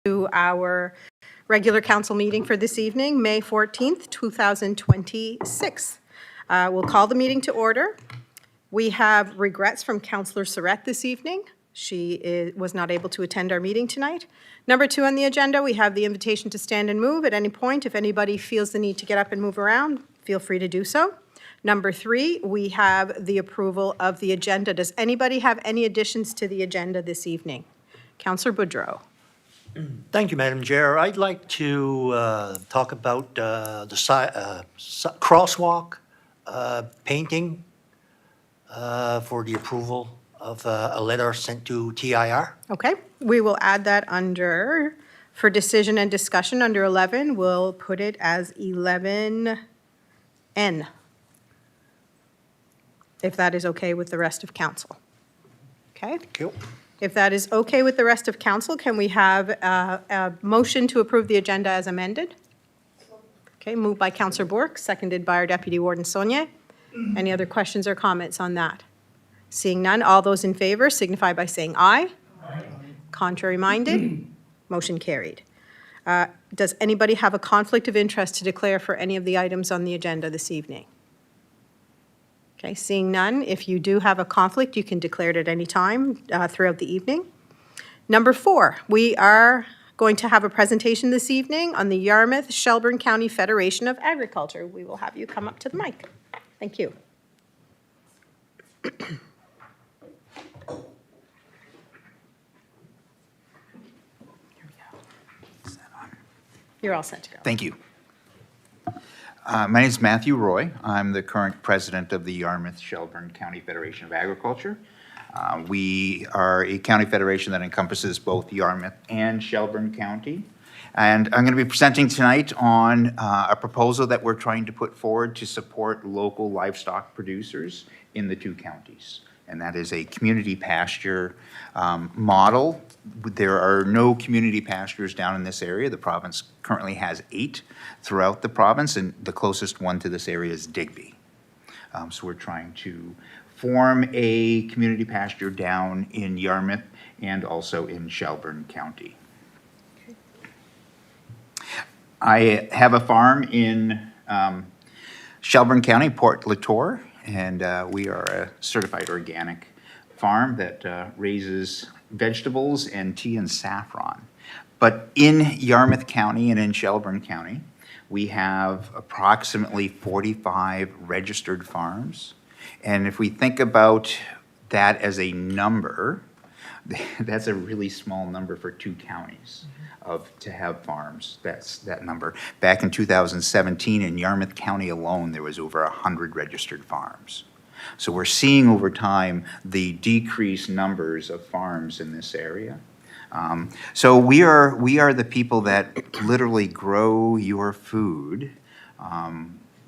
to our regular council meeting for this evening, May 14th, 2026. We'll call the meeting to order. We have regrets from Councillor Surratt this evening. She was not able to attend our meeting tonight. Number 2 on the agenda, we have the invitation to stand and move at any point. If anybody feels the need to get up and move around, feel free to do so. Number 3, we have the approval of the agenda. Does anybody have any additions to the agenda this evening? Councillor Boudreau. Thank you, Madam Chair. I'd like to talk about the crosswalk painting for the approval of a letter sent to TIR. Okay, we will add that under, for decision and discussion, under 11. We'll put it as 11N, if that is okay with the rest of council. Okay? Thank you. If that is okay with the rest of council, can we have a motion to approve the agenda as amended? Okay, moved by Councillor Bourque, seconded by our Deputy Warden Saulnier. Any other questions or comments on that? Seeing none, all those in favor signify by saying aye. Aye. Contrary minded, motion carried. Does anybody have a conflict of interest to declare for any of the items on the agenda this evening? Okay, seeing none, if you do have a conflict, you can declare it at any time throughout the evening. Number 4, we are going to have a presentation this evening on the Yarmouth-Shelburne County Federation of Agriculture. We will have you come up to the mic. Thank you. You're all set to go. Thank you. My name is Matthew Roy. I'm the current president of the Yarmouth-Shelburne County Federation of Agriculture. We are a county federation that encompasses both Yarmouth and Shelburne County. And I'm going to be presenting tonight on a proposal that we're trying to put forward to support local livestock producers in the 2 counties. And that is a community pasture model. There are no community pastures down in this area. The province currently has 8 throughout the province, and the closest one to this area is Digby. So we're trying to form a community pasture down in Yarmouth and also in Shelburne County. I have a farm in Shelburne County, Port Latour, and we are a certified organic farm that raises vegetables and tea and saffron. But in Yarmouth County and in Shelburne County, we have approximately 45 registered farms. And if we think about that as a number, that's a really small number for 2 counties to have farms. That's that number. Back in 2017, in Yarmouth County alone, there was over 100 registered farms. So we're seeing over time the decreased numbers of farms in this area. So we are the people that literally grow your food.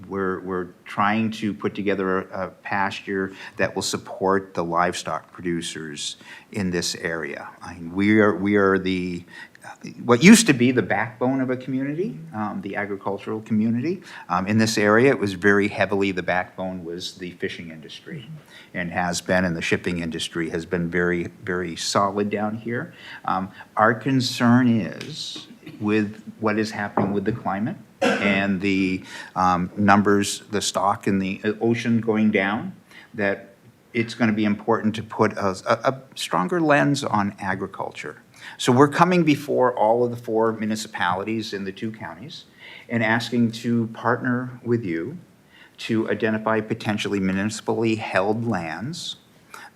We're trying to put together a pasture that will support the livestock producers in this area. I mean, we are the what used to be the backbone of a community, the agricultural community. In this area, it was very heavily, the backbone was the fishing industry and has been, and the shipping industry has been very, very solid down here. Our concern is with what is happening with the climate and the numbers, the stock in the ocean going down, that it's going to be important to put a stronger lens on agriculture. So we're coming before all of the 4 municipalities in the 2 counties and asking to partner with you to identify potentially municipally held lands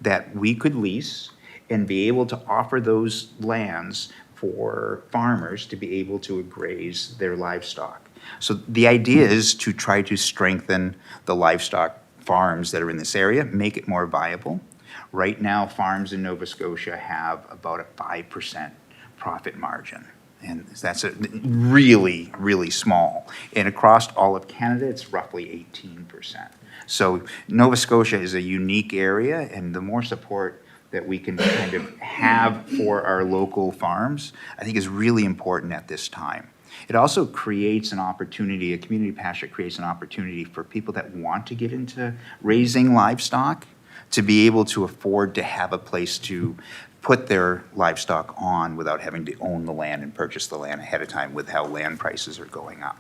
that we could lease and be able to offer those lands for farmers to be able to graze their livestock. So the idea is to try to strengthen the livestock farms that are in this area, make it more viable. Right now, farms in Nova Scotia have about a 5% profit margin. And that's a really, really small. And across all of Canada, it's roughly 18%. So Nova Scotia is a unique area, and the more support that we can kind of have for our local farms, I think is really important at this time. It also creates an opportunity, a community pasture creates an opportunity for people that want to get into raising livestock to be able to afford to have a place to put their livestock on without having to own the land and purchase the land ahead of time with how land prices are going up.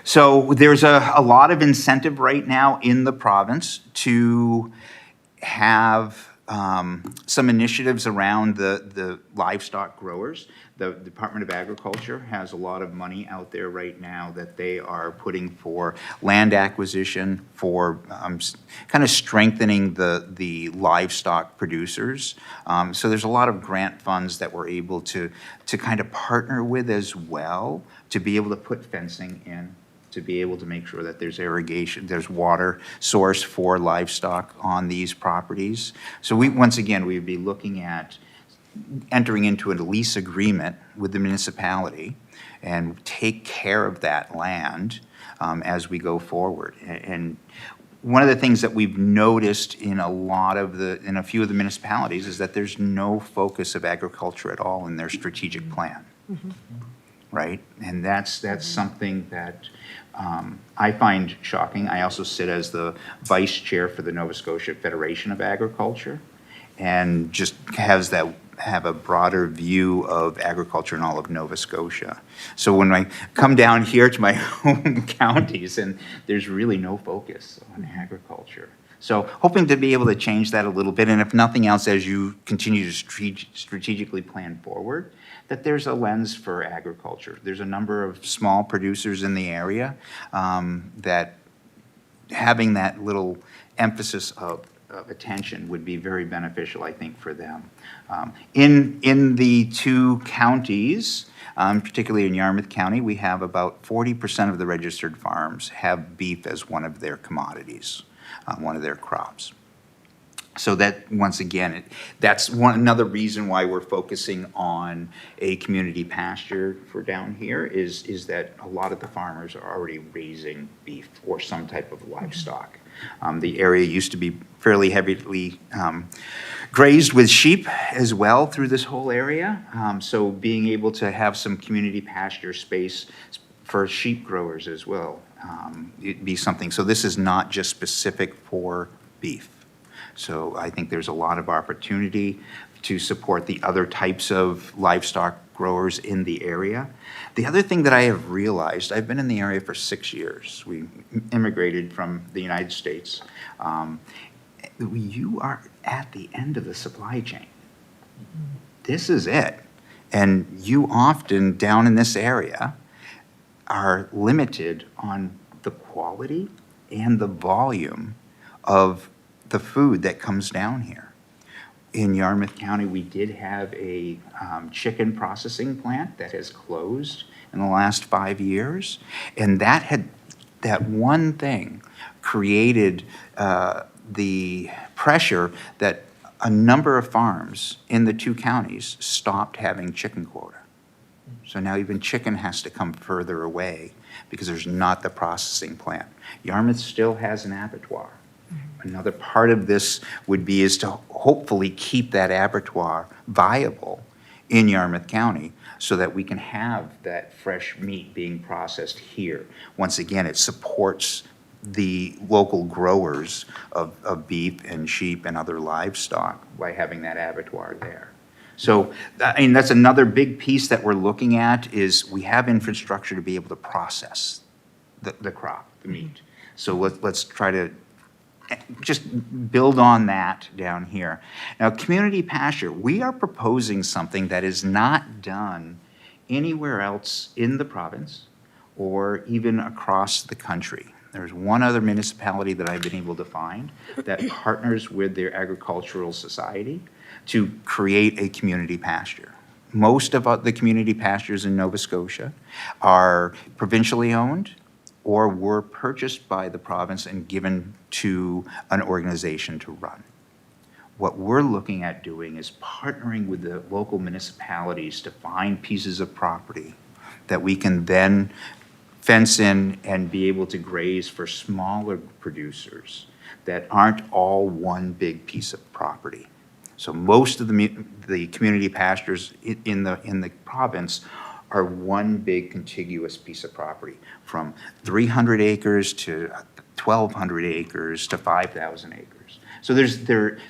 So there's a lot of incentive right now in the province to have some initiatives around the livestock growers. The Department of Agriculture has a lot of money out there right now that they are putting for land acquisition, for kind of strengthening the livestock producers. So there's a lot of grant funds that we're able to kind of partner with as well, to be able to put fencing in, to be able to make sure that there's irrigation, there's water source for livestock on these properties. So once again, we'd be looking at entering into a lease agreement with the municipality and take care of that land as we go forward. And one of the things that we've noticed in a few of the municipalities is that there's no focus of agriculture at all in their strategic plan. Mm-hmm. Right? And that's something that I find shocking. I also sit as the vice chair for the Nova Scotia Federation of Agriculture, and just have a broader view of agriculture in all of Nova Scotia. So when I come down here to my home counties, and there's really no focus on agriculture. So hoping to be able to change that a little bit, and if nothing else, as you continue to strategically plan forward, that there's a lens for agriculture. There's a number of small producers in the area that having that little emphasis of attention would be very beneficial, I think, for them. In the two counties, particularly in Yarmouth County, we have about 40% of the registered farms have beef as one of their commodities, one of their crops. So that, once again, that's another reason why we're focusing on a community pasture for down here is that a lot of the farmers are already raising beef or some type of livestock. The area used to be fairly heavily grazed with sheep as well through this whole area. So being able to have some community pasture space for sheep growers as well, it'd be something. So this is not just specific for beef. So I think there's a lot of opportunity to support the other types of livestock growers in the area. The other thing that I have realized, I've been in the area for 6 years. We immigrated from the United States. You are at the end of the supply chain. This is it. And you often, down in this area, are limited on the quality and the volume of the food that comes down here. In Yarmouth County, we did have a chicken processing plant that has closed in the last 5 years, and that one thing created the pressure that a number of farms in the two counties stopped having chicken quota. So now even chicken has to come further away because there's not the processing plant. Yarmouth still has an abattoir. Another part of this is to hopefully keep that abattoir viable in Yarmouth County so that we can have that fresh meat being processed here. Once again, it supports the local growers of beef and sheep and other livestock by having that abattoir there. So, I mean, that's another big piece that we're looking at is we have infrastructure to be able to process the crop, the meat. So let's try to just build on that down here. Now, community pasture, we are proposing something that is not done anywhere else in the province or even across the country. There's one other municipality that I've been able to find that partners with their agricultural society to create a community pasture. Most of the community pastures in Nova Scotia are provincially owned or were purchased by the province and given to an organization to run. What we're looking at doing is partnering with the local municipalities to find pieces of property that we can then fence in and be able to graze for smaller producers that aren't all one big piece of property. So most of the community pastures in the province are one big contiguous piece of property, from 300 acres to 1,200 acres to 5,000 acres. So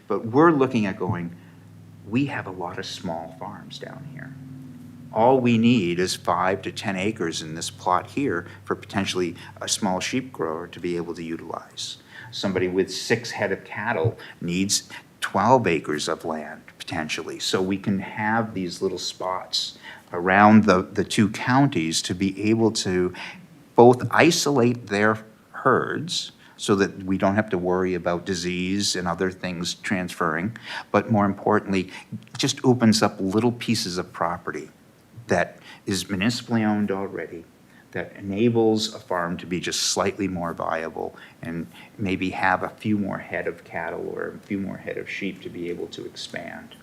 but we're looking at going, we have a lot of small farms down here. All we need is 5 to 10 acres in this plot here for potentially a small sheep grower to be able to utilize. Somebody with 6 head of cattle needs 12 acres of land potentially. So we can have these little spots around the 2 counties to be able to both isolate their herds so that we don't have to worry about disease and other things transferring, but more importantly, just opens up little pieces of property that is municipally owned already, that enables a farm to be just slightly more viable and maybe have a few more head of cattle or a few more head of sheep to be able to expand.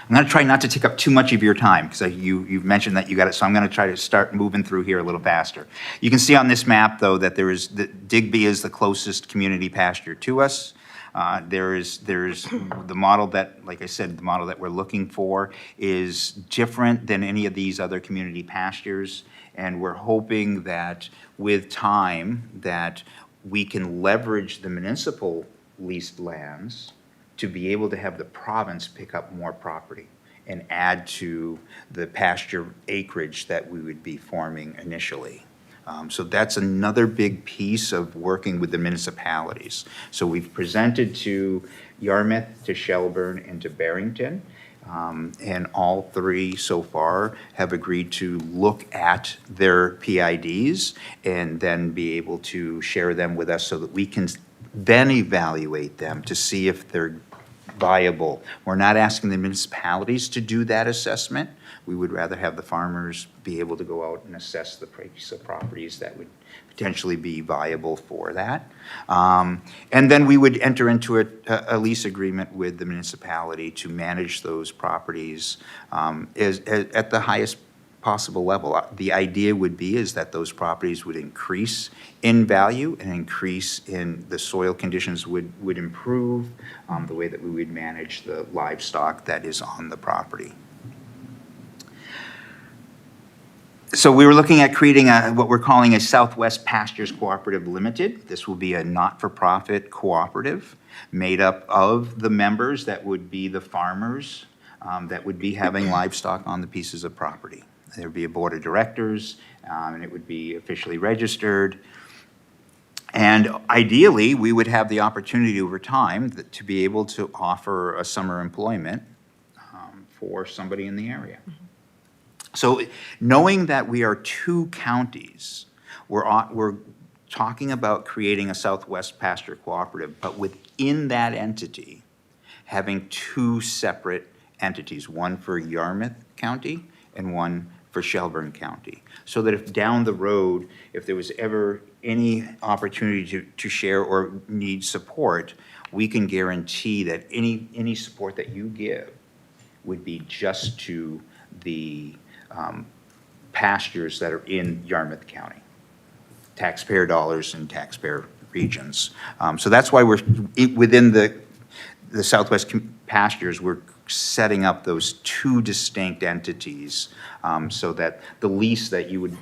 I'm going to try not to take up too much of your time because you've mentioned that you got it, so I'm going to try to start moving through here a little faster. You can see on this map, though, that Digby is the closest community pasture to us. There's the model that, like I said, the model that we're looking for is different than any of these other community pastures, and we're hoping that with time that we can leverage the municipal leased lands to be able to have the province pick up more property and add to the pasture acreage that we would be forming initially. So that's another big piece of working with the municipalities. So we've presented to Yarmouth, to Shelburne, and to Barrington, and all 3 so far have agreed to look at their PIDs and then be able to share them with us so that we can then evaluate them to see if they're viable. We're not asking the municipalities to do that assessment. We would rather have the farmers be able to go out and assess the price of properties that would potentially be viable for that. And then we would enter into a lease agreement with the municipality to manage those properties at the highest possible level. The idea would be is that those properties would increase in value and increase in the soil conditions would improve the way that we would manage the livestock that is on the property. So we were looking at creating what we're calling a Southwest Pastures Cooperative Limited. This will be a not-for-profit cooperative made up of the members that would be the farmers that would be having livestock on the pieces of property. There would be a board of directors, and it would be officially registered. And ideally, we would have the opportunity over time to be able to offer a summer employment for somebody in the area. So knowing that we are 2 counties, we're talking about creating a Southwest Pasture Cooperative, but within that entity, having 2 separate entities, one for Yarmouth County and one for Shelburne County, so that if down the road, if there was ever any opportunity to share or need support, we can guarantee that any support that you give would be just to the pastures that are in Yarmouth County, taxpayer dollars and taxpayer regions. So that's why we're within the Southwest Pastures, we're setting up those 2 distinct entities so that the lease that you would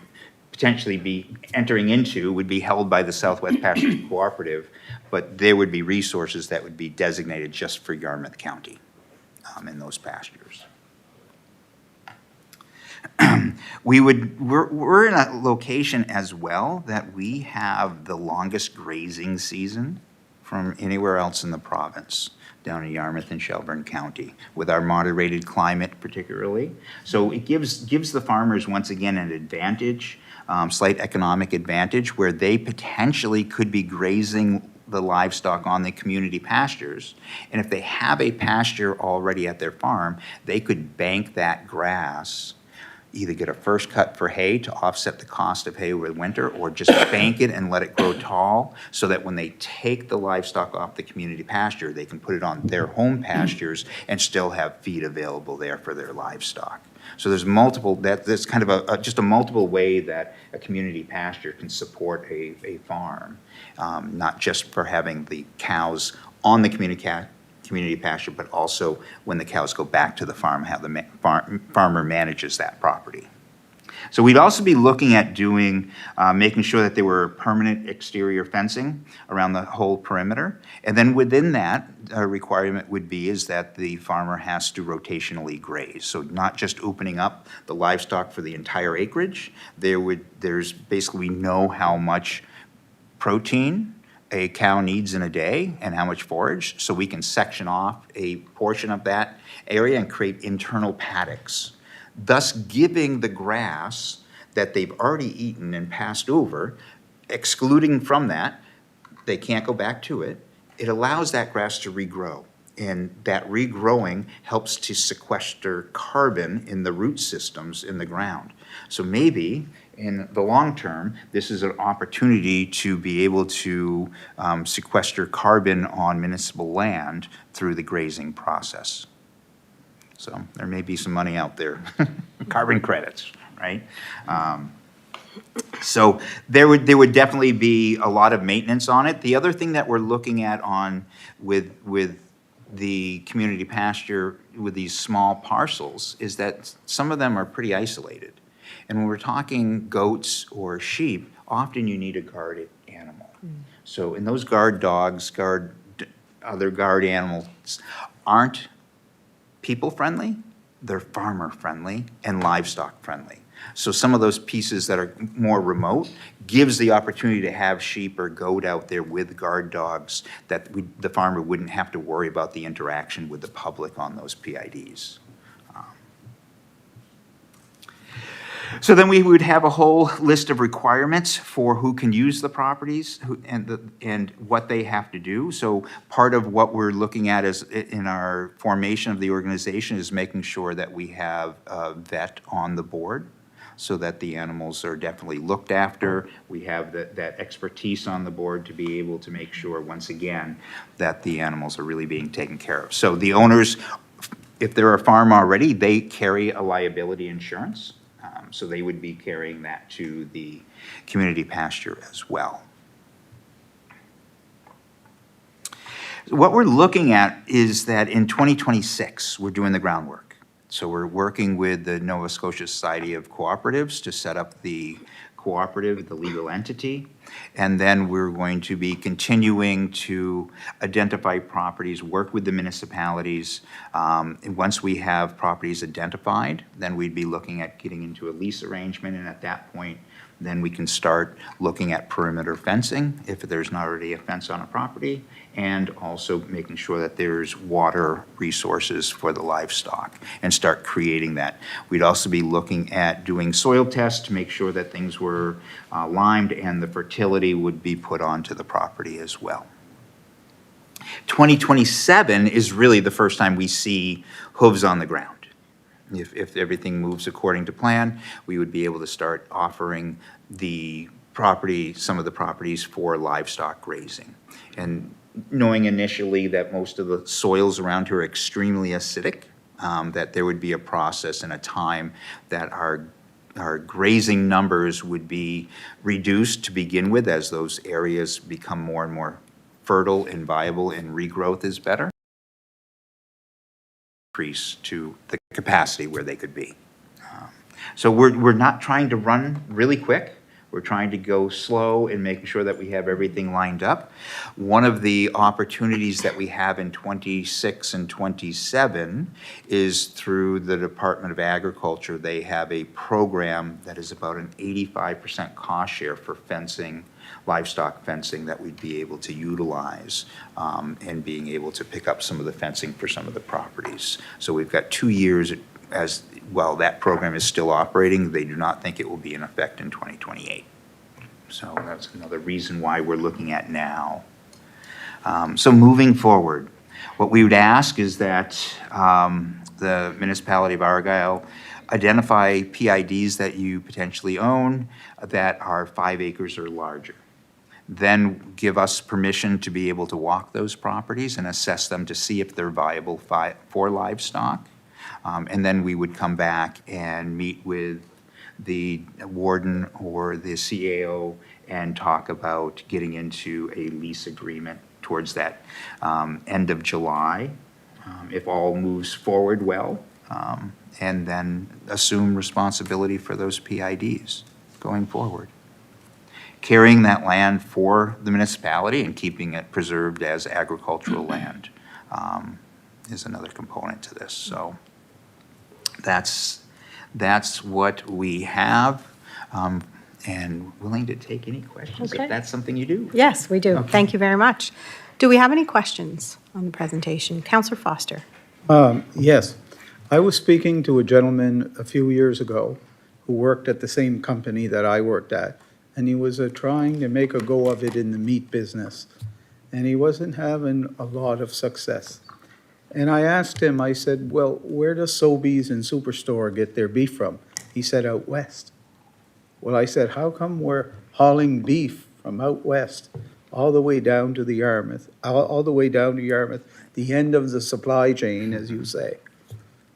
potentially be entering into would be held by the Southwest Pastures Cooperative, but there would be resources that would be designated just for Yarmouth County in those pastures. We're in a location as well that we have the longest grazing season from anywhere else in the province, down in Yarmouth and Shelburne County, with our moderated climate particularly. So it gives the farmers, once again, an advantage, slight economic advantage, where they potentially could be grazing the livestock on the community pastures. And if they have a pasture already at their farm, they could bank that grass, either get a first cut for hay to offset the cost of hay over the winter, or just bank it and let it grow tall so that when they take the livestock off the community pasture, they can put it on their home pastures and still have feed available there for their livestock. So there's multiple, that's kind of just a multiple way that a community pasture can support a farm, not just for having the cows on the community pasture, but also when the cows go back to the farm, how the farmer manages that property. So we'd also be looking at doing, making sure that there were permanent exterior fencing around the whole perimeter. And then within that, a requirement would be is that the farmer has to rotationally graze. So not just opening up the livestock for the entire acreage. There's basically, we know how much protein a cow needs in a day and how much forage. So we can section off a portion of that area and create internal paddocks, thus giving the grass that they've already eaten and passed over, excluding from that, they can't go back to it. It allows that grass to regrow. And that regrowing helps to sequester carbon in the root systems in the ground. So maybe in the long term, this is an opportunity to be able to sequester carbon on municipal land through the grazing process. So there may be some money out there, carbon credits, right? So there would definitely be a lot of maintenance on it. The other thing that we're looking at on with the community pasture with these small parcels is that some of them are pretty isolated. And when we're talking goats or sheep, often you need a guard animal. So, and those guard dogs, other guard animals aren't people-friendly, they're farmer-friendly and livestock-friendly. So some of those pieces that are more remote gives the opportunity to have sheep or goat out there with guard dogs that the farmer wouldn't have to worry about the interaction with the public on those PIDs. So then we would have a whole list of requirements for who can use the properties and what they have to do. So part of what we're looking at is in our formation of the organization is making sure that we have a vet on the board so that the animals are definitely looked after. We have that expertise on the board to be able to make sure, once again, that the animals are really being taken care of. So the owners, if they're a farm already, they carry a liability insurance. So they would be carrying that to the community pasture as well. What we're looking at is that in 2026, we're doing the groundwork. So we're working with the Nova Scotia Society of Cooperatives to set up the cooperative, the legal entity, and then we're going to be continuing to identify properties, work with the municipalities. And once we have properties identified, then we'd be looking at getting into a lease arrangement, and at that point, then we can start looking at perimeter fencing if there's not already a fence on a property, and also making sure that there's water resources for the livestock and start creating that. We'd also be looking at doing soil tests to make sure that things were limed and the fertility would be put onto the property as well. 2027 is really the first time we see hooves on the ground. If everything moves according to plan, we would be able to start offering the property, some of the properties for livestock grazing. And knowing initially that most of the soils around here are extremely acidic, that there would be a process and a time that our grazing numbers would be reduced to begin with as those areas become more and more fertile and viable and regrowth is better. Increase to the capacity where they could be. So we're not trying to run really quick. We're trying to go slow and making sure that we have everything lined up. One of the opportunities that we have in 26 and 27 is through the Department of Agriculture. They have a program that is about an 85% cost share for fencing, livestock fencing, that we'd be able to utilize and being able to pick up some of the fencing for some of the properties. So we've got 2 years as well. That program is still operating. They do not think it will be in effect in 2028. So that's another reason why we're looking at now. So moving forward, what we would ask is that the Municipality of Argyle identify PIDs that you potentially own that are 5 acres or larger. Then give us permission to be able to walk those properties and assess them to see if they're viable for livestock. And then we would come back and meet with the warden or the CAO and talk about getting into a lease agreement towards that end of July, if all moves forward well. and then assume responsibility for those PIDs going forward. Carrying that land for the municipality and keeping it preserved as agricultural land is another component to this. So that's what we have, and willing to take any questions Okay. if that's something you do. Yes, we do. Thank you very much. Do we have any questions on the presentation? Counselor Foster? Yes. I was speaking to a gentleman a few years ago who worked at the same company that I worked at, and he was trying to make a go of it in the meat business, and he wasn't having a lot of success. And I asked him, I said, well, where does Sobeys and Superstore get their beef from? He said, out west. Well, I said, how come we're hauling beef from out west all the way down to the Yarmouth, all the way down to Yarmouth, the end of the supply chain, as you say,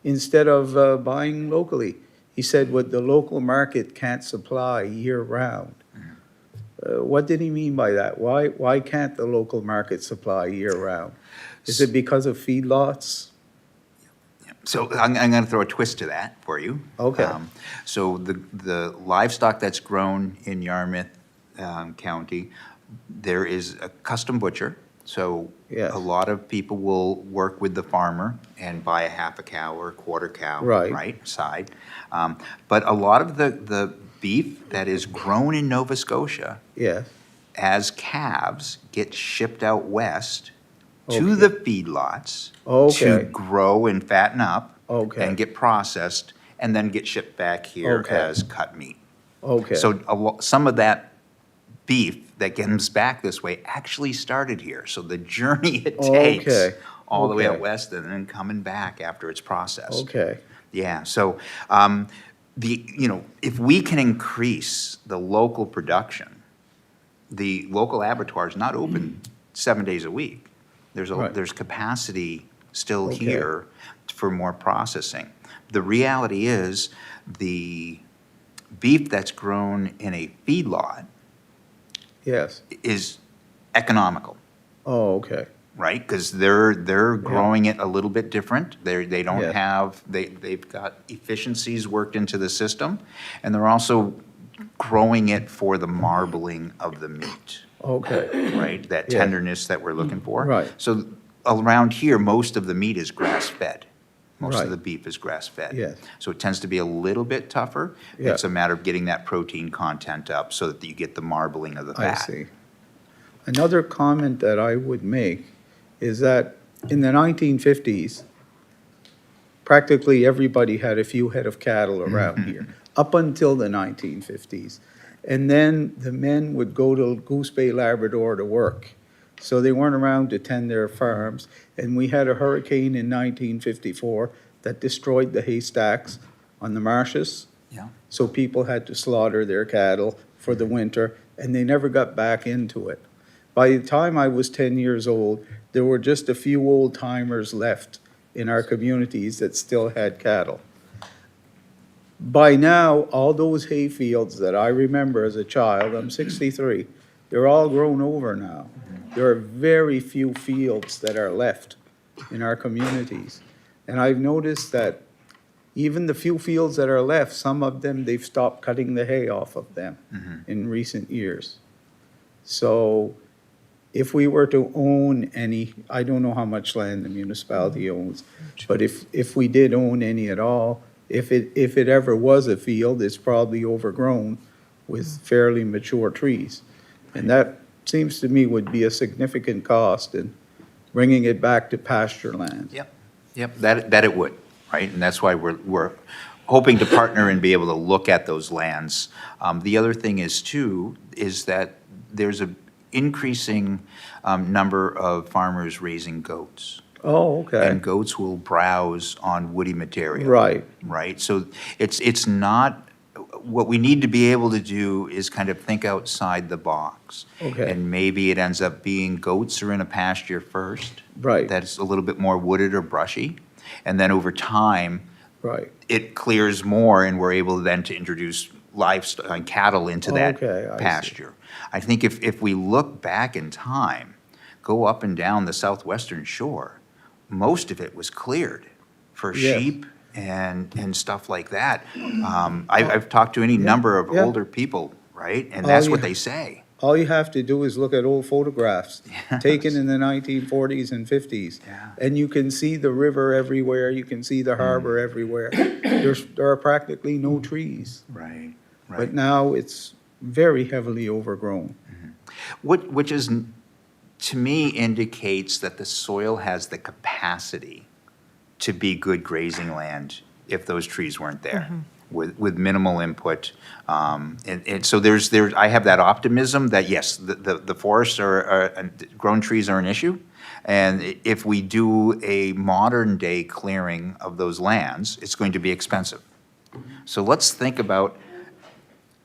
instead of buying locally? He said, what the local market can't supply year-round. What did he mean by that? Why can't the local market supply year-round? Is it because of feedlots? So I'm going to throw a twist to that for you. Okay. So the livestock that's grown in Yarmouth County, there is a custom butcher. So Yes. a lot of people will work with the farmer and buy a half a cow or a quarter cow, Right. side. But a lot of the beef that is grown in Nova Scotia Yes, as calves get shipped out west to Okay. the feedlots to Okay. grow and fatten up Okay. and get processed and then get shipped back here Okay. as cut meat. okay. So some of that beef that comes back this way actually started here. So the journey it takes Okay. all the way out Okay. west and then coming back after it's processed. Okay, Yeah, so if we can increase the local production, the local abattoir is not open 7 days a week. Right. There's capacity still Okay. here for more processing. The reality is the beef that's grown in a feedlot yes. is economical, Oh, okay, right? Because they're growing it a little bit different. They don't Yeah. have, they've got efficiencies worked into the system, and they're also growing it for the marbling of the meat, okay, right? That Yeah. tenderness that we're looking for. Right. So around here, most of the meat is grass-fed. Most of Right. the beef is grass-fed. Yes. So it tends to be a little bit tougher. Yeah. It's a matter of getting that protein content up so that you get the marbling of the I fat. see. Another comment that I would make is that in the 1950s, practically everybody had a few head of cattle around here, up until the 1950s. And then the men would go to Goose Bay, Labrador to work. So they weren't around to tend their farms. And we had a hurricane in 1954 that destroyed the haystacks on the marshes. Yeah. So people had to slaughter their cattle for the winter, and they never got back into it. By the time I was 10 years old, there were just a few old timers left in our communities that still had cattle. By now, all those hay fields that I remember as a child, I'm 63, they're all grown over now. There are very few fields that are left in our communities. And I've noticed that even the few fields that are left, some of them, they've stopped cutting the hay off of them in recent years. So if we were to own any, I don't know how much land the municipality owns, but if we did own any at all, if it ever was a field, it's probably overgrown with fairly mature trees. And that seems to me would be a significant cost in bringing it back to pasture land. Yep, that it would, right? And that's why we're hoping to partner and be able to look at those lands. The other thing is too, is that there's a increasing number of farmers raising goats. Oh, okay. And goats will browse on woody material. Right. Right? So it's not, what we need to be able to do is kind of think outside the box. Okay. And maybe it ends up being goats are in a pasture first. Right. That's a little bit more wooded or brushy. And then over time, Right. it clears more and we're able then to introduce livestock and cattle into that Okay, I see. pasture. I think if we look back in time, go up and down the southwestern shore, most of it was cleared for Yes. sheep and stuff like that. I've talked to any number of yeah. older people, right? And Oh, that's what yeah. they say. All you have to do is look at old photographs taken in the 1940s and 50s. Yeah. And you can see the river everywhere, you can see the harbor everywhere. There are practically no trees. Right, But now it's very heavily overgrown. Which is, to me, indicates that the soil has the capacity to be good grazing land if those trees weren't there, with minimal input. And so I have that optimism that, yes, the forests grown trees are an issue. And if we do a modern day clearing of those lands, it's going to be expensive. So let's think about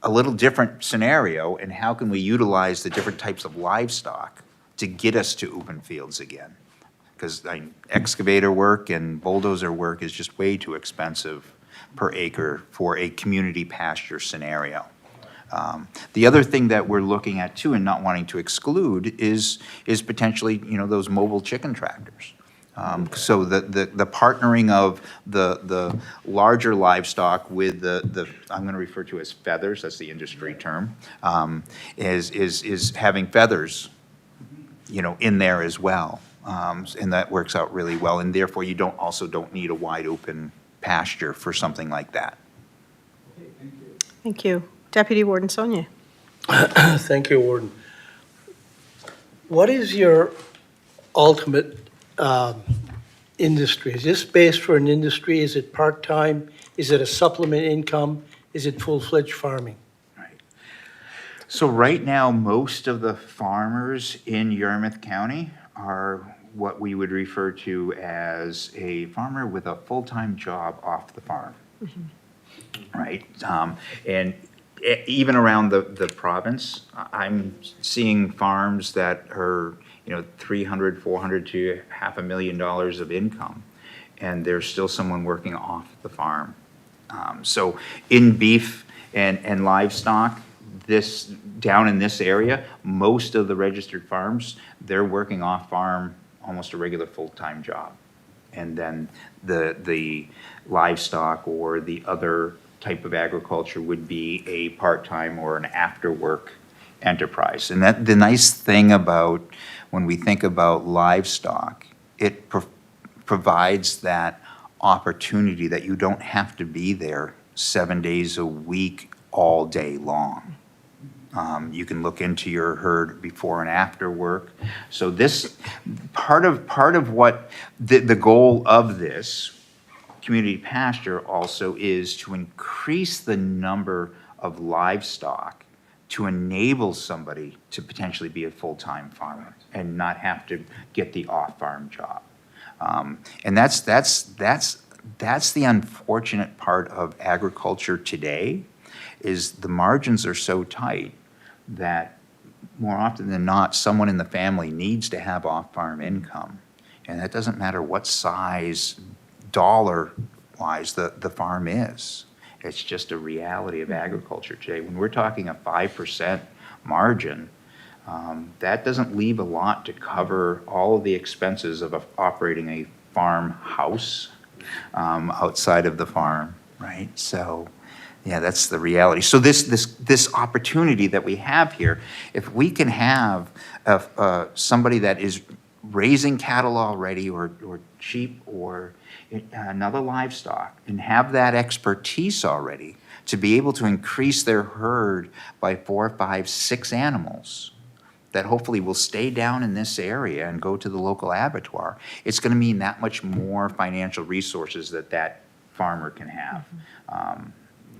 a little different scenario, and how can we utilize the different types of livestock to get us to open fields again? Because excavator work and bulldozer work is just way too expensive per acre for a community pasture scenario. The other thing that we're looking at too, and not wanting to exclude, is potentially, those mobile chicken tractors. So the partnering of the larger livestock with the I'm going to refer to as feathers, that's the industry term, is having feathers, in there as well. And that works out really well, and therefore you don't need a wide open pasture for something like that. Thank you. Deputy Warden Sonia. Thank you, Warden. What is your ultimate industry? Is this based for an industry? Is it part-time? Is it a supplement income? Is it full-fledged farming? Right. So right now, most of the farmers in Yarmouth County are what we would refer to as a farmer with a full-time job off the farm. Right? And even around the province, I'm seeing farms that are, $300,000, $400,000 to $500,000 of income, and there's still someone working off the farm. So in beef and livestock, down in this area, most of the registered farms, they're working off farm almost a regular full-time job. And then the livestock or the other type of agriculture would be a part-time or an after-work enterprise. And the nice thing about when we think about livestock, it provides that opportunity that you don't have to be there 7 days a week all day long. You can look into your herd before and after work. So this, part of what the goal of this community pasture also is to increase the number of livestock to enable somebody to potentially be a full-time farmer and not have to get the off-farm job. And that's the unfortunate part of agriculture today, is the margins are so tight that more often than not, someone in the family needs to have off-farm income. And that doesn't matter what size, dollar-wise, the farm is. It's just a reality of agriculture today. When we're talking a 5% margin, that doesn't leave a lot to cover all of the expenses of operating a farmhouse outside of the farm, right? So, yeah, that's the reality. So this opportunity that we have here, if we can have somebody that is raising cattle already, or sheep, or another livestock, and have that expertise already to be able to increase their herd by 4, 5, 6 animals that hopefully will stay down in this area and go to the local abattoir, it's going to mean that much more financial resources that farmer can have.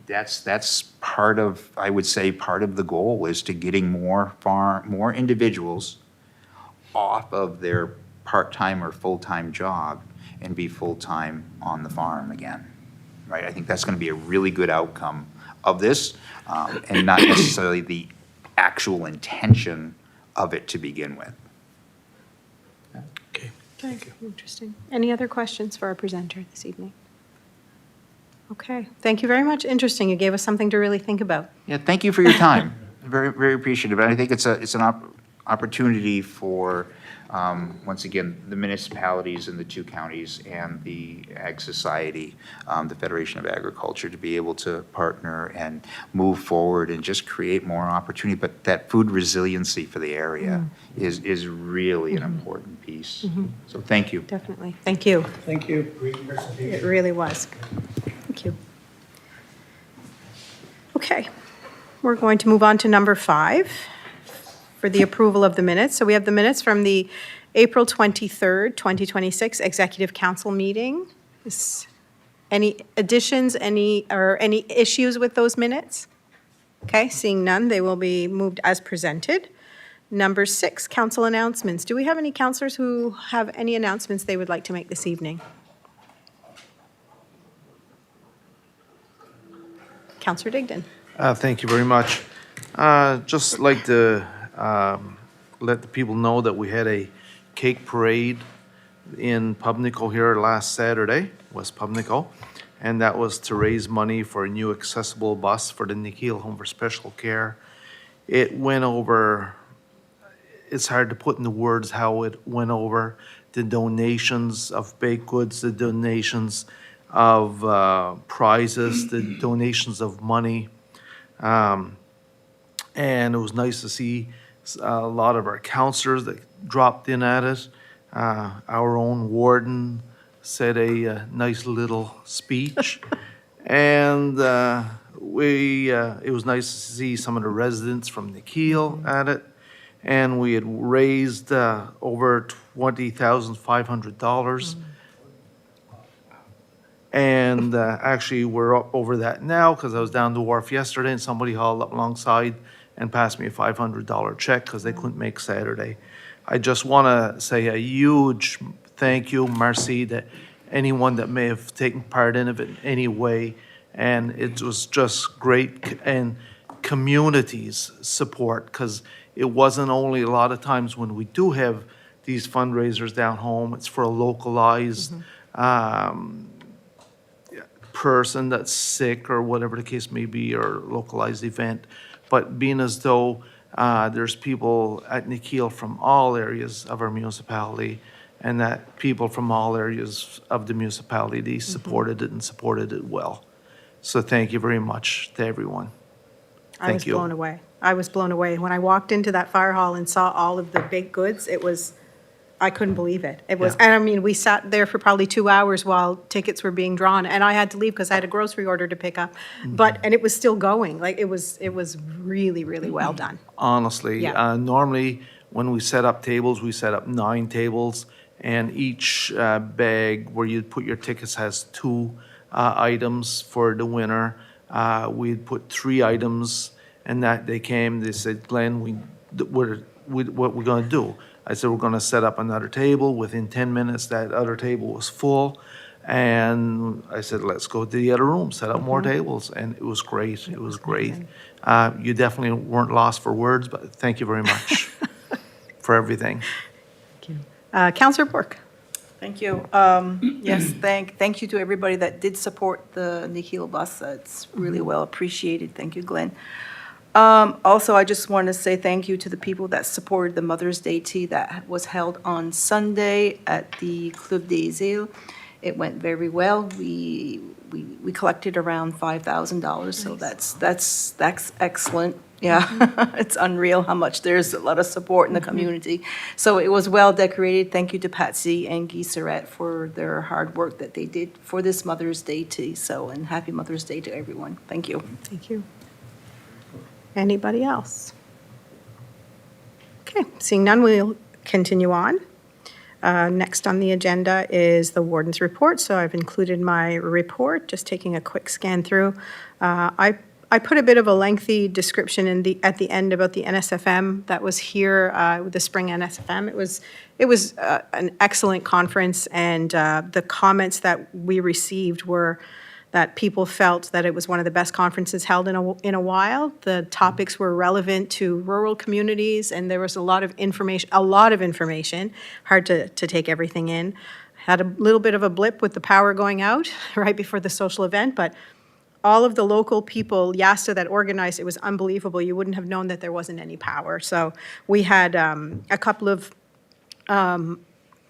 That's part of, I would say, part of the goal is to getting more individuals off of their part-time or full-time job and be full-time on the farm again, right? I think that's going to be a really good outcome of this, and not necessarily the actual intention of it to begin with. Okay. Thank you. Interesting. Any other questions for our presenter this evening? Okay, thank you very much. Interesting. You gave us something to really think about. Yeah, thank you for your time. Very, very appreciative. And I think it's an opportunity for once again, the municipalities in the two counties and the Ag Society, the Federation of Agriculture, to be able to partner and move forward and just create more opportunity. But that food resiliency for the area is really an important piece. So thank you. Definitely. Thank you. Thank you. It really was. Thank you. Okay, we're going to move on to number 5 for the approval of the minutes. So we have the minutes from the April 23rd, 2026 Executive Council meeting. Any additions, any issues with those minutes? Okay, seeing none, they will be moved as presented. Number 6, council announcements. Do we have any councilors who have any announcements they would like to make this evening? Councillor Digdon. Thank you very much. Just like to let the people know that we had a cake parade in Pubnico here last Saturday, West Pubnico, and that was to raise money for a new accessible bus for the Nikhil Home for Special Care. It went over, it's hard to put into words how it went over. The donations of baked goods, the donations of prizes, the donations of money. And it was nice to see a lot of our councillors that dropped in at it. Our own warden said a nice little speech. And it was nice to see some of the residents from Nikhil at it. And we had raised over $20,500. And actually, we're up over that now because I was down the wharf yesterday and somebody hauled up alongside and passed me a $500 check because they couldn't make Saturday. I just want to say a huge thank you, merci, to anyone that may have taken part in it in any way. And it was just great, and communities support, because it wasn't only a lot of times when we do have these fundraisers down home, it's for a localized person that's sick or whatever the case may be, or localized event. But being as though there's people at Nikhil from all areas of our municipality, and that people from all areas of the municipality, they supported it and supported it well. So thank you very much to everyone. I was Thank you. blown away. I was blown away. When I walked into that fire hall and saw all of the baked goods, I couldn't believe it. It was, Yeah. and I mean, we sat there for probably 2 hours while tickets were being drawn, and I had to leave because I had a grocery order to pick up. And it was still going. Like, it was really, really well done. Honestly, Yeah. normally when we set up tables, we set up 9 tables, and each bag where you put your tickets has 2 items for the winner. We'd put 3 items, and that they came, they said, Glenn, what we're gonna do? I said, we're gonna set up another table. Within 10 minutes, that other table was full. And I said, let's go to the other room, set up more tables. And it was great. It was great. You definitely weren't lost for words, but thank you very much for everything. Councillor Bork. Thank you. Yes, thank you to everybody that did support the Nikhil bus. It's really well appreciated. Thank you, Glenn. Also, I just want to say thank you to the people that supported the Mother's Day tea that was held on Sunday at the Club des Îles. It went very well. We collected around $5,000, so that's excellent. Yeah, it's unreal how much there's a lot of support in the community. So it was well decorated. Thank you to Patsy and Guy Surratt for their hard work that they did for this Mother's Day tea. So, and happy Mother's Day to everyone. Thank you. Thank you. Anybody else? Okay, seeing none, we'll continue on. Next on the agenda is the warden's report, so I've included my report, just taking a quick scan through. I put a bit of a lengthy description at the end about the NSFM that was here, the spring NSFM. It was an excellent conference, and the comments that we received were that people felt that it was one of the best conferences held in a while. The topics were relevant to rural communities, and there was a lot of information, hard to take everything in. Had a little bit of a blip with the power going out right before the social event, but all of the local people, YASTA, that organized it was unbelievable. You wouldn't have known that there wasn't any power. So we had a couple of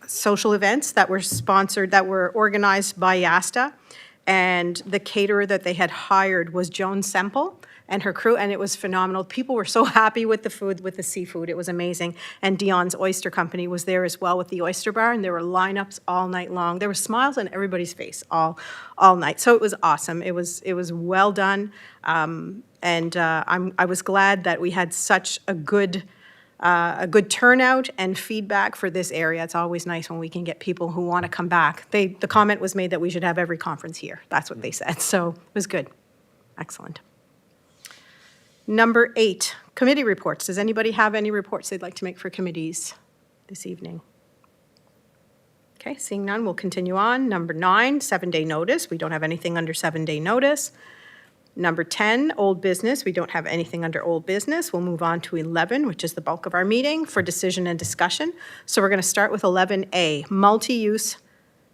social events that were sponsored, that were organized by YASTA. And the caterer that they had hired was Joan Semple and her crew, and it was phenomenal. People were so happy with the food, with the seafood. It was amazing. And Dion's Oyster Company was there as well with the oyster bar, and there were lineups all night long. There were smiles on everybody's face all night. So it was awesome. It was well done. I was glad that we had such a good turnout and feedback for this area. It's always nice when we can get people who want to come back. The comment was made that we should have every conference here. That's what they said, so it was good. Excellent. Number 8, committee reports. Does anybody have any reports they'd like to make for committees this evening? Okay, seeing none, we'll continue on. Number 9, 7-day notice. We don't have anything under 7-day notice. Number 10, old business. We don't have anything under old business. We'll move on to 11, which is the bulk of our meeting, for decision and discussion. So we're going to start with 11A, multi-use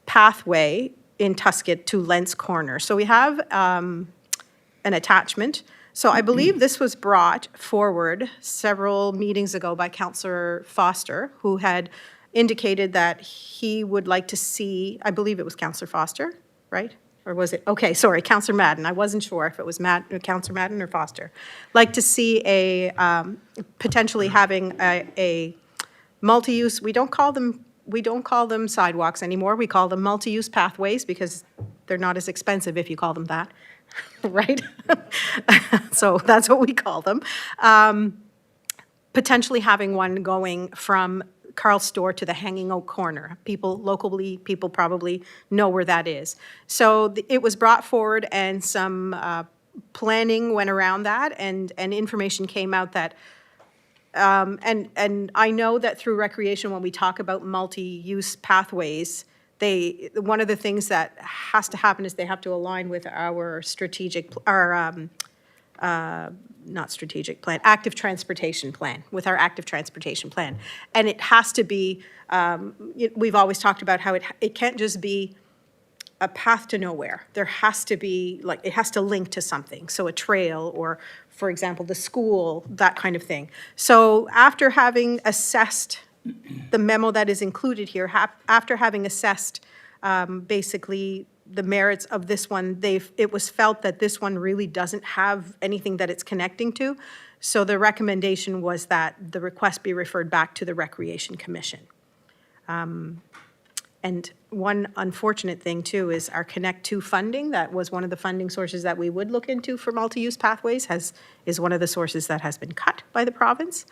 pathway in Tusket to Lentz Corner. So we have an attachment. So I believe this was brought forward several meetings ago by Councillor Foster, who had indicated that he would like to see, I believe it was Councillor Foster, right? Or was it, okay, sorry, Councillor Madden. I wasn't sure if it was Councillor Madden or Foster. Like to see potentially having a multi-use, we don't call them sidewalks anymore. We call them multi-use pathways because they're not as expensive if you call them that, right? So that's what we call them. Potentially having one going from Carl's store to the Hanging Oak Corner. Locally, people probably know where that is. So it was brought forward, and some planning went around that, and information came out that, and I know that through recreation, when we talk about multi-use pathways, one of the things that has to happen is they have to align with our not strategic plan, active transportation plan, with our active transportation plan. And it has to be, we've always talked about how it can't just be a path to nowhere. There has to be, like, it has to link to something. So a trail, or, for example, the school, that kind of thing. So after having assessed the memo that is included here, after having assessed basically the merits of this one, it was felt that this one really doesn't have anything that it's connecting to. So the recommendation was that the request be referred back to the Recreation Commission. And one unfortunate thing too is our Connect 2 funding, that was one of the funding sources that we would look into for multi-use pathways, is one of the sources that has been cut by the province.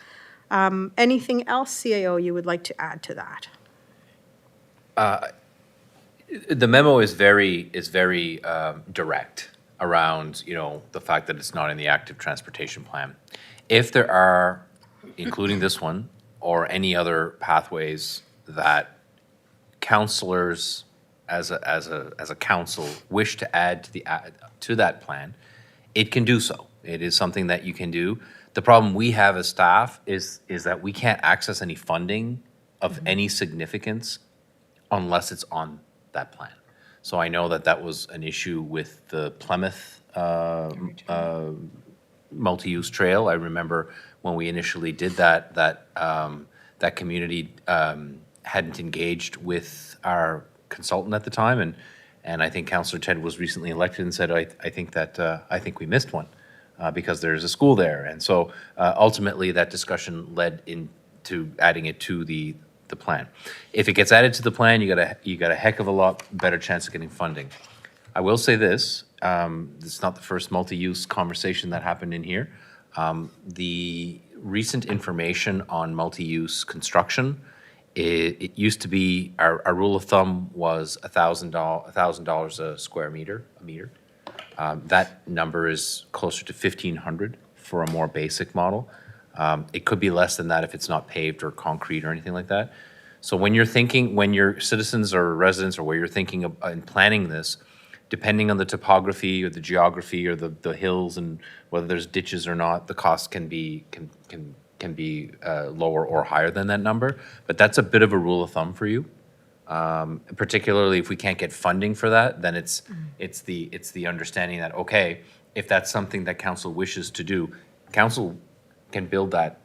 Anything else, CAO, you would like to add to that? The memo is very direct around, the fact that it's not in the active transportation plan. If there are, including this one, or any other pathways that councillors as a council wish to add to that plan, it can do so. It is something that you can do. The problem we have as staff is that we can't access any funding of any significance unless it's on that plan. So I know that was an issue with the Plymouth multi-use trail. I remember when we initially did that community hadn't engaged with our consultant at the time, and I think Councillor Ted was recently elected and said, I think we missed one because there's a school there. And so ultimately that discussion led into adding it to the plan. If it gets added to the plan, you got a heck of a lot better chance of getting funding. I will say this, it's not the first multi-use conversation that happened in here. The recent information on multi-use construction, it used to be, our rule of thumb was $1,000 a square meter, that number is closer to $1,500 for a more basic model. It could be less than that if it's not paved or concrete or anything like that. So when your citizens or residents, or where you're thinking of in planning this, depending on the topography or the geography or the hills and whether there's ditches or not, the cost can be lower or higher than that number. But that's a bit of a rule of thumb for you. Particularly if we can't get funding for that, then it's the understanding that, okay, if that's something that council wishes to do, council can build that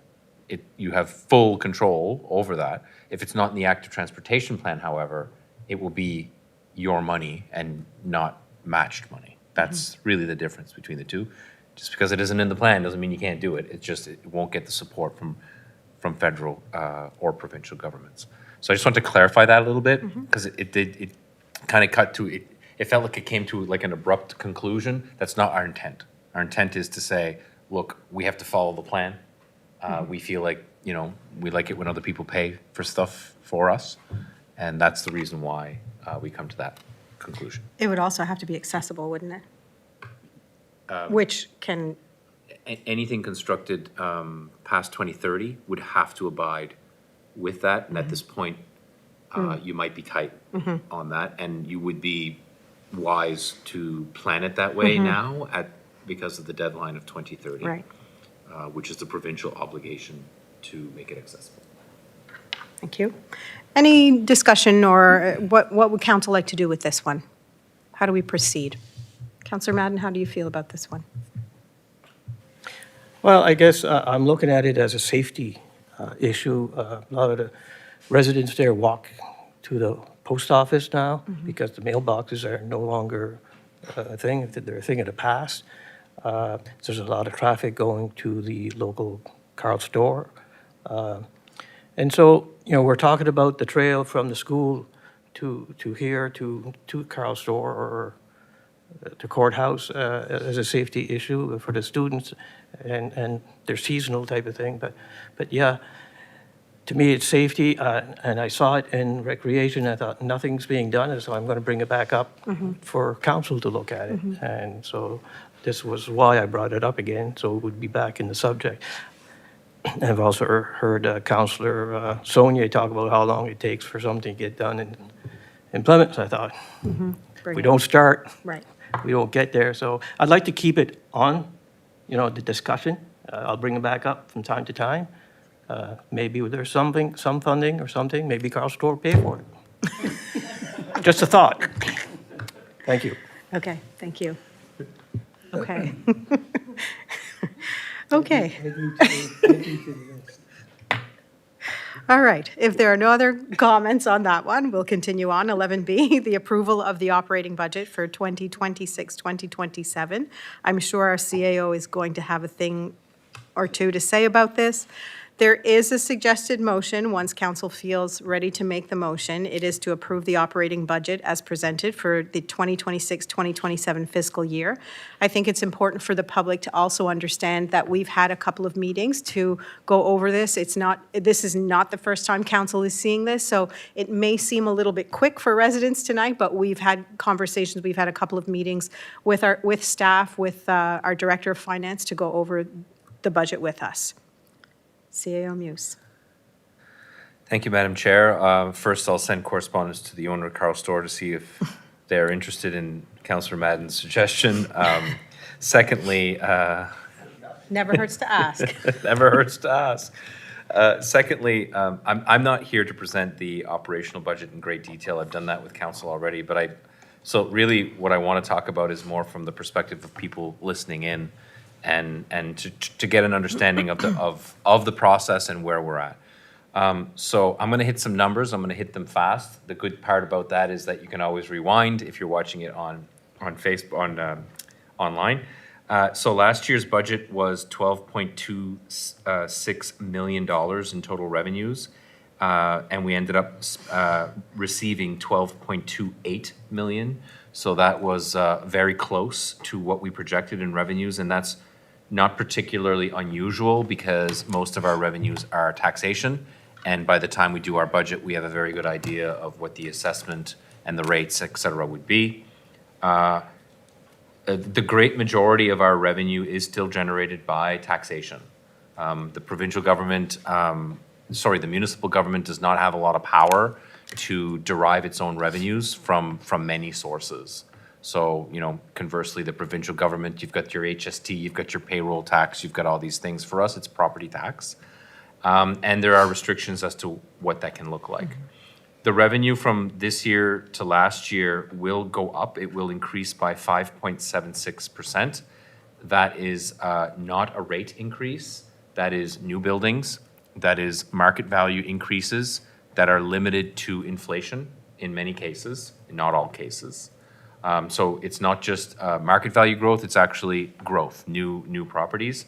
you have full control over that. If it's not in the active transportation plan, however, it will be your money and not matched money. That's really the difference between the two. Just because it isn't in the plan doesn't mean you can't do it. It just, it won't get the support from federal or provincial governments. So I just want to clarify that a little bit, because it kind of cut to, it felt like it came to like an abrupt conclusion. That's not our intent. Our intent is to say, look, we have to follow the plan. We feel like, you know, we like it when other people pay for stuff for us. And that's the reason why we come to that conclusion. It would also have to be accessible, wouldn't it? Which can, Anything constructed past 2030 would have to abide with that. And at this point, you might be tight on that. And you would be wise to plan it that way now because of the deadline of 2030. right. Which is the provincial obligation to make it accessible. Thank you. Any discussion or what would council like to do with this one? How do we proceed? Councillor Madden, how do you feel about this one? Well, I guess I'm looking at it as a safety issue. A lot of the residents there walk to the post office now because the mailboxes are no longer a thing. They're a thing of the past. There's a lot of traffic going to the local Carl store. And so, you know, we're talking about the trail from the school to here, to Carl store or the courthouse as a safety issue for the students and their seasonal type of thing. But yeah, to me, it's safety, and I saw it in recreation. I thought nothing's being done, and so I'm going to bring it back up for council to look at it. And so this was why I brought it up again, so it would be back in the subject. And I've also heard Councillor Sonia talk about how long it takes for something to get done in Plymouth. So I thought, Bring we it- don't start, Right. we don't get there. So I'd like to keep it on, you know, the discussion. I'll bring it back up from time to time. Maybe there's some funding or something, maybe Carl Store will pay for it. Just a thought. Thank you. Okay, thank you. Okay. Okay. All right, if there are no other comments on that one, we'll continue on. 11B, the approval of the operating budget for 2026, 2027. I'm sure our CAO is going to have a thing or two to say about this. There is a suggested motion, once council feels ready to make the motion. It is to approve the operating budget as presented for the 2026-2027 fiscal year. I think it's important for the public to also understand that we've had a couple of meetings to go over this. This is not the first time council is seeing this, so it may seem a little bit quick for residents tonight, but we've had conversations, we've had a couple of meetings with staff, with our Director of Finance to go over the budget with us. CAO Muse. Thank you, Madam Chair. First, I'll send correspondence to the owner of Carl Store to see if they're interested in Councillor Madden's suggestion. Secondly, Never hurts to ask. never hurts to ask. Secondly, I'm not here to present the operational budget in great detail. I've done that with council already, so really what I want to talk about is more from the perspective of people listening in and to get an understanding of the process and where we're at. So I'm going to hit some numbers. I'm going to hit them fast. The good part about that is that you can always rewind if you're watching it on Facebook, online. So last year's budget was $12.26 million in total revenues, and we ended up receiving $12.28 million. So that was very close to what we projected in revenues, and that's not particularly unusual because most of our revenues are taxation, and by the time we do our budget, we have a very good idea of what the assessment and the rates, et cetera, would be. The great majority of our revenue is still generated by taxation. The provincial government, the municipal government does not have a lot of power to derive its own revenues from many sources. So, you know, conversely, the provincial government, you've got your HST, you've got your payroll tax, you've got all these things. For us, it's property tax. And there are restrictions as to what that can look like. The revenue from this year to last year will go up. It will increase by 5.76%. That is not a rate increase. That is new buildings. that is market value increases that are limited to inflation in many cases, in not all cases. So it's not just market value growth, it's actually growth, new properties.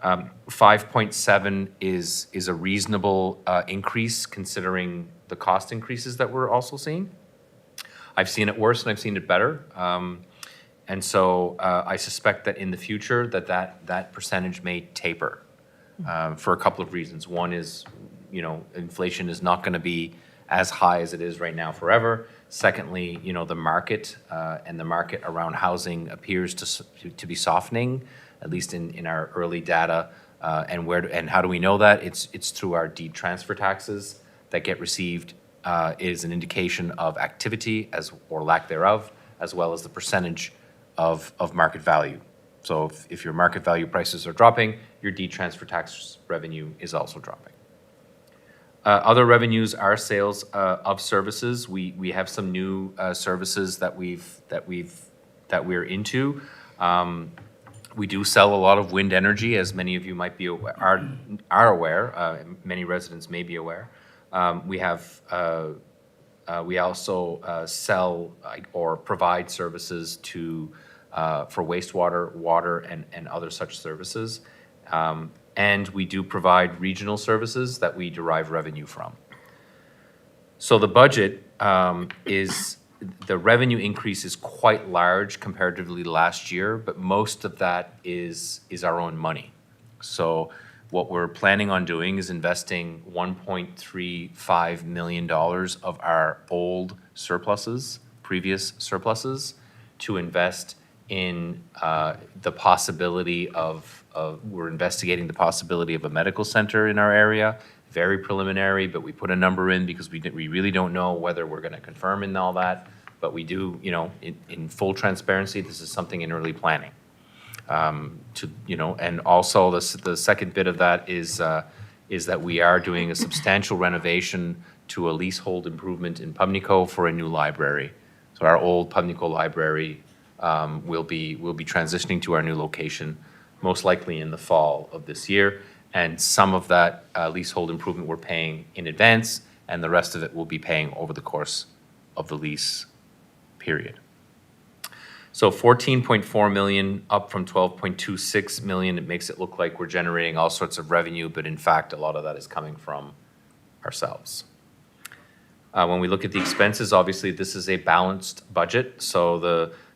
5.7 is a reasonable increase considering the cost increases that we're also seeing. I've seen it worse and I've seen it better. And so I suspect that in the future that percentage may taper for a couple of reasons. One is, you know, inflation is not going to be as high as it is right now forever. Secondly, you know, the market and the market around housing appears to be softening, at least in our early data. And how do we know that? It's through our deed transfer taxes that get received is an indication of activity or lack thereof, as well as the percentage of market value. So if your market value prices are dropping, your deed transfer tax revenue is also dropping. Other revenues are sales of services. We have some new services that we're into. We do sell a lot of wind energy, as many of you might be are aware. Many residents may be aware. We also sell or provide services for wastewater, water, and other such services. And we do provide regional services that we derive revenue from. So the budget the revenue increase is quite large comparatively to last year, but most of that is our own money. So what we're planning on doing is investing $1.35 million of our old surpluses, previous surpluses, to invest in the possibility we're investigating the possibility of a medical center in our area. Very preliminary, but we put a number in because we really don't know whether we're going to confirm in all that. But we do, you know, in full transparency, this is something in early planning. And also the second bit of that is that we are doing a substantial renovation to a leasehold improvement in Pubnico for a new library. So our old Pubnico library will be transitioning to our new location, most likely in the fall of this year. And some of that leasehold improvement we're paying in advance, and the rest of it will be paying over the course of the lease period. So 14.4 million up from 12.26 million. It makes it look like we're generating all sorts of revenue, but in fact, a lot of that is coming from ourselves. When we look at the expenses, obviously this is a balanced budget, so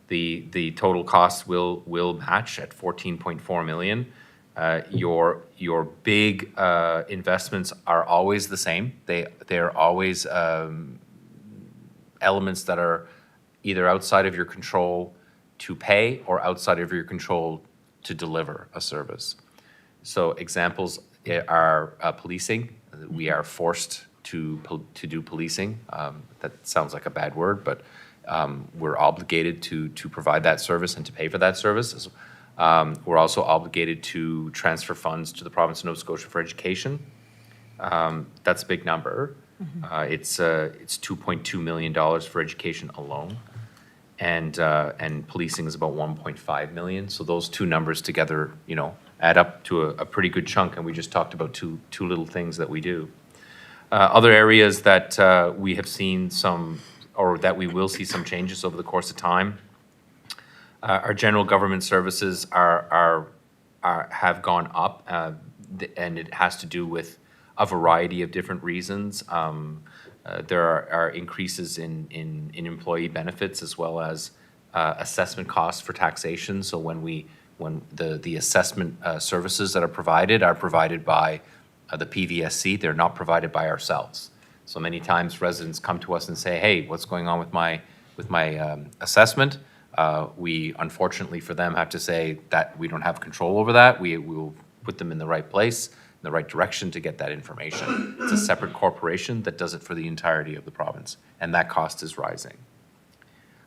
the total cost will match at 14.4 million. Your big investments are always the same. They're always elements that are either outside of your control to pay or outside of your control to deliver a service. So examples are policing. We are forced to do policing. That sounds like a bad word, but we're obligated to provide that service and to pay for that service. We're also obligated to transfer funds to the province of Nova Scotia for education. That's a big number. It's $2.2 million for education alone, and policing is about 1.5 million. So those two numbers together, you know, add up to a pretty good chunk. And we just talked about two little things that we do. Other areas that we have seen some, or that we will see some changes over the course of time. Our general government services have gone up, and it has to do with a variety of different reasons. There are increases in employee benefits as well as assessment costs for taxation. So when the assessment services that are provided by the PVSC, they're not provided by ourselves. So many times residents come to us and say, "Hey, what's going on with my assessment?" We, unfortunately for them, have to say that we don't have control over that. We will put them in the right place, in the right direction to get that information. It's a separate corporation that does it for the entirety of the province, and that cost is rising.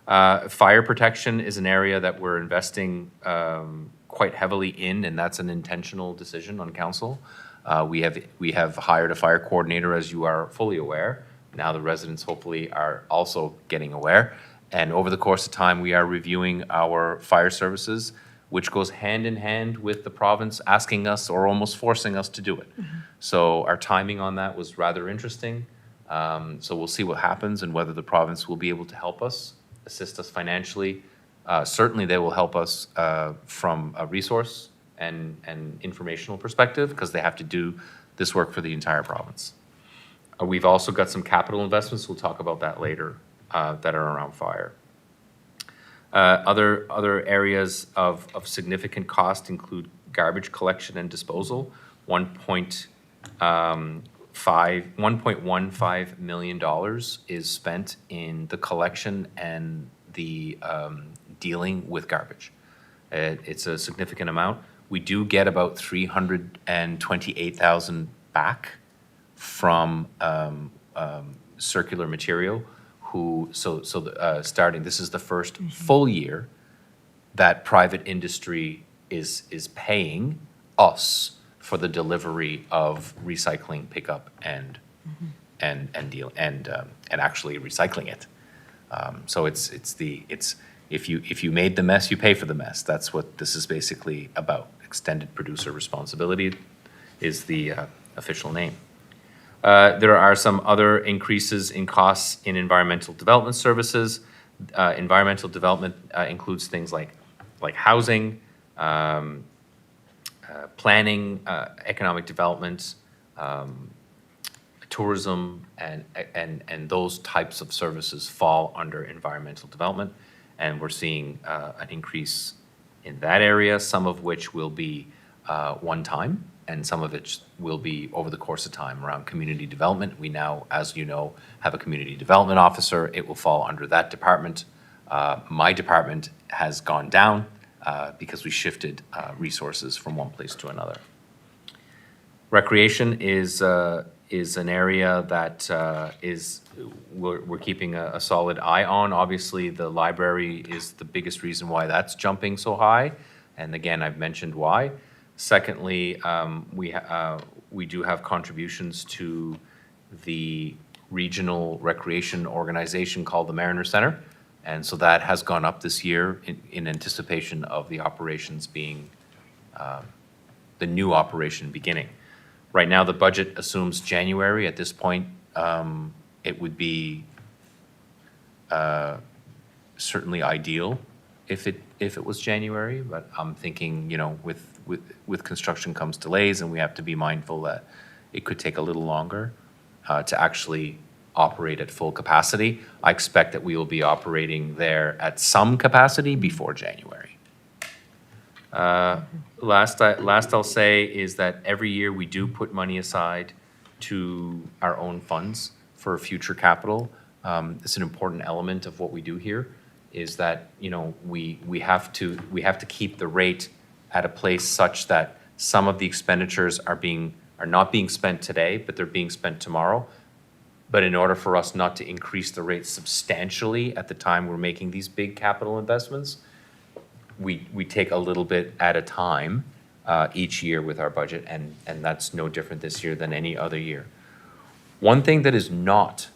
Fire protection is an area that we're investing quite heavily in, and that's an intentional decision on council. We have hired a fire coordinator, as you are fully aware. Now the residents hopefully are also getting aware. And over the course of time, we are reviewing our fire services, which goes hand in hand with the province asking us or almost forcing us to do it. So our timing on that was rather interesting. So we'll see what happens and whether the province will be able to help us, assist us financially. Certainly, they will help us from a resource and informational perspective because they have to do this work for the entire province. We've also got some capital investments, we'll talk about that later, that are around fire. Other areas of significant cost include garbage collection and disposal. $1.15 million is spent in the collection and the dealing with garbage. It's a significant amount. We do get about 328,000 back from circular material. Starting, this is the first full year that private industry is paying us for the delivery of recycling, pickup, and deal and actually recycling it. So it's if you made the mess, you pay for the mess. That's what this is basically about. Extended producer responsibility is the official name. There are some other increases in costs in environmental development services. Environmental development includes things like housing, planning, economic development, tourism, and those types of services fall under environmental development. And we're seeing an increase in that area, some of which will be one time, and some of it will be over the course of time around community development. We now, as you know, have a community development officer. It will fall under that department. My department has gone down because we shifted resources from one place to another. Recreation is an area that we're keeping a solid eye on. Obviously, the library is the biggest reason why that's jumping so high, and again, I've mentioned why. Secondly, we do have contributions to the regional recreation organization called the Mariner Center, and so that has gone up this year in anticipation of the operations being, the new operation beginning. Right now, the budget assumes January. At this point, it would be certainly ideal if it was January, but I'm thinking, you know, with construction comes delays, and we have to be mindful that it could take a little longer to actually operate at full capacity. I expect that we will be operating there at some capacity before January. Last I'll say is that every year we do put money aside to our own funds for future capital. It's an important element of what we do here, is that, you know, we have to keep the rate at a place such that some of the expenditures are not being spent today, but they're being spent tomorrow. But in order for us not to increase the rate substantially at the time we're making these big capital investments, we take a little bit at a time each year with our budget, and that's no different this year than any other year. One thing that is not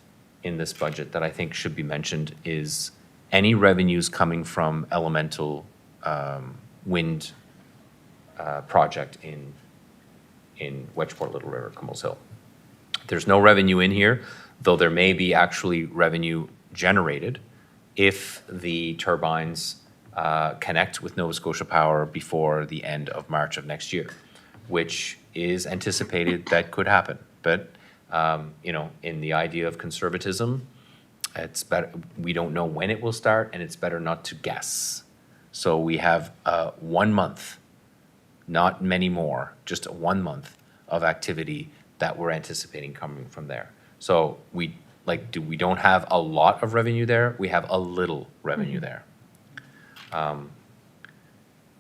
in this budget that I think should be mentioned is any revenues coming from elemental wind project in Wedgeport, Little River, Como's Hill. There's no revenue in here, though there may be actually revenue generated if the turbines connect with Nova Scotia Power before the end of March of next year, which is anticipated that could happen. But, you know, in the idea of conservatism, it's better, we don't know when it will start, and it's better not to guess. So we have 1 month, not many more, just 1 month of activity that we're anticipating coming from there. So we don't have a lot of revenue there, we have a little revenue there.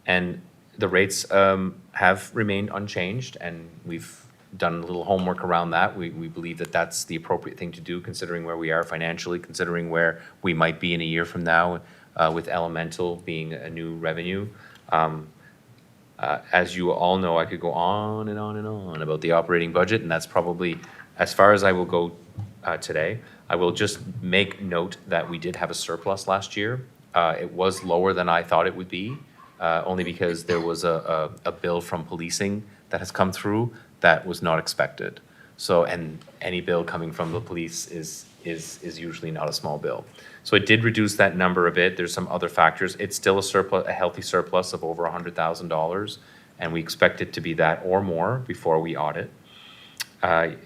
And the rates have remained unchanged, and we've done a little homework around that. We believe that that's the appropriate thing to do, considering where we are financially, considering where we might be in a year from now with elemental being a new revenue. As you all know, I could go on and on and on about the operating budget, and that's probably as far as I will go today. I will just make note that we did have a surplus last year. It was lower than I thought it would be, only because there was a bill from policing that has come through that was not expected. So, and any bill coming from the police is usually not a small bill. So it did reduce that number a bit. There's some other factors. It's still a surplus, a healthy surplus of over $100,000, and we expect it to be that or more before we audit. I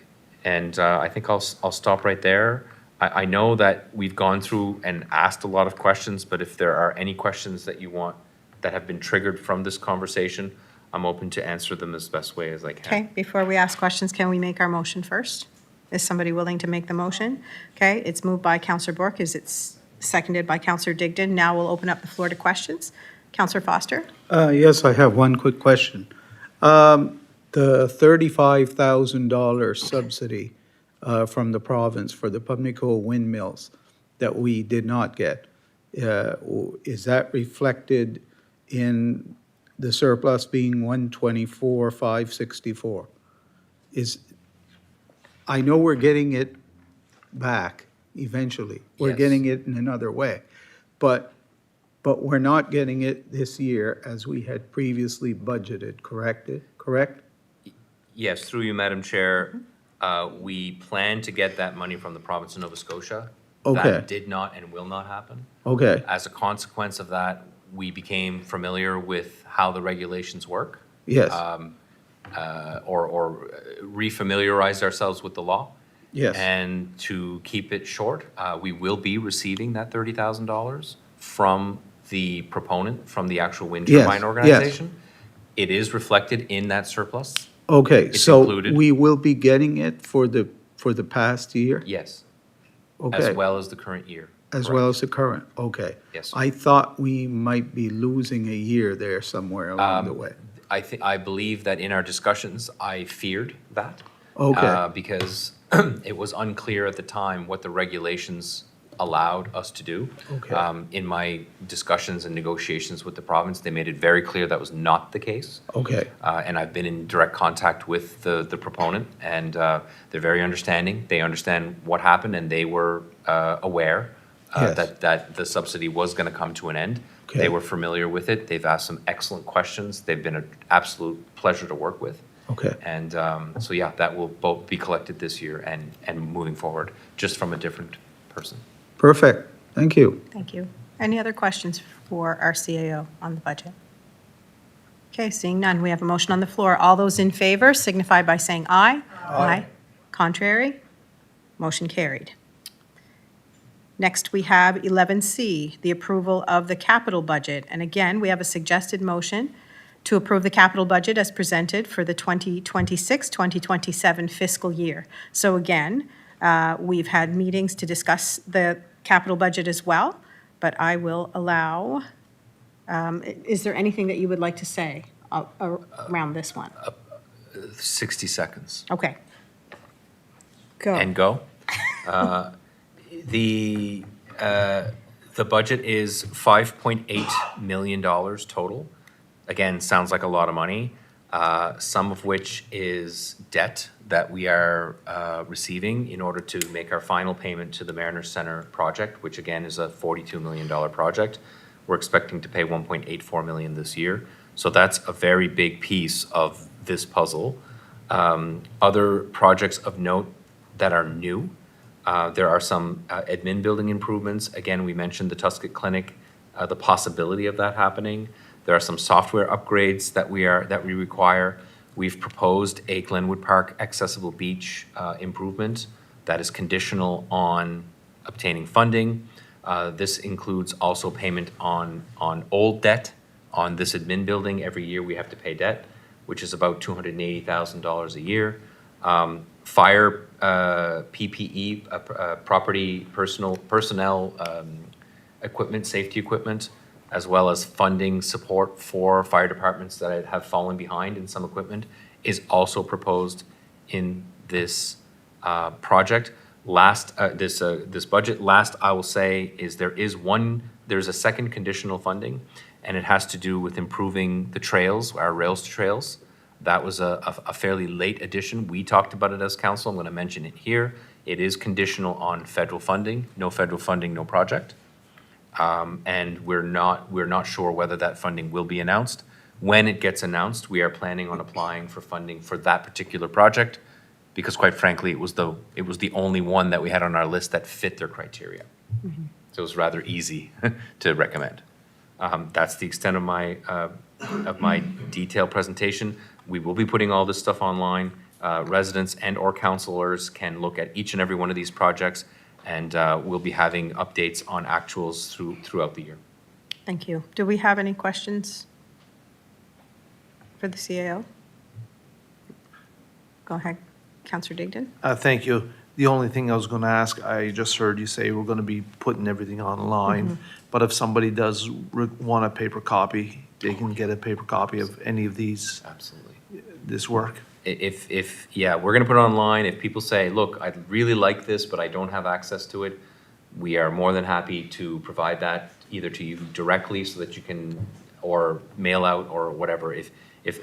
think I'll stop right there. I know that we've gone through and asked a lot of questions, but if there are any questions that you want, that have been triggered from this conversation, I'm open to answer them as best way as I can. Okay, before we ask questions, can we make our motion first? Is somebody willing to make the motion? Okay, it's moved by Counselor Bork. Is it seconded by Counselor Digdon? Now we'll open up the floor to questions. Counselor Foster? Yes, I have one quick question. The $35,000 subsidy from the province for the Pubnico windmills that we did not get, is that reflected in the surplus being 124,564? I know we're getting it back eventually. We're Yes. getting it in another way. But we're not getting it this year as we had previously budgeted, correct? Yes, through you, Madam Chair, we plan to get that money from the province of Nova Scotia. Okay. That did not and will not happen. Okay, As a consequence of that, we became familiar with how the regulations work. yes, Or refamiliarized ourselves with the law. yes. And to keep it short, we will be receiving that $30,000 from the proponent, from the actual wind Yes, turbine yes. organization. It is reflected in that surplus, Okay, It's so included. we will be getting it for the past year? yes, Okay, as well as the current year. as well correct. as the current, okay. Yes. I thought we might be losing a year there somewhere along the way. I believe that in our discussions, I feared that. Okay. Because it was unclear at the time what the regulations allowed us to do. Okay. In my discussions and negotiations with the province, they made it very clear that was not the case. Okay, And I've been in direct contact with the proponent, and they're very understanding. They understand what happened, and they were aware Yes. that the subsidy was going to come to an end. Okay. They were familiar with it. They've asked some excellent questions. They've been an absolute pleasure to work with. okay, And so, yeah, that will both be collected this year and moving forward, just from a different person. perfect, thank you. Thank you. Any other questions for our CAO on the budget? Okay, seeing none, we have a motion on the floor. All those in favor signify by saying aye. Aye. Contrary? Motion carried. Next, we have 11C, the approval of the capital budget. And again, we have a suggested motion to approve the capital budget as presented for the 2026-2027 fiscal year. So again, we've had meetings to discuss the capital budget as well, but I will allow, is there anything that you would like to say around this one? 60 seconds. Okay. Go. And go. The budget is $5.8 million total. Again, sounds like a lot of money, some of which is debt that we are receiving in order to make our final payment to the Mariner Center project, which again is a $42 million project. We're expecting to pay $1.84 million this year. So that's a very big piece of this puzzle. Other projects of note that are new, there are some admin building improvements. Again, we mentioned the Tuscan Clinic, the possibility of that happening. There are some software upgrades that we require. We've proposed a Glenwood Park accessible beach improvement that is conditional on obtaining funding. This includes also payment on old debt on this admin building. Every year we have to pay debt, which is about $280,000 a year. Fire PPE, property personnel equipment, safety equipment, as well as funding support for fire departments that have fallen behind in some equipment, is also proposed in this project. This budget. Last, I will say, is there's a second conditional funding, and it has to do with improving the trails, our rails to trails. That was a fairly late addition. We talked about it as council. I'm going to mention it here. It is conditional on federal funding. No federal funding, no project. And we're not sure whether that funding will be announced. when it gets announced, we are planning on applying for funding for that particular project, because quite frankly, it was the only one that we had on our list that fit their criteria. So it was rather easy to recommend. That's the extent of my detailed presentation. We will be putting all this stuff online. Residents and/or councilors can look at each and every one of these projects, and we'll be having updates on actuals throughout the year. Thank you. Do we have any questions for the CAO? Go ahead, Councillor Digdon. Thank you. The only thing I was going to ask, I just heard you say we're going to be putting everything online, but if somebody does want a paper copy, they can get a paper copy of any of these, Absolutely. this work? Yeah, we're gonna put it online. If people say, look, I'd really like this, but I don't have access to it, we are more than happy to provide that either to you directly so that you can, or mail out or whatever. If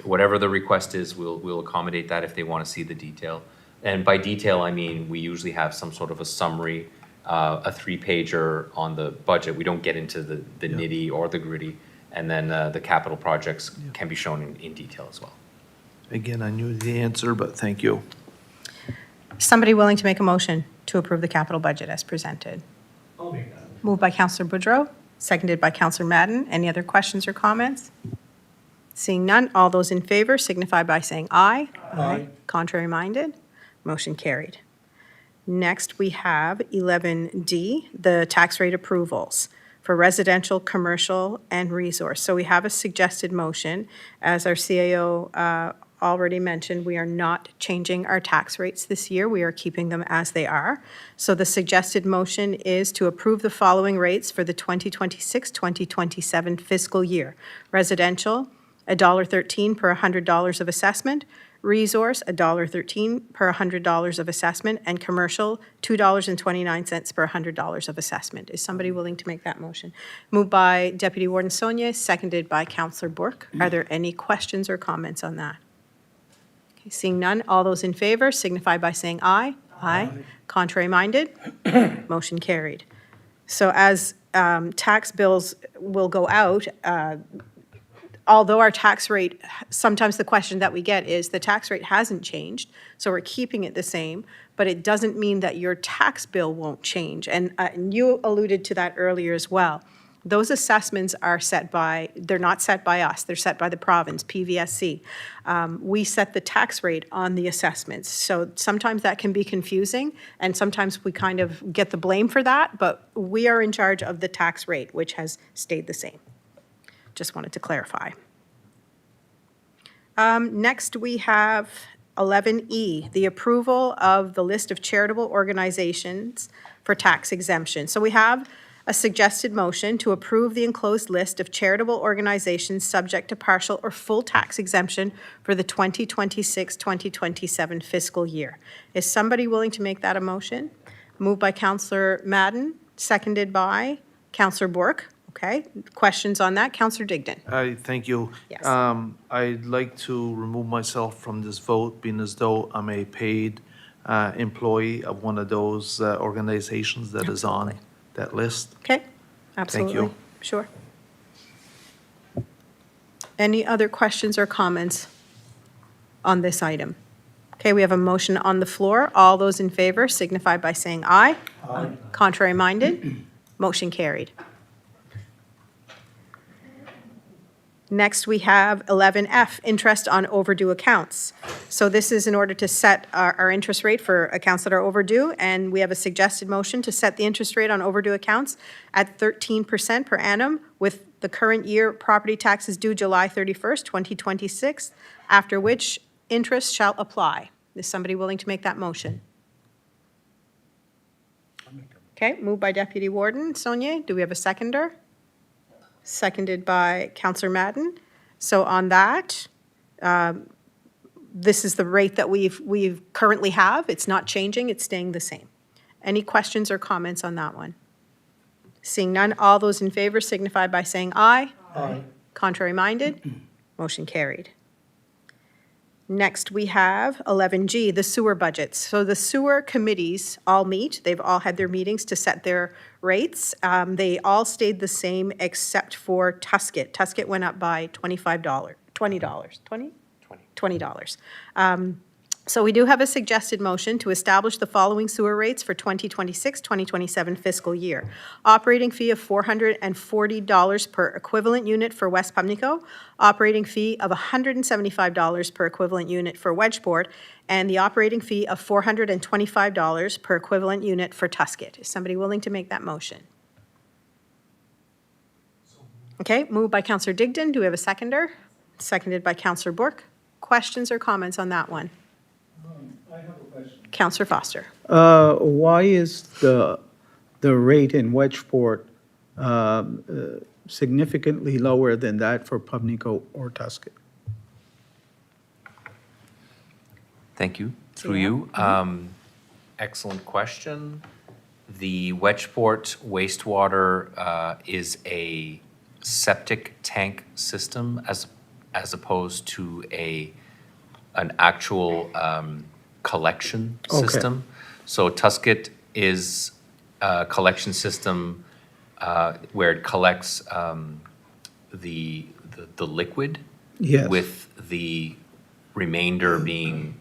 whatever the request is, we'll accommodate that if they want to see the detail. And by detail, I mean, we usually have some sort of a summary, a 3-pager on the budget. We don't get into the nitty or the gritty. And then the capital projects can be shown in detail as well. Again, I knew the answer, but thank you. Somebody willing to make a motion to approve the capital budget as presented? I'll make that. Moved by Councillor Boudreau, seconded by Councillor Madden. Any other questions or comments? Seeing none, all those in favor signify by saying aye. Aye. Contrary minded, motion carried. Next, we have 11D, the tax rate approvals for residential, commercial, and resource. So we have a suggested motion. As our CAO already mentioned, we are not changing our tax rates this year. We are keeping them as they are. So the suggested motion is to approve the following rates for the 2026-2027 fiscal year. Residential, $1.13 per $100 of assessment. Resource, $1.13 per $100 of assessment. And commercial, $2.29 per $100 of assessment. Is somebody willing to make that motion? Moved by Deputy Warden Sonia, seconded by Councillor Bourque. Are there any questions or comments on that? Okay, seeing none, all those in favor signify by saying aye. Aye. Contrary minded? Motion carried. So as tax bills will go out, although our tax rate, sometimes the question that we get is the tax rate hasn't changed, so we're keeping it the same, but it doesn't mean that your tax bill won't change. And you alluded to that earlier as well. Those assessments are set by, they're not set by us, they're set by the province, PVSC. We set the tax rate on the assessments. So sometimes that can be confusing, and sometimes we kind of get the blame for that, but we are in charge of the tax rate, which has stayed the same. Just wanted to clarify. Next, we have 11E, the approval of the list of charitable organizations for tax exemption. So we have a suggested motion to approve the enclosed list of charitable organizations subject to partial or full tax exemption for the 2026-2027 fiscal year. Is somebody willing to make that a motion? Moved by Councillor Madden, seconded by Councillor Bourque. Okay, questions on that? Councillor Digdon. Thank you. Yes. I'd like to remove myself from this vote, being as though I'm a paid employee of one of those organizations that is on that list. Okay, absolutely. you. Sure. Any other questions or comments on this item? Okay, we have a motion on the floor. All those in favor signify by saying aye. Aye. Contrary minded? Motion carried. Next, we have 11F, interest on overdue accounts. So this is in order to set our interest rate for accounts that are overdue, and we have a suggested motion to set the interest rate on overdue accounts at 13% per annum, with the current year property taxes due July 31st, 2026, after which interest shall apply. Is somebody willing to make that motion? Okay, moved by Deputy Warden Sonia. Do we have a seconder? Seconded by Councillor Madden. So on that, this is the rate that we've currently have. It's not changing, it's staying the same. Any questions or comments on that one? Seeing none, all those in favor signify by saying aye. Aye. Contrary minded? Motion carried. Next, we have 11G, the sewer budgets. So the sewer committees all meet. They've all had their meetings to set their rates. They all stayed the same except for Tusket. Tusket went up by $25. $20. $20. So we do have a suggested motion to establish the following sewer rates for 2026-2027 fiscal year. Operating fee of $440 per equivalent unit for West Pubnico, operating fee of $175 per equivalent unit for Wedgeport, and the operating fee of $425 per equivalent unit for Tusket. Is somebody willing to make that motion? Okay, moved by Councillor Digdon. Do we have a seconder? Seconded by Councillor Bourque. Questions or comments on that one? I have a question. Councillor Foster. Why is the rate in Wedgeport significantly lower than that for Pubnico or Tuscan? Thank you. Through you. Excellent question. The Wedgeport wastewater is a septic tank system as opposed to an actual collection Okay. system. So Tusket is a collection system where it collects the liquid Yes. with the remainder being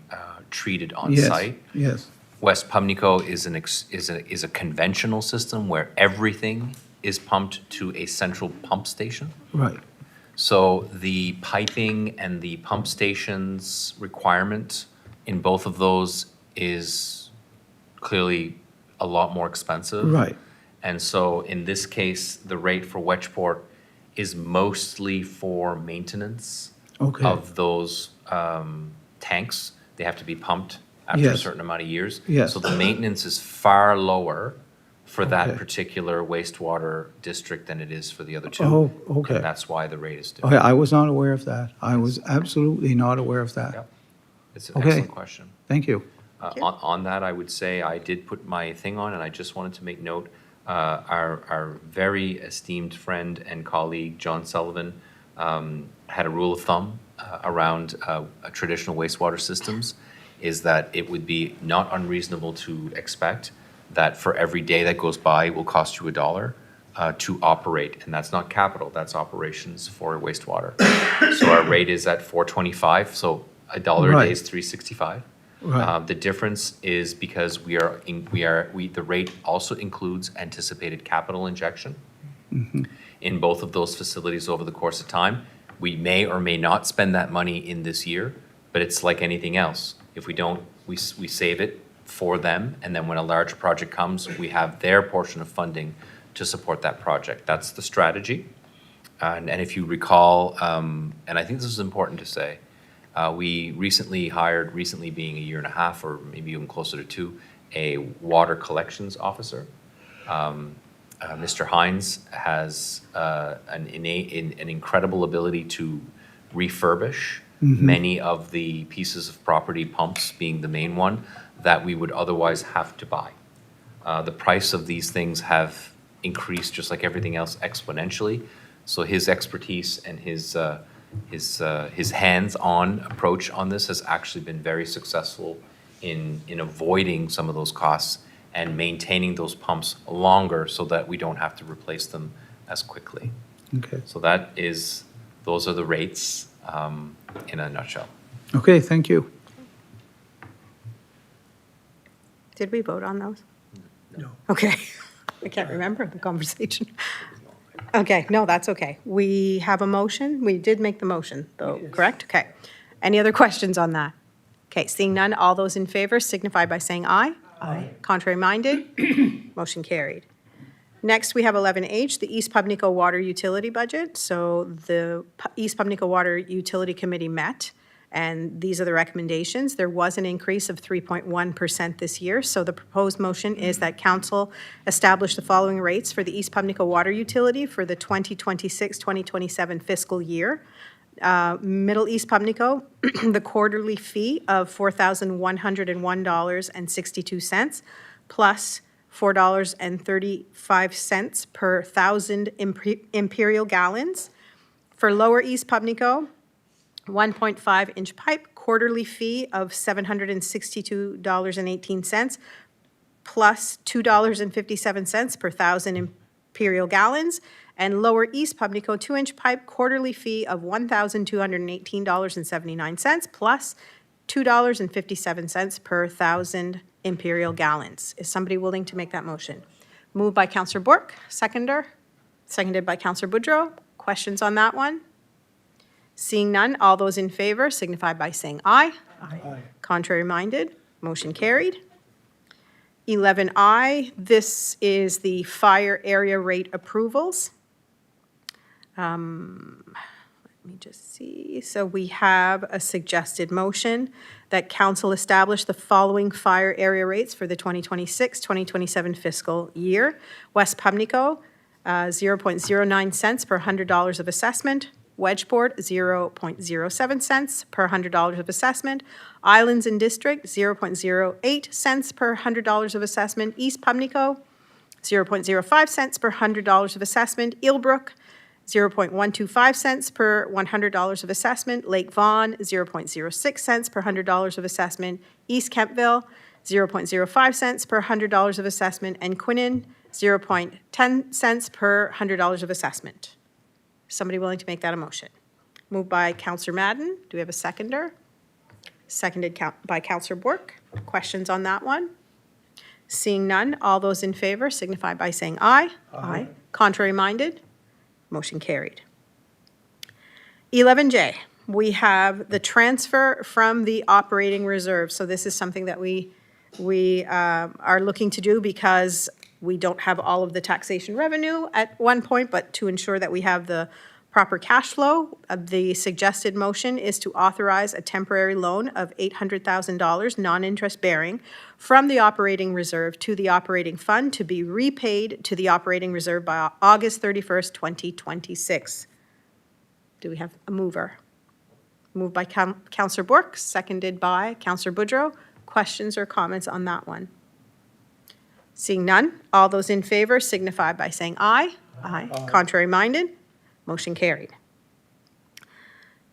treated on Yes, site. yes. West Pubnico is a conventional system where everything is pumped to a central pump station. Right. So the piping and the pump stations requirement in both of those is clearly a lot more expensive. Right. And so in this case, the rate for Wedgeport is mostly for maintenance Okay. of those tanks. They have to be pumped after a Yes. certain amount of years. Yes. So the maintenance is far lower for that Okay. particular wastewater district than it is for the other two. Oh, okay. And that's why the rate is Okay, different. I was not aware of that. I was absolutely not aware of that. Yep. It's an Okay. excellent question. Thank you. On that, I would say I did put my thing on, and I just wanted to make note, our very esteemed friend and colleague, John Sullivan, had a rule of thumb around traditional wastewater systems, is that it would be not unreasonable to expect that for every day that goes by, it will cost you $1 to operate, and that's not capital, that's operations for wastewater. So our rate is at $4.25, so $1 a day Right. is $3.65. Right. The difference is because the rate also includes anticipated capital injection in both of those facilities over the course of time. We may or may not spend that money in this year, but it's like anything else. If we don't, we save it for them, and then when a large project comes, we have their portion of funding to support that project. That's the strategy. And if you recall, and I think this is important to say, we recently hired, recently being a year and a half or maybe even closer to 2, a water collections officer. Mr. Hines has an incredible ability to refurbish many of the pieces of property, pumps being the main one, that we would otherwise have to buy. The price of these things have increased, just like everything else, exponentially. So his expertise and his hands-on approach on this has actually been very successful in avoiding some of those costs and maintaining those pumps longer so that we don't have to replace them as quickly. Okay. So those are the rates in a nutshell. Okay, thank you. Did we vote on those? No. Okay. I can't remember the conversation. Okay, no, that's okay. We have a motion. We did make the motion, though, correct? Okay. Any other questions on that? Okay, seeing none, all those in favor signify by saying aye. Aye. Contrary minded? Motion carried. Next, we have 11H, the East Pubnico Water Utility Budget. So the East Pubnico Water Utility Committee met, and these are the recommendations. There was an increase of 3.1% this year, so the proposed motion is that council establish the following rates for the East Pubnico Water Utility for the 2026-2027 fiscal year. Middle East Pubnico, the quarterly fee of $4,101.62 plus $4.35 per 1,000 imperial gallons. For Lower East Pubnico, 1.5-inch pipe, quarterly fee of $762.18 plus $2.57 per 1,000 imperial gallons, and Lower East Pubnico 2-inch pipe quarterly fee of $1,218.79 plus $2.57 per 1,000 imperial gallons. Is somebody willing to make that motion? Moved by Counselor Bork, seconded by Counselor Boudreau. Questions on that one? Seeing none, all those in favor signify by saying aye. Aye. Contrary minded, motion carried. 11I, this is the fire area rate approvals. Let me just see. So we have a suggested motion that council establish the following fire area rates for the 2026-2027 fiscal year. West Pubnico, 0.09 cents per $100 of assessment. Wedgeport, 0.07 cents per $100 of assessment. Islands and District, 0.08 cents per $100 of assessment. East Pubnico, 0.05 cents per $100 of assessment. Eelbrook, 0.125 cents per $100 of assessment. Lake Vaughan, 0.06 cents per $100 of assessment. East Kentville, 0.05 cents per $100 of assessment. And Quinnen, 0.10 cents per $100 of assessment. Somebody willing to make that a motion? Moved by Counselor Madden. Do we have a seconder? Seconded by Counselor Bork. Questions on that one? Seeing none, all those in favor signify by saying aye. Aye. Contrary minded? Motion carried. 11J, we have the transfer from the operating reserve. So this is something that we are looking to do because we don't have all of the taxation revenue at one point, but to ensure that we have the proper cash flow, the suggested motion is to authorize a temporary loan of $800,000, non-interest bearing, from the operating reserve to the operating fund to be repaid to the operating reserve by August 31st, 2026. Do we have a mover? Moved by Councillor Bork, seconded by Councillor Boudreau. Questions or comments on that one? Seeing none, all those in favor signify by saying aye. Aye. Contrary minded, motion carried.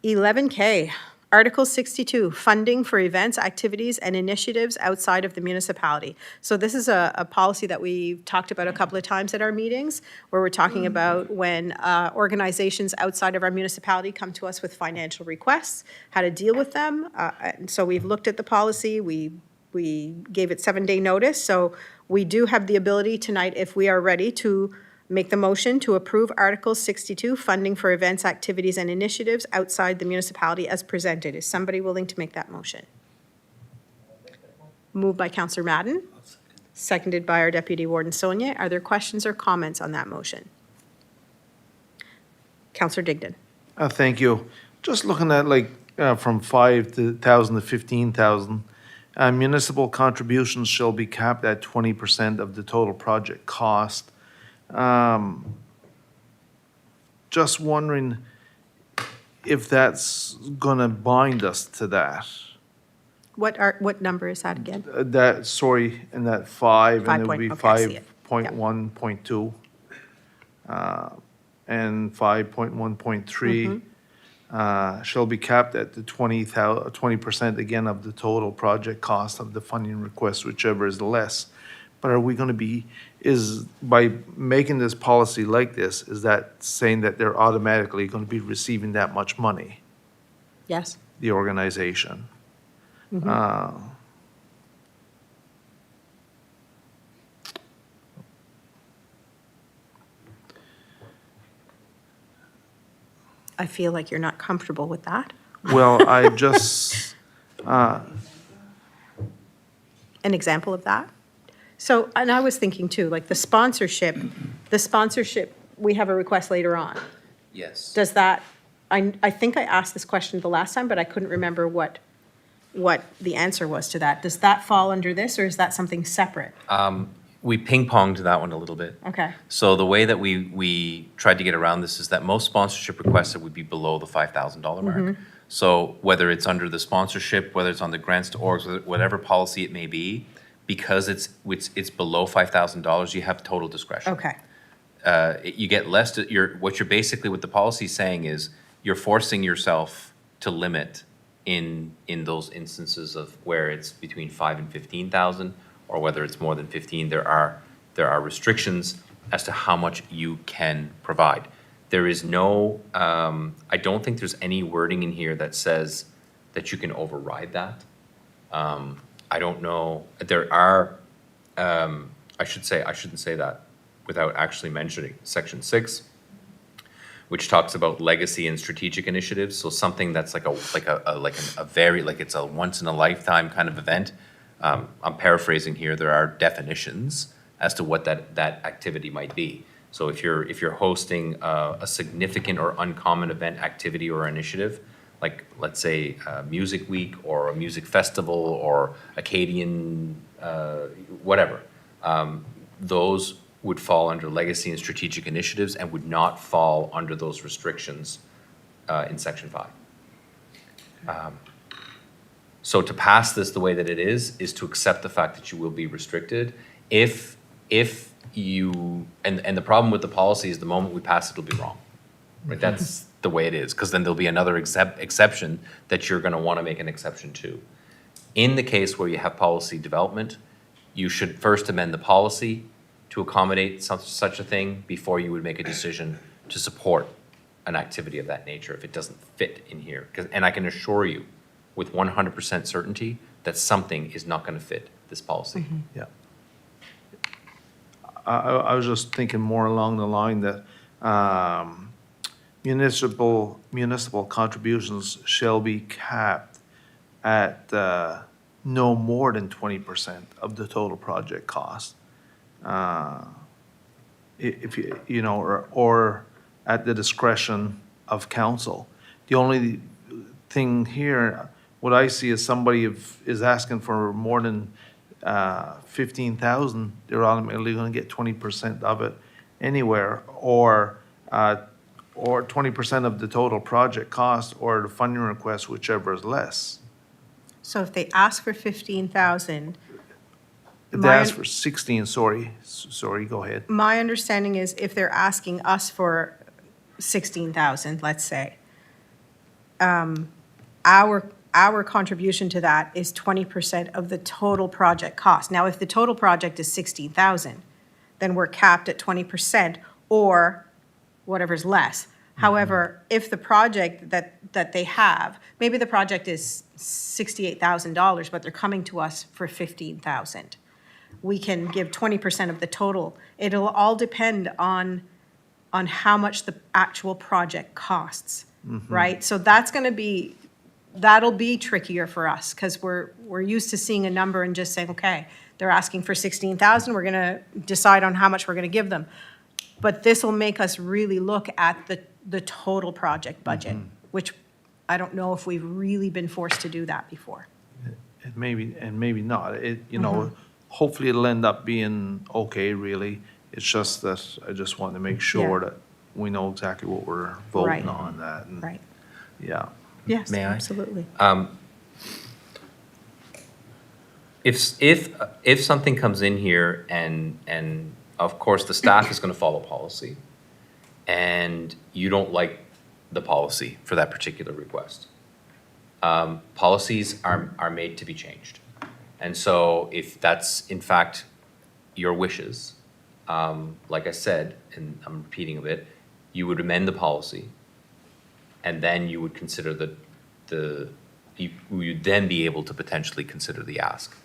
11K, Article 62, funding for events, activities, and initiatives outside of the municipality. So this is a policy that we've talked about a couple of times at our meetings, where we're talking about when organizations outside of our municipality come to us with financial requests, how to deal with them. And so we've looked at the policy, we gave it 7-day notice, so we do have the ability tonight, if we are ready, to make the motion to approve Article 62, funding for events, activities, and initiatives outside the municipality as presented. Is somebody willing to make that motion? Moved by Councillor Madden, seconded by our Deputy Warden Sonia. Are there questions or comments on that motion? Councillor Digdon. Thank you. Just looking at from 5,000 to 15,000, municipal contributions shall be capped at 20% of the total project cost. Just wondering if that's gonna bind us to that. What number is that again? In that 5, and it would be Okay, I see it. 5.1.2, and 5.1.3. Shall be capped at the 20% again of the total project cost of the funding request, whichever is less. But are we gonna by making this policy like this, is that saying that they're automatically gonna be receiving that much money, Yes. the organization? I feel like you're not comfortable with that. Well, I just, An example of that? So, and I was thinking too, like the sponsorship, we have a request later on. Yes. Does that, I think I asked this question the last time, but I couldn't remember what the answer was to that. Does that fall under this, or is that something separate? We ping-ponged that one a little bit. Okay, So the way that we tried to get around this is that most sponsorship requests would be below the $5,000 mark. So whether it's under the sponsorship, whether it's on the grants to orgs, whatever policy it may be, because it's below $5,000, you have total discretion. okay, You get less, what you're basically, what the policy is saying is, you're forcing yourself to limit in those instances of where it's between 5 and 15,000, or whether it's more than 15, there are restrictions. as to how much you can provide. There is no, I don't think there's any wording in here that says that you can override that. I don't know, there are, I shouldn't say that without actually mentioning Section 6, which talks about legacy and strategic initiatives, so something that's like it's a once in a lifetime kind of event. I'm paraphrasing here, there are definitions as to what that activity might be. So if you're hosting a significant or uncommon event, activity, or initiative, like, let's say, Music Week or a music festival or Acadian, whatever, those would fall under legacy and strategic initiatives and would not fall under those restrictions in Section 5. So to pass this the way that it is to accept the fact that you will be restricted. If you, and the problem with the policy is the moment we pass it, it'll be wrong. Right? That's the way it is, because then there'll be another exception that you're gonna wanna make an exception to. In the case where you have policy development, you should first amend the policy to accommodate such a thing before you would make a decision to support an activity of that nature if it doesn't fit in here. And I can assure you with 100% certainty that something is not gonna fit this policy. Yeah. I was just thinking more along the line that municipal contributions shall be capped at no more than 20% of the total project cost. If you know, or at the discretion of council. The only thing here, what I see is somebody is asking for more than 15,000, they're automatically gonna get 20% of it anywhere, or 20% of the total project cost, or the funding request, whichever is less. So if they ask for 15,000, If they My- ask for 16, sorry, go ahead. my understanding is if they're asking us for 16,000, let's say, our contribution to that is 20% of the total project cost. Now, if the total project is 16,000, then we're capped at 20% or whatever's less. However, if the project that they have, maybe the project is $68,000, but they're coming to us for 15,000. We can give 20% of the total. It'll all depend on how much the actual project costs, right? So that'll be trickier for us, because we're used to seeing a number and just saying, okay, they're asking for 16,000, we're gonna decide on how much we're gonna give them. But this will make us really look at the total project budget, which I don't know if we've really been forced to do that before. And maybe not. You know, hopefully it'll end up being okay, really. It's just that I just want to make sure Yeah. that we know exactly what we're voting Right. on that. And, Right. yeah. Yes, May I? absolutely. If something comes in here and of course the staff is gonna follow policy and you don't like the policy for that particular request, policies are made to be changed. And so if that's in fact your wishes, like I said, and I'm repeating a bit, you would amend the policy and then you would consider you'd then be able to potentially consider the ask.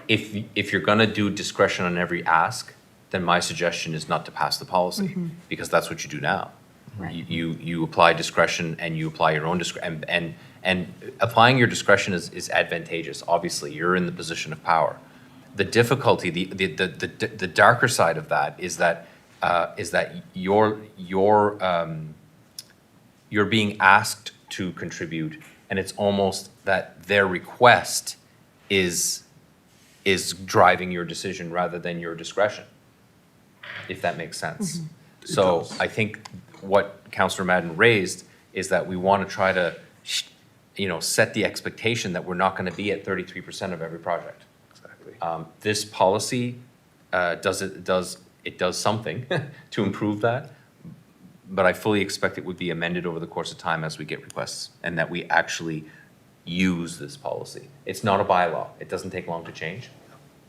If you're gonna do discretion on every ask, then my suggestion is not to pass the policy, because that's what you do now. Right. You apply discretion and you apply your own discretion, and applying your discretion is advantageous, obviously, you're in the position of power. The difficulty, the darker side of that is that you're being asked to contribute, and it's almost that their request is driving your decision rather than your discretion, if that makes sense. So I think what Councillor Madden raised is that we want to try to, set the expectation that we're not going to be at 33% of every project. Exactly. This policy does something to improve that, but I fully expect it would be amended over the course of time as we get requests, and that we actually use this policy. It's not a bylaw. It doesn't take long to change.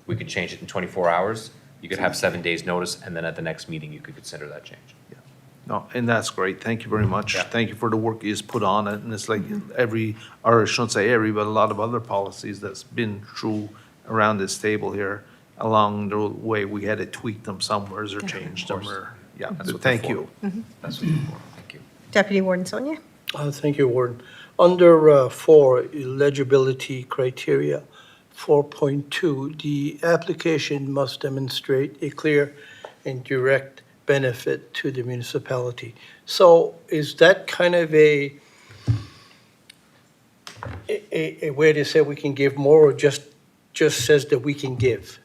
We could change it in 24 hours. You could have 7 days' notice, and then at the next meeting, you could consider that change. No, and that's great. Thank you very much. Yeah. Thank you for the work you just put on it. And it's like every, or I shouldn't say every, but a lot of other policies that's been through around this table here. Along the way, we had to tweak them somewheres or change them or, yeah, That's so what they're thank you. That's what it's for. Thank you. Deputy Warden Sonia? Thank you, Warden. Under 4, eligibility criteria, 4.2, the application must demonstrate a clear and direct benefit to the municipality. So is that kind of a way to say we can give more, or just says that we can give?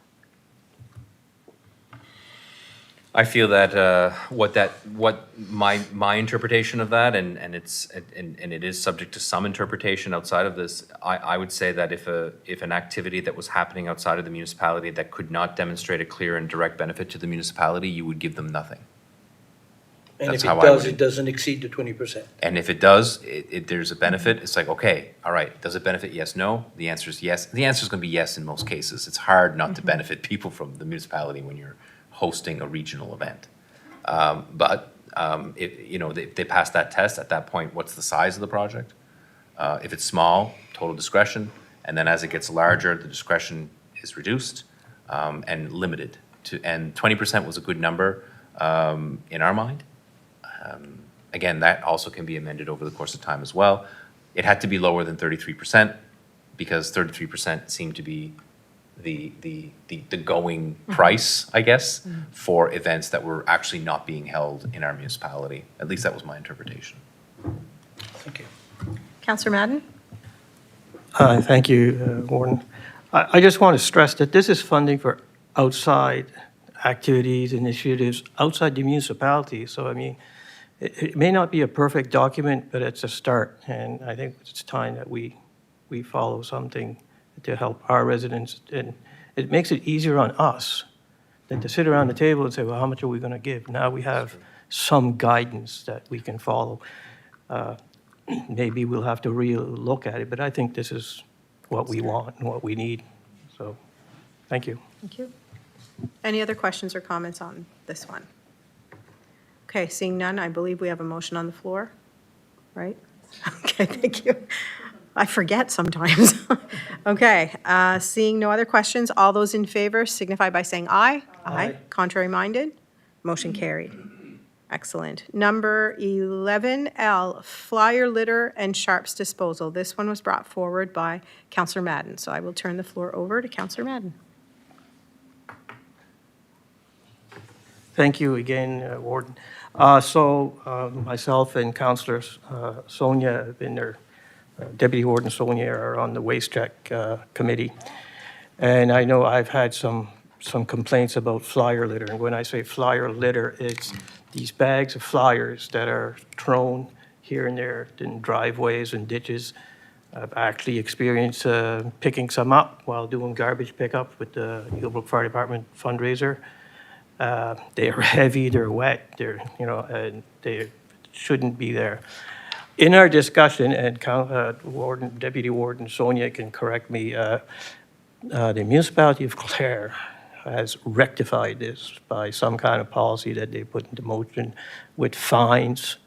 I feel that what my interpretation of that, and it is subject to some interpretation outside of this. I would say that if an activity that was happening outside of the municipality that could not demonstrate a clear and direct benefit to the municipality, you would give them nothing. And That's if how it I does, would- it doesn't exceed the 20%. And if it does, there's a benefit, it's like, okay, all right, does it benefit? Yes, no? The answer is yes. The answer is gonna be yes in most cases. It's hard not to benefit people from the municipality when you're hosting a regional event. If they pass that test, at that point, what's the size of the project? If it's small, total discretion, and then as it gets larger, the discretion is reduced and limited to, and 20% was a good number in our mind. Again, that also can be amended over the course of time as well. It had to be lower than 33% because 33% seemed to be the going price, I guess, for events that were actually not being held in our municipality. At least that was my interpretation. Thank you. Councillor Madden? Thank you, Warden. I just want to stress that this is funding for outside activities, initiatives outside the municipality. So, I mean, it may not be a perfect document, but it's a start. And I think it's time that we follow something to help our residents. And it makes it easier on us than to sit around the table and say, well, how much are we going to give? Now we have some guidance that we can follow. Maybe we'll have to re-look at it, but I think this is what we want and what we need. So, thank you. Thank you. Any other questions or comments on this one? Okay, seeing none, I believe we have a motion on the floor, right? Okay, thank you. I forget sometimes. Okay, seeing no other questions, all those in favor signify by saying aye. Aye. Contrary minded? Motion carried. Excellent. Number 11L, flyer litter and sharps disposal. This one was brought forward by Councillor Madden, so I will turn the floor over to Councillor Madden. Thank you again, Warden. Myself and Councillor Sonia have been there. Deputy Warden Sonia are on the Waste Check Committee. And I know I've had some complaints about flyer litter. And when I say flyer litter, it's these bags of flyers that are thrown here and there in driveways and ditches. I've actually experienced picking some up while doing garbage pickup with the Heilbrook Fire Department fundraiser. They are heavy, they're wet, and they shouldn't be there. In our discussion, and Deputy Warden Sonia can correct me, the Municipality of Clare has rectified this by some kind of policy that they put into motion with fines.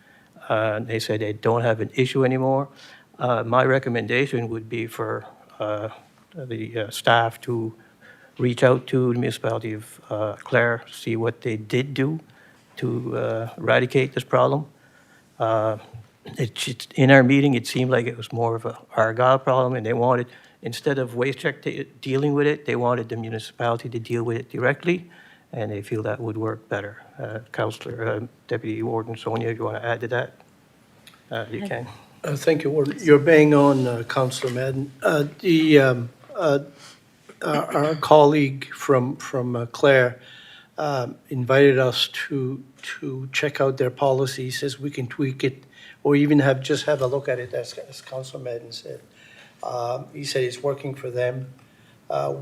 They said they don't have an issue anymore. My recommendation would be for the staff to reach out to the Municipality of Clare, see what they did do to eradicate this problem. In our meeting, it seemed like it was more of a Argyle problem, and they wanted, instead of Waste Check dealing with it, they wanted the municipality to deal with it directly, and they feel that would work better. Councillor, Deputy Warden Sonia, if you want to add to that, you can. Thank you, Warden. You're bang on, Councillor Madden. Our colleague from Clare invited us to check out their policy, says we can tweak it, or even just have a look at it, as Councillor Madden said. He said it's working for them.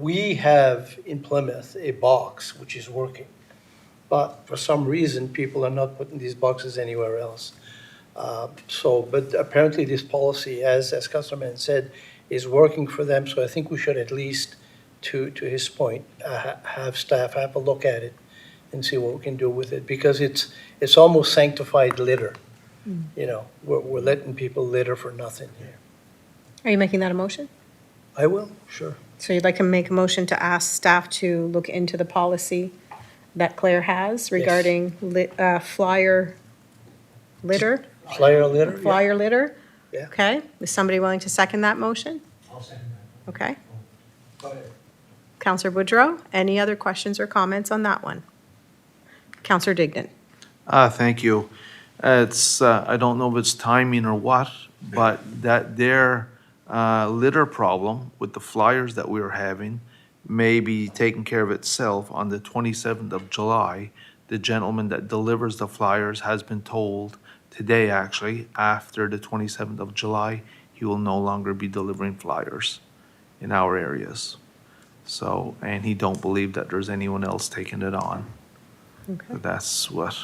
We have in Plymouth a box which is working, but for some reason, people are not putting these boxes anywhere else. But apparently this policy, as Councillor Madden said, is working for them, so I think we should at least to his point, have staff have a look at it and see what we can do with it, because it's almost sanctified litter. You know, we're letting people litter for nothing here. Are you making that a motion? I will, sure. So you'd like to make a motion to ask staff to look into the policy that Claire has regarding flyer litter? Flyer litter? yeah. Flyer litter? Yeah. Okay, is somebody willing to second that motion? I'll second that. Okay. Go ahead. Counselor Woodrow, any other questions or comments on that one? Counselor Dignan? Thank you. It's, I don't know if it's timing or what, but that their litter problem with the flyers that we were having may be taking care of itself on the 27th of July. The gentleman that delivers the flyers has been told today, actually, after the 27th of July, he will no longer be delivering flyers in our areas. So, and he don't believe that there's anyone else taking it on. Okay. That's what,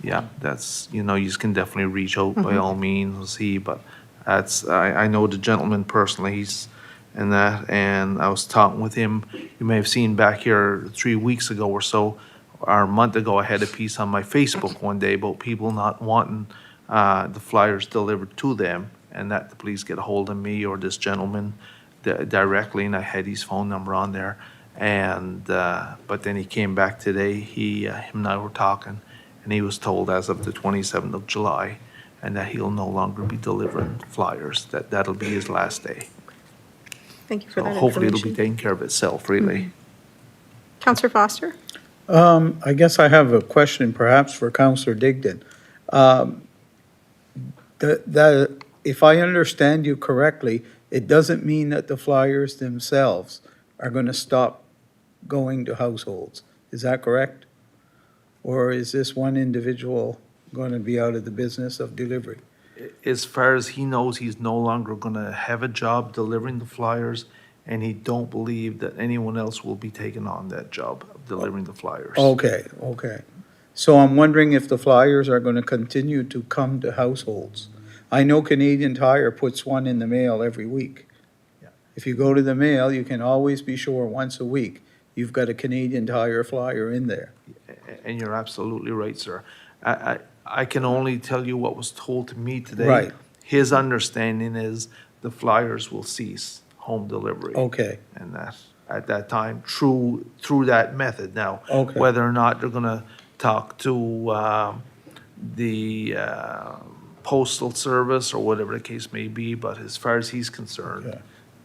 yeah, that's, you know, you can definitely reach out by all means, see, but that's, I know the gentleman personally, he's in that, and I was talking with him, you may have seen back here 3 weeks ago or so, or a month ago, I had a piece on my Facebook one day about people not wanting the flyers delivered to them, and that the police get a hold of me or this gentleman directly, and I had his phone number on there. And, but then he came back today, him and I were talking, and he was told as of the 27th of July, and that he'll no longer be delivering flyers, that'll be his last day. Thank you for So that hopefully it'll be information. taking care of itself, really. Counselor Foster? I guess I have a question perhaps for Counselor Digdon. If I understand you correctly, it doesn't mean that the flyers themselves are going to stop going to households. Is that correct? Or is this one individual going to be out of the business of delivery? As far as he knows, he's no longer gonna have a job delivering the flyers, and he don't believe that anyone else will be taking on that job of delivering the flyers. Okay, okay. So I'm wondering if the flyers are going to continue to come to households. I know Canadian Tire puts one in the mail every week. Yeah. If you go to the mail, you can always be sure once a week, you've got a Canadian Tire flyer in there. And you're absolutely right, sir. I can only tell you what was told to me today. Right. His understanding is the flyers will cease home delivery. Okay, And that, at that time, through that method. Now, Okay. whether or not they're gonna talk to the postal service or whatever the case may be, but as far as he's concerned, Yeah.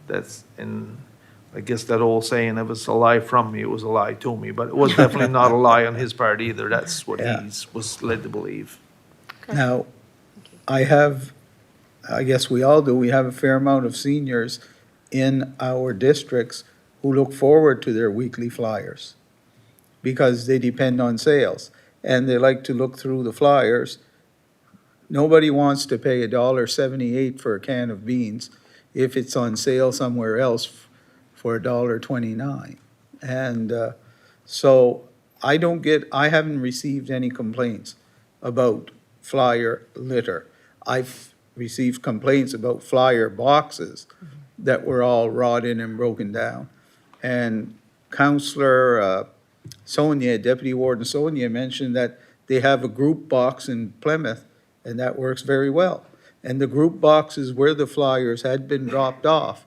that's, and I guess that old saying, if it's a lie from me, it was a lie to me, but it was definitely not a lie on his part either. That's what Yeah. was led to believe. now, I guess we all do, we have a fair amount of seniors in our districts who look forward to their weekly flyers because they depend on sales, and they like to look through the flyers. Nobody wants to pay $1.78 for a can of beans if it's on sale somewhere else for $1.29. And so I haven't received any complaints about flyer litter. I've received complaints about flyer boxes that were all rotted and broken down. And Counselor Sonia, Deputy Warden Sonia, mentioned that they have a group box in Plymouth, and that works very well. And the group boxes where the flyers had been dropped off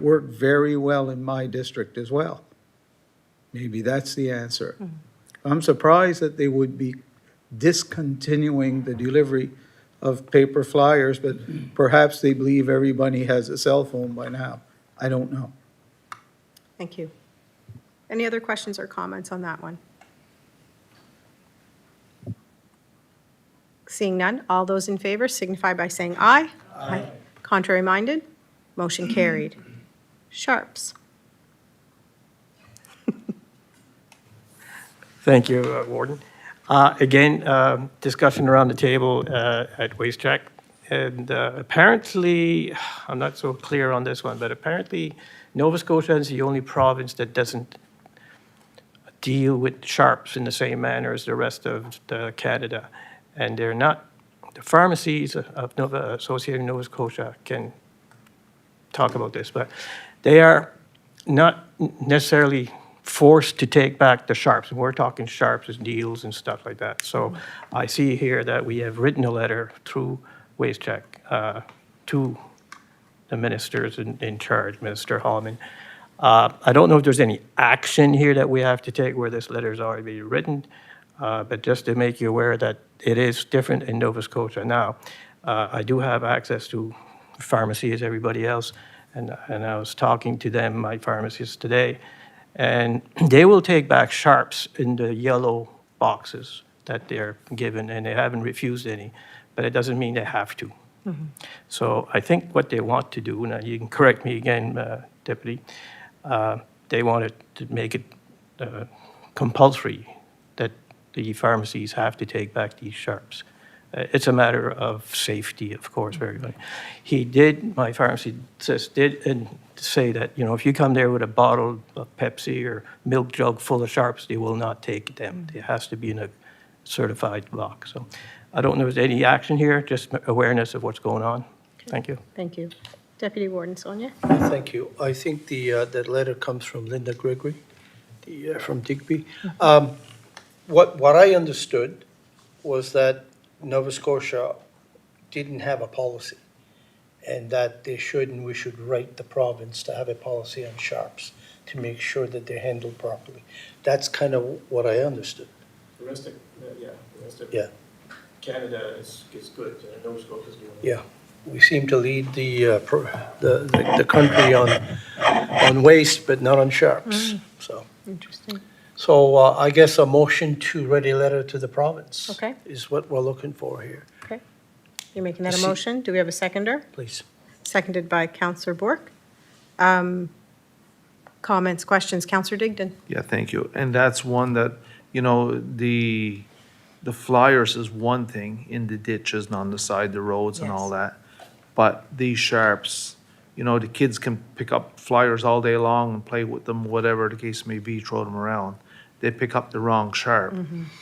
work very well in my district as well. Maybe that's the answer. I'm surprised that they would be discontinuing the delivery of paper flyers, but perhaps they believe everybody has a cell phone by now. I don't know. Thank you. Any other questions or comments on that one? Seeing none, all those in favor signify by saying aye. Aye. Contrary minded, motion carried. Sharps. Thank you, Warden. Again, discussion around the table at Waste Check. And apparently, I'm not so clear on this one, but apparently Nova Scotia is the only province that doesn't deal with sharps in the same manner as the rest of Canada. And they're not, the pharmacies of Associated Nova Scotia can talk about this, but they are not necessarily forced to take back the sharps. And we're talking sharps as deals and stuff like that. So I see here that we have written a letter through Waste Check to the ministers in charge, Minister Hallman. I don't know if there's any action here that we have to take where this letter's already written, but just to make you aware that it is different in Nova Scotia now. I do have access to pharmacy as everybody else, and I was talking to them, my pharmacist today, and they will take back sharps in the yellow boxes that they're given, and they haven't refused any, but it doesn't mean they have to. So I think what they want to do, now you can correct me again, Deputy, they wanted to make it compulsory that the pharmacies have to take back these sharps. It's a matter of safety, of course, for everybody. My pharmacist did say that, if you come there with a bottle of Pepsi or milk jug full of sharps, they will not take them. It has to be in a certified lock. So I don't know if there's any action here, just awareness of what's going on. Thank you. Thank you. Deputy Warden Sonia? Thank you. I think that letter comes from Linda Gregory, from Digby. What I understood was that Nova Scotia didn't have a policy, and that they should, and we should write the province to have a policy on sharps to make sure that they're handled properly. That's kind of what I understood. The rest of Yeah. Canada is good, Nova Scotia is doing it. Yeah, we seem to lead the country on waste, but not on sharps, so. Interesting. So I guess a motion to write a letter to the province. Okay. Is what we're looking for here, Okay. You're making that a motion? Do we have a seconder? please. Seconded by Councillor Bork. Comments, questions? Councillor Digdon? Yeah, thank you. And that's one that, the flyers is one thing in the ditches and on the side of the roads and all Yes. that. But these sharps, the kids can pick up flyers all day long and play with them, whatever the case may be, throw them around. They pick up the wrong sharp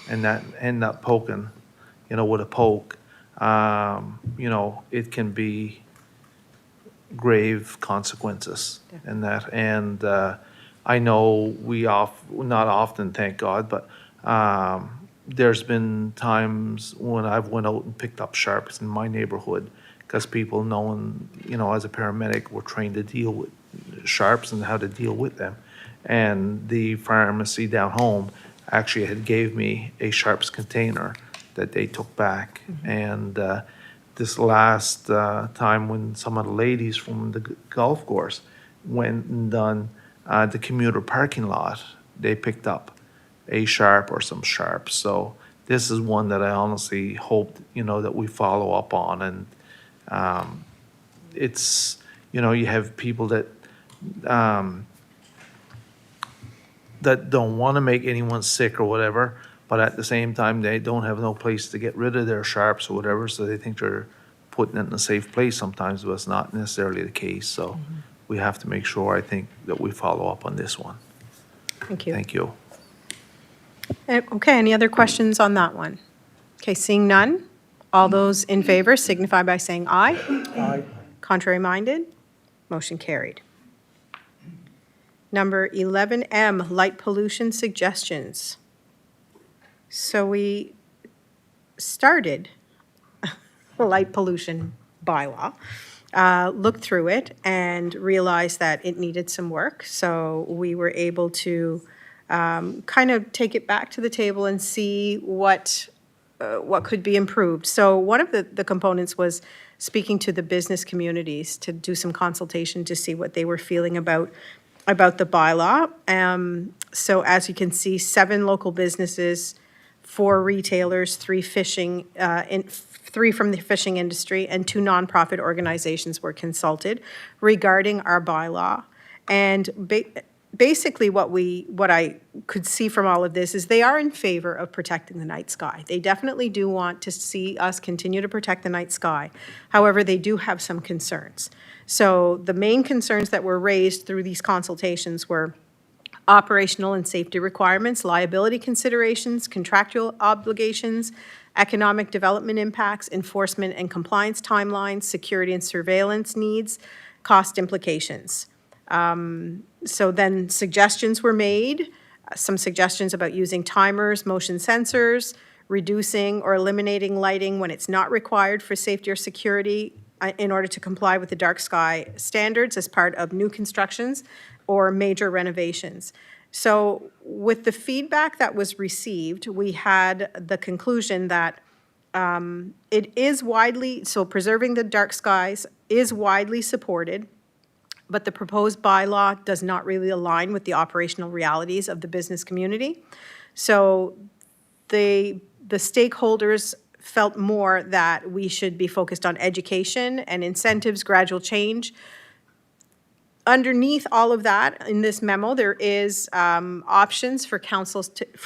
and that end up poking, with a poke. It can be grave consequences in that. And I know not often, thank God, but there's been times when I've went out and picked up sharps in my neighborhood because people knowing, as a paramedic, we're trained to deal with sharps and how to deal with them. And the pharmacy down home actually had gave me a sharps container that they took back. And this last time when some of the ladies from the golf course went and done the commuter parking lot, they picked up a sharp or some sharps. So this is one that I honestly hope, that we follow up on. And it's, you have people that that don't want to make anyone sick or whatever, but at the same time, they don't have no place to get rid of their sharps or whatever, so they think they're putting it in a safe place sometimes, but it's not necessarily the case. So we have to make sure, I think, that we follow up on this one. Thank you. Thank you. Okay, any other questions on that one? Okay, seeing none, all those in favor signify by saying aye. Aye. Contrary minded, motion carried. Number 11M, light pollution suggestions. So we started a light pollution bylaw, looked through it and realized that it needed some work. So we were able to kind of take it back to the table and see what could be improved. So one of the components was speaking to the business communities to do some consultation to see what they were feeling about the bylaw. So as you can see, 7 local businesses, 4 retailers, 3 fishing, 3 from the fishing industry, and 2 nonprofit organizations were consulted regarding our bylaw. And basically what I could see from all of this is they are in favor of protecting the night sky. They definitely do want to see us continue to protect the night sky. However, they do have some concerns. So the main concerns that were raised through these consultations were operational and safety requirements, liability considerations, contractual obligations, economic development impacts, enforcement and compliance timelines, security and surveillance needs, cost implications. So then suggestions were made, some suggestions about using timers, motion sensors, reducing or eliminating lighting when it's not required for safety or security in order to comply with the dark sky standards as part of new constructions or major renovations. So with the feedback that was received, we had the conclusion that it is widely, so preserving the dark skies is widely supported, but the proposed bylaw does not really align with the operational realities of the business community. So the stakeholders felt more that we should be focused on education and incentives, gradual change. Underneath all of that, in this memo, there is options for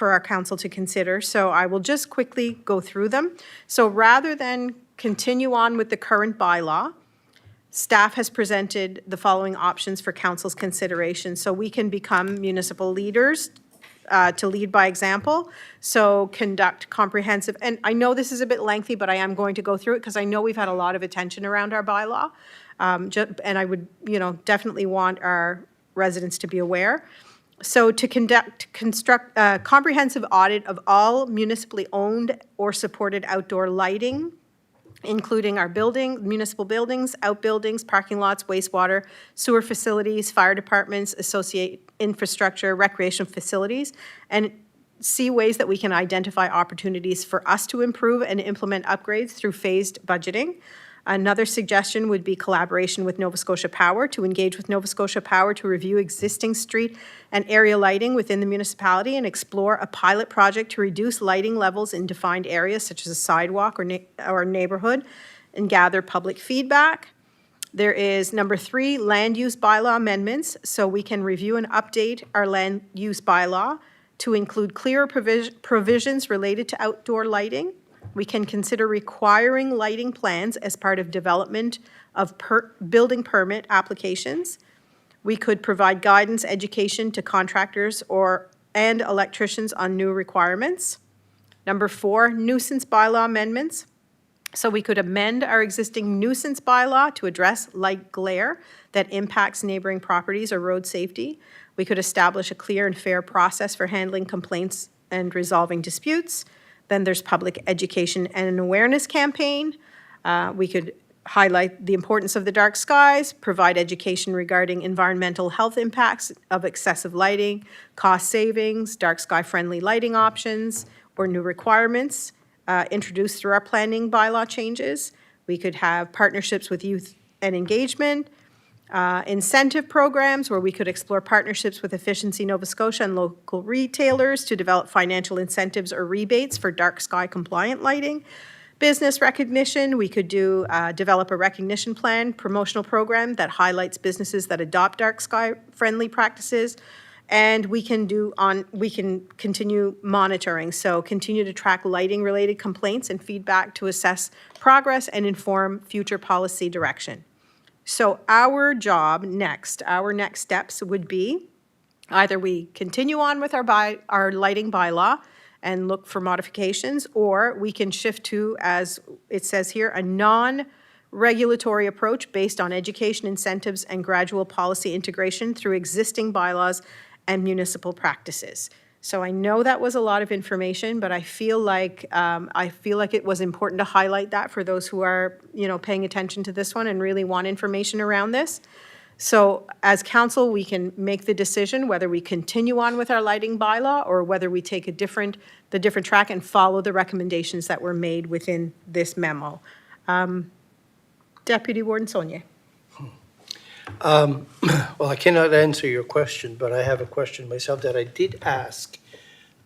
our council to consider. So I will just quickly go through them. So rather than continue on with the current bylaw, staff has presented the following options for council's consideration. So we can become municipal leaders to lead by example. So conduct comprehensive, and I know this is a bit lengthy, but I am going to go through it because I know we've had a lot of attention around our bylaw. And I would, definitely want our residents to be aware. So to construct a comprehensive audit of all municipally owned or supported outdoor lighting, including our municipal buildings, outbuildings, parking lots, wastewater, sewer facilities, fire departments, associate infrastructure, recreation facilities, and see ways that we can identify opportunities for us to improve and implement upgrades through phased budgeting. Another suggestion would be collaboration with Nova Scotia Power, to engage with Nova Scotia Power to review existing street and area lighting within the municipality and explore a pilot project to reduce lighting levels in defined areas such as a sidewalk or neighborhood and gather public feedback. There is number 3, land use bylaw amendments. So we can review and update our land use bylaw to include clearer provisions related to outdoor lighting. We can consider requiring lighting plans as part of development of building permit applications. We could provide guidance, education to contractors and electricians on new requirements. Number 4, nuisance bylaw amendments. So we could amend our existing nuisance bylaw to address light glare that impacts neighboring properties or road safety. We could establish a clear and fair process for handling complaints and resolving disputes. Then there's public education and an awareness campaign. We could highlight the importance of the dark skies, provide education regarding environmental health impacts of excessive lighting, cost savings, dark sky friendly lighting options, or new requirements introduced through our planning bylaw changes. We could have partnerships with youth and engagement, incentive programs where we could explore partnerships with Efficiency Nova Scotia and local retailers to develop financial incentives or rebates for dark sky compliant lighting. Business recognition, we could develop a recognition plan, promotional program that highlights businesses that adopt dark sky friendly practices. And we can continue monitoring. So continue to track lighting related complaints and feedback to assess progress and inform future policy direction. So our next steps would be either we continue on with our lighting bylaw and look for modifications, or we can shift to, as it says here, a non-regulatory approach based on education incentives and gradual policy integration through existing bylaws and municipal practices. So I know that was a lot of information, but I feel like it was important to highlight that for those who are, paying attention to this one and really want information around this. So as council, we can make the decision whether we continue on with our lighting bylaw or whether we take the different track and follow the recommendations that were made within this memo. Deputy Warden Saulnier. Well, I cannot answer your question, but I have a question myself that I did ask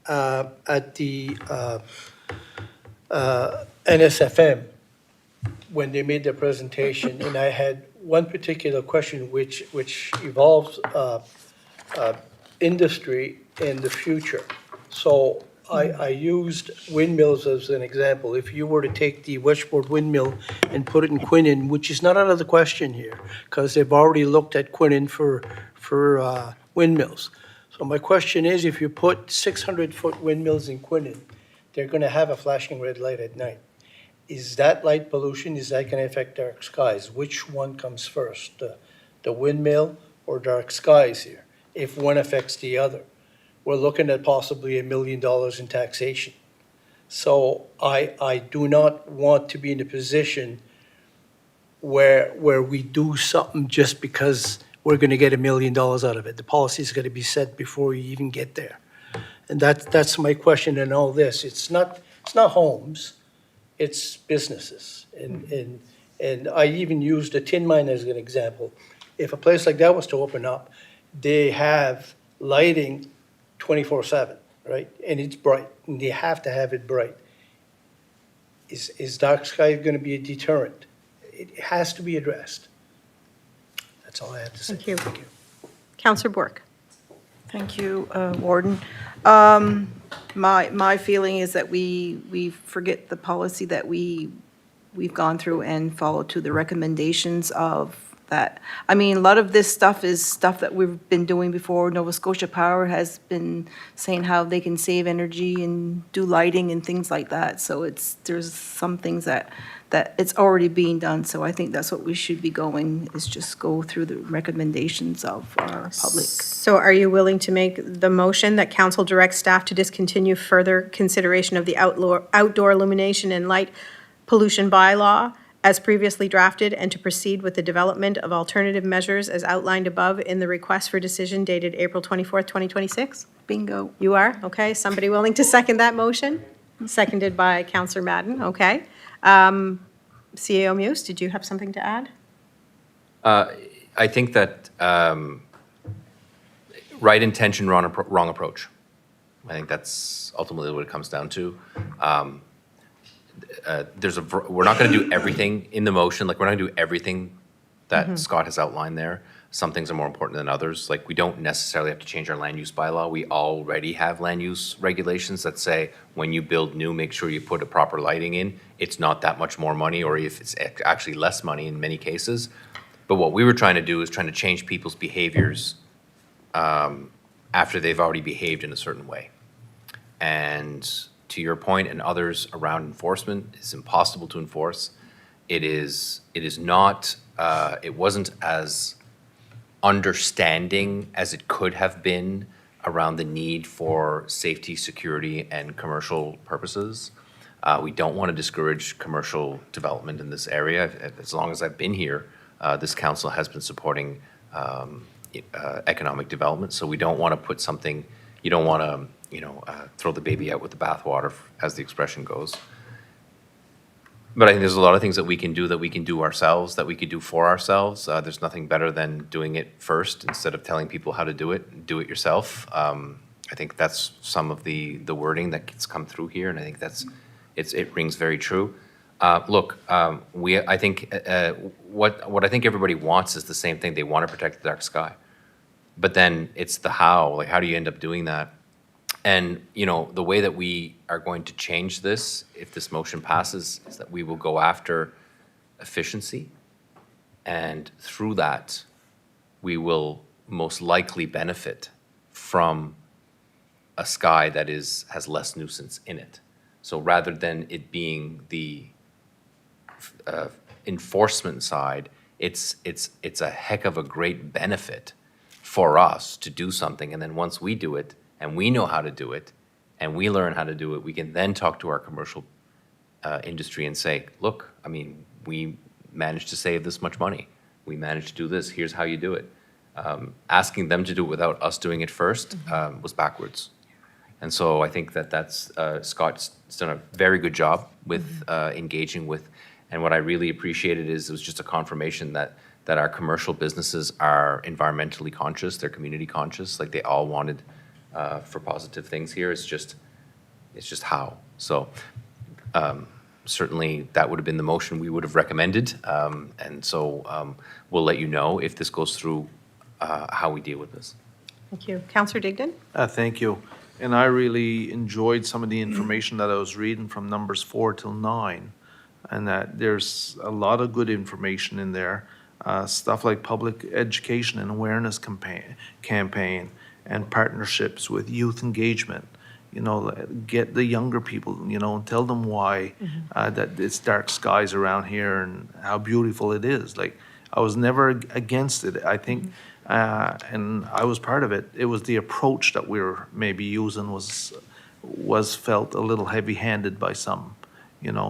at the NSFM when they made their presentation, and I had one particular question which involves industry in the future. So I used windmills as an example. If you were to take the Westport windmill and put it in Quinnen, which is not out of the question here, because they've already looked at Quinnen for windmills. So my question is, if you put 600-foot windmills in Quinnen, they're going to have a flashing red light at night. Is that light pollution? Is that going to affect dark skies? Which one comes first, the windmill or dark skies here, if one affects the other. We're looking at possibly $1 million in taxation. So I do not want to be in a position where we do something just because we're gonna get $1 million out of it. The policy's gotta be set before you even get there. And that's my question in all this. It's not homes, it's businesses. And I even used a tin mine as an example. If a place like that was to open up, they have lighting 24/7, right? And it's bright, and they have to have it bright. Is dark sky gonna be a deterrent? It has to be addressed. That's all I have to say. Thank you. Counselor Bork. Thank you, Warden. My feeling is that we forget the policy that we've gone through and follow to the recommendations of that. I mean, a lot of this stuff is stuff that we've been doing before. Nova Scotia Power has been saying how they can save energy and do lighting and things like that. So there's some things that it's already being done. So I think that's what we should be going, is just go through the recommendations of our public. So are you willing to make the motion that council directs staff to discontinue further consideration of the outdoor illumination and light pollution bylaw as previously drafted, and to proceed with the development of alternative measures as outlined above in the request for decision dated April 24th, 2026? Bingo. You are? Okay. Somebody willing to second that motion? Seconded by Councillor Madden. Okay. CAO Muse, did you have something to add? I think that right intention, wrong approach. I think that's ultimately what it comes down to. We're not going to do everything in the motion. Like, we're not going to do everything that Scott has outlined there. Some things are more important than others. Like, we don't necessarily have to change our land use bylaw. We already have land use regulations that say when you build new, make sure you put a proper lighting in. It's not that much more money, or if it's actually less money in many cases. But what we were trying to do is trying to change people's behaviors after they've already behaved in a certain way. And to your point and others around enforcement, it's impossible to enforce. It wasn't as understanding as it could have been around the need for safety, security, and commercial purposes. We don't want to discourage commercial development in this area. As long as I've been here, this council has been supporting economic development. So we don't want to put something, you don't want to, throw the baby out with the bathwater, as the expression goes. But I think there's a lot of things that we can do ourselves, that we could do for ourselves. There's nothing better than doing it first instead of telling people how to do it. Do it yourself. I think that's some of the wording that gets come through here, and I think it rings very true. Look, I think what I think everybody wants is the same thing. They want to protect the dark sky, but then it's the how. Like, how do you end up doing that? And, the way that we are going to change this, if this motion passes, is that we will go after efficiency. And through that, we will most likely benefit from a sky that has less nuisance in it. So rather than it being the enforcement side, it's a heck of a great benefit for us to do something. And then once we do it, and we know how to do it, and we learn how to do it, we can then talk to our commercial industry and say, look, I mean, we managed to save this much money. We managed to do this. Here's how you do it. Asking them to do it without us doing it first was backwards. And so I think that's Scott's done a very good job with engaging with, and what I really appreciated is it was just a confirmation that our commercial businesses are environmentally conscious, they're community conscious, like they all wanted for positive things here. It's just how. So certainly that would have been the motion we would have recommended. And so we'll let you know if this goes through how we deal with this. Thank you. Councillor Digdon? Thank you. And I really enjoyed some of the information that I was reading from numbers 4 till 9, and that there's a lot of good information in there. Stuff like public education and awareness campaign and partnerships with youth engagement. Get the younger people, and tell them why that it's dark skies around here and how beautiful it is. Like, I was never against it. I think and I was part of it. It was the approach that we were maybe using was felt a little heavy-handed by some,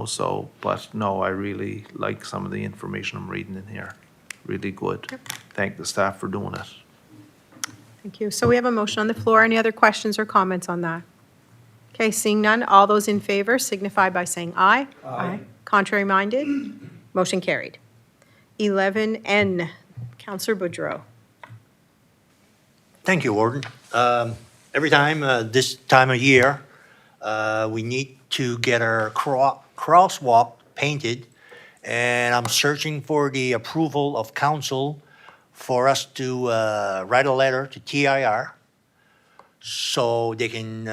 so, but no, I really like some of the information I'm reading in here. Really good. Thank the staff for doing it. Thank you. So we have a motion on the floor. Any other questions or comments on that? Okay, seeing none, all those in favor signify by saying aye. Aye. Contrary minded? Motion carried. 11N, Counselor Boudreau. Thank you, Warden. Every time, this time of year, we need to get our crosswalk painted, and I'm searching for the approval of council for us to write a letter to TIR so they can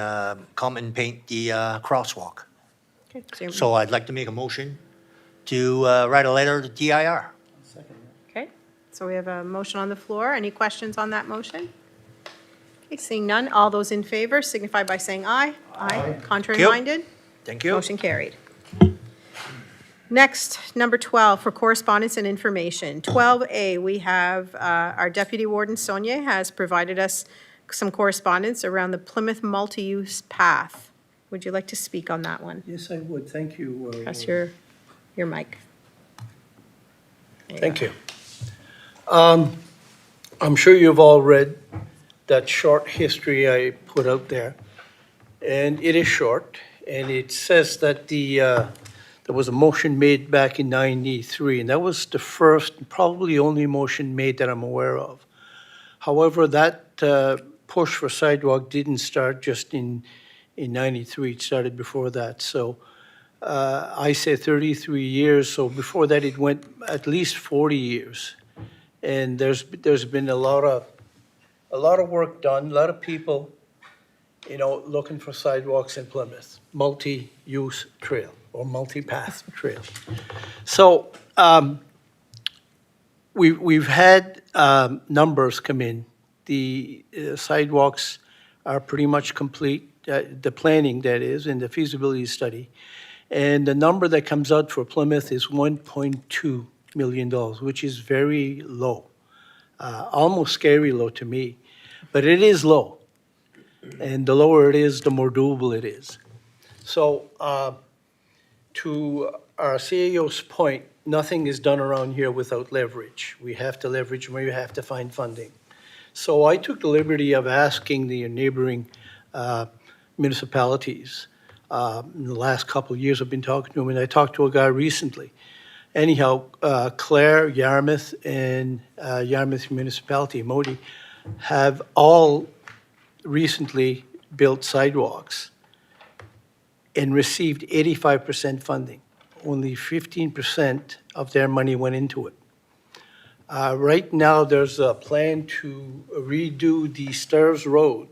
come and paint the crosswalk. Okay, So I'd like to make a motion to write a letter to TIR. okay, so we have a motion on the floor. Any questions on that motion? Okay, seeing none, all those in favor signify by saying aye. Aye. Contrary you. minded? Thank you. Motion carried. Next, number 12, for correspondence and information. 12A, we have, our Deputy Warden Sonia has provided us some correspondence around the Plymouth multi-use path. Would you like to speak on that one? Yes, I would. Thank you. Press your mic. Thank you. I'm sure you've all read that short history I put out there. And it is short, and it says that there was a motion made back in '93, and that was the first, and probably only motion made that I'm aware of. However, that push for sidewalk didn't start just in '93, it started before that. So I say 33 years, so before that it went at least 40 years. And there's been a lot of work done, a lot of people, looking for sidewalks in Plymouth, multi-use trail or multi-path trail. So we've had numbers come in. The sidewalks are pretty much complete, the planning that is, and the feasibility study. And the number that comes out for Plymouth is $1.2 million, which is very low, almost scary low to me, but it is low. And the lower it is, the more doable it is. So to our CAO's point, nothing is done around here without leverage. We have to leverage, and we have to find funding. So I took the liberty of asking the neighboring municipalities. In the last couple of years, I've been talking to them, and I talked to a guy recently. Anyhow, Clare, Yarmouth, and Yarmouth Municipality, Modi, have all recently built sidewalks and received 85% funding. Only 15% of their money went into it. Right now, there's a plan to redo the Stairs Road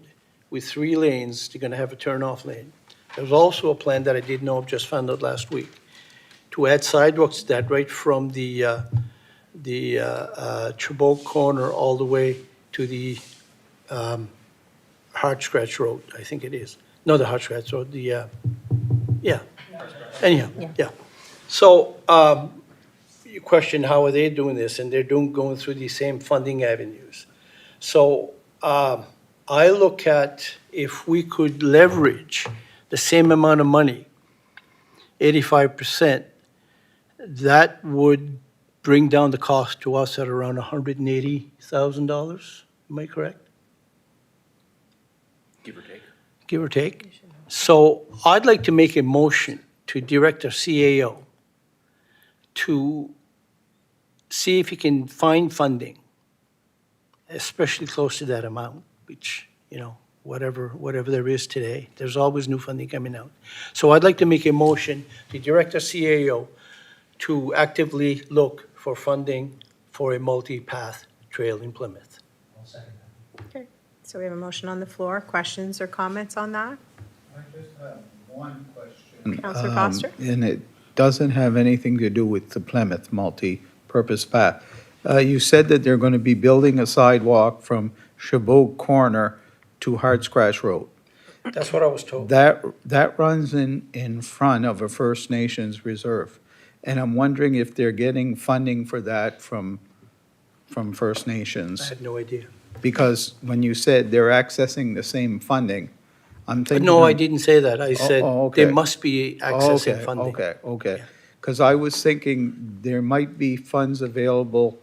with 3 lanes. They're going to have a turn-off lane. There's also a plan that I didn't know of, just found out last week, to add sidewalks to that right from the Chabot corner all the way to the Hard Scratch Road, I think it is. No, the Hard Scratch Road, yeah. Anyhow, yeah. So you question how are they doing this, and they're going through these same funding avenues. So I look at if we could leverage the same amount of money, 85%, that would bring down the cost to us at around $180,000. Am I correct? Give or take. Give or take. So I'd like to make a motion to direct our CAO to see if he can find funding, especially close to that amount, which, whatever there is today. There's always new funding coming out. So I'd like to make a motion to direct our CAO to actively look for funding for a multi-path trail in Plymouth. Okay, so we have a motion on the floor. Questions or comments on that? I just have one question. Councillor Foster? And it doesn't have anything to do with the Plymouth multi-purpose path. You said that they're going to be building a sidewalk from Chabot Corner to Hard Scratch Road. That's what I was told. That runs in front of a First Nations reserve. And I'm wondering if they're getting funding for that from from First I Nations? had no idea. Because when you said they're accessing the same funding, I'm thinking. No, I of- didn't say that. I said okay. they must be accessing Okay, funding. Okay. Because I was thinking there might be funds available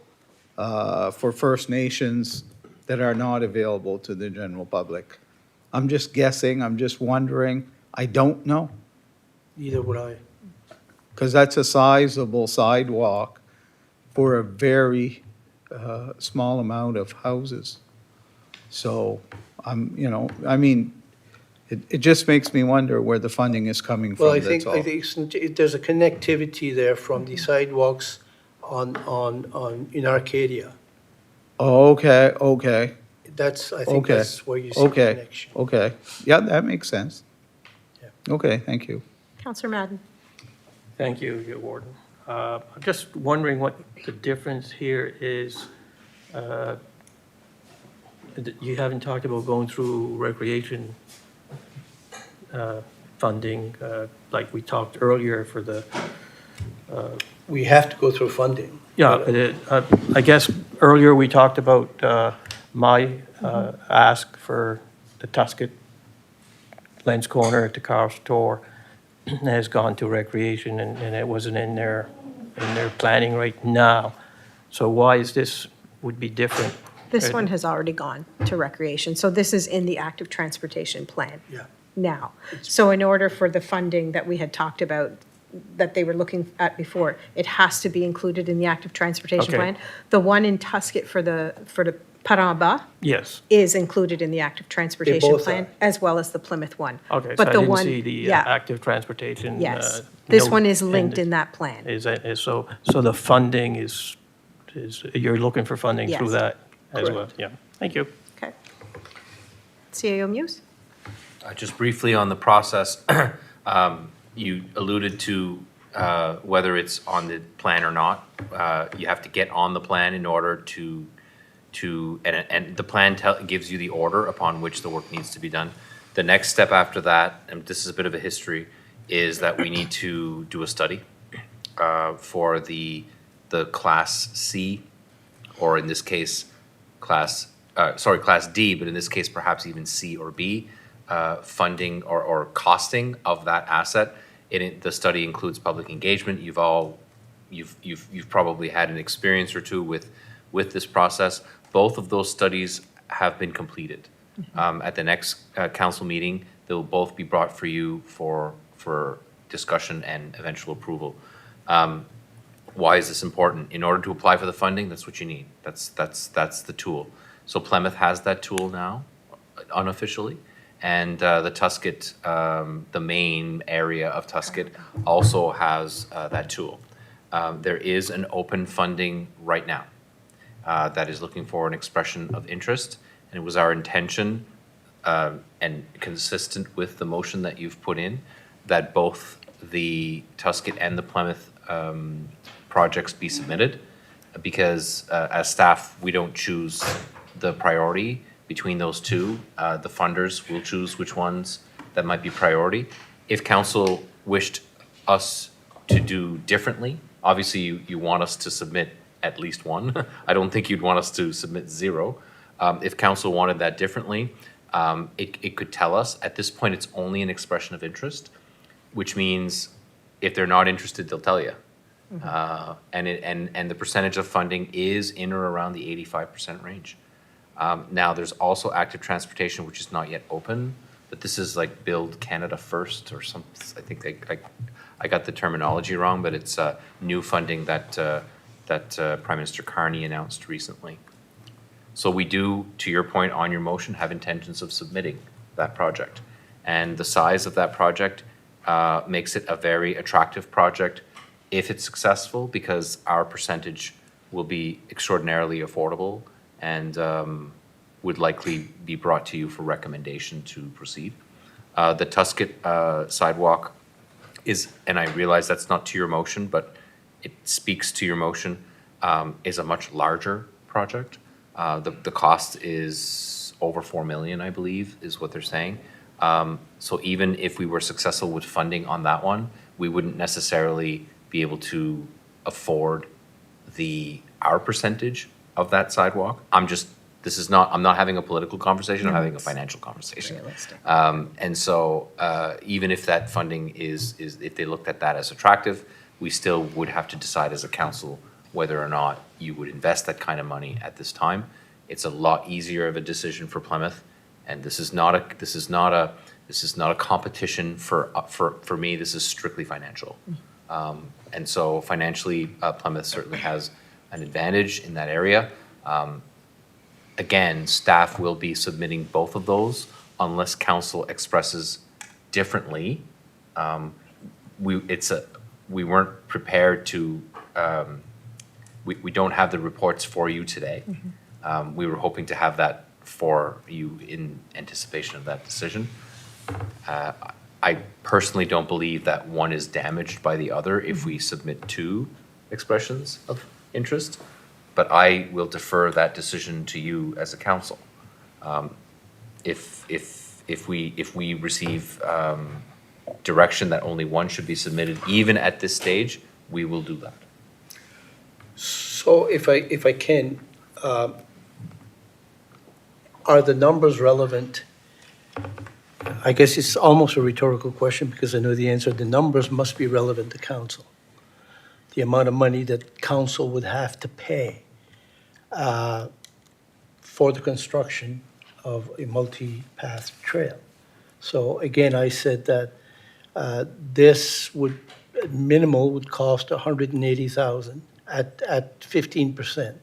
for First Nations that are not available to the general public. I'm just guessing, I'm just wondering. I don't know, Neither would I. because that's a sizable sidewalk for a very small amount of houses. So I mean, it just makes me wonder where the funding is coming Well, from, I that's think, all. there's a connectivity there from the sidewalks in Arcadia. Okay. I think Okay. that's where you see the Okay, connection. okay. Yeah, that makes sense. Yeah. Okay, thank you. Counselor Madden? Thank you, Your Warden. I'm just wondering what the difference here is. You haven't talked about going through recreation funding, like we talked earlier for the, We have to go through funding. yeah, I guess earlier we talked about my ask for the Tuscan Lens Corner at the car store has gone to recreation, and it wasn't in their planning right now. So why is this, would be different? This one has already gone to recreation, so this is in the active transportation plan Yeah. now. So in order for the funding that we had talked about, that they were looking at before, it has to be included in the active transportation Okay. plan. The one in Tuscan for the Paramba Yes, is included in the active transportation both plan, are. as well as the Plymouth one. okay, so But I the didn't one- see the yeah. active transportation. Yes, this note one is linked the- in that plan. Is so the funding is, you're looking for funding through Yes. that as well? Correct. Yeah, thank you. Okay. CAO Muse? Just briefly on the process, you alluded to whether it's on the plan or not. You have to get on the plan in order and the plan gives you the order upon which the work needs to be done. The next step after that, and this is a bit of a history, is that we need to do a study for the Class C, or in this case, Class D, but in this case, perhaps even C or B, funding or costing of that asset. The study includes public engagement. You've probably had an experience or two with this process. Both of those studies have been completed. At the next council meeting, they'll both be brought for you for discussion and eventual approval. Why is this important? In order to apply for the funding, that's what you need. That's the tool. So Plymouth has that tool now, unofficially, and the Tuscan, the main area of Tuscan, also has that tool. There is an open funding right now that is looking for an expression of interest, and it was our intention, and consistent with the motion that you've put in, that both the Tuscan and the Plymouth projects be submitted, because as staff, we don't choose the priority between those two. The funders will choose which ones that might be priority. If council wished us to do differently, obviously you want us to submit at least one. I don't think you'd want us to submit zero. If council wanted that differently, it could tell us. At this point, it's only an expression of interest, which means if they're not interested, they'll tell you. And the percentage of funding is in or around the 85% range. Now, there's also active transportation, which is not yet open, but this is like Build Canada First or some, I think I got the terminology wrong, but it's new funding that Prime Minister Carney announced recently. So we do, to your point on your motion, have intentions of submitting that project. And the size of that project makes it a very attractive project if it's successful, because our percentage will be extraordinarily affordable and would likely be brought to you for recommendation to proceed. The Tuscan sidewalk is, and I realize that's not to your motion, but it speaks to your motion, is a much larger project. The cost is over 4 million, I believe, is what they're saying. So even if we were successful with funding on that one, we wouldn't necessarily be able to afford our percentage of that sidewalk. I'm not having a political conversation, I'm having a financial conversation. Realistic. And so, even if that funding if they looked at that as attractive, we still would have to decide as a council whether or not you would invest that kind of money at this time. It's a lot easier of a decision for Plymouth, and this is not a competition for me, this is strictly financial. And so financially, Plymouth certainly has an advantage in that area. Again, staff will be submitting both of those unless council expresses differently. We weren't prepared to, we don't have the reports for you today. We were hoping to have that for you in anticipation of that decision. I personally don't believe that one is damaged by the other if we submit two expressions of interest, but I will defer that decision to you as a council. If we receive direction that only one should be submitted, even at this stage, we will do that. So if I can, are the numbers relevant? I guess it's almost a rhetorical question because I know the answer. The numbers must be relevant to council. The amount of money that council would have to pay for the construction of a multi-path trail. So again, I said that this would, minimal would cost $180,000 at 15%.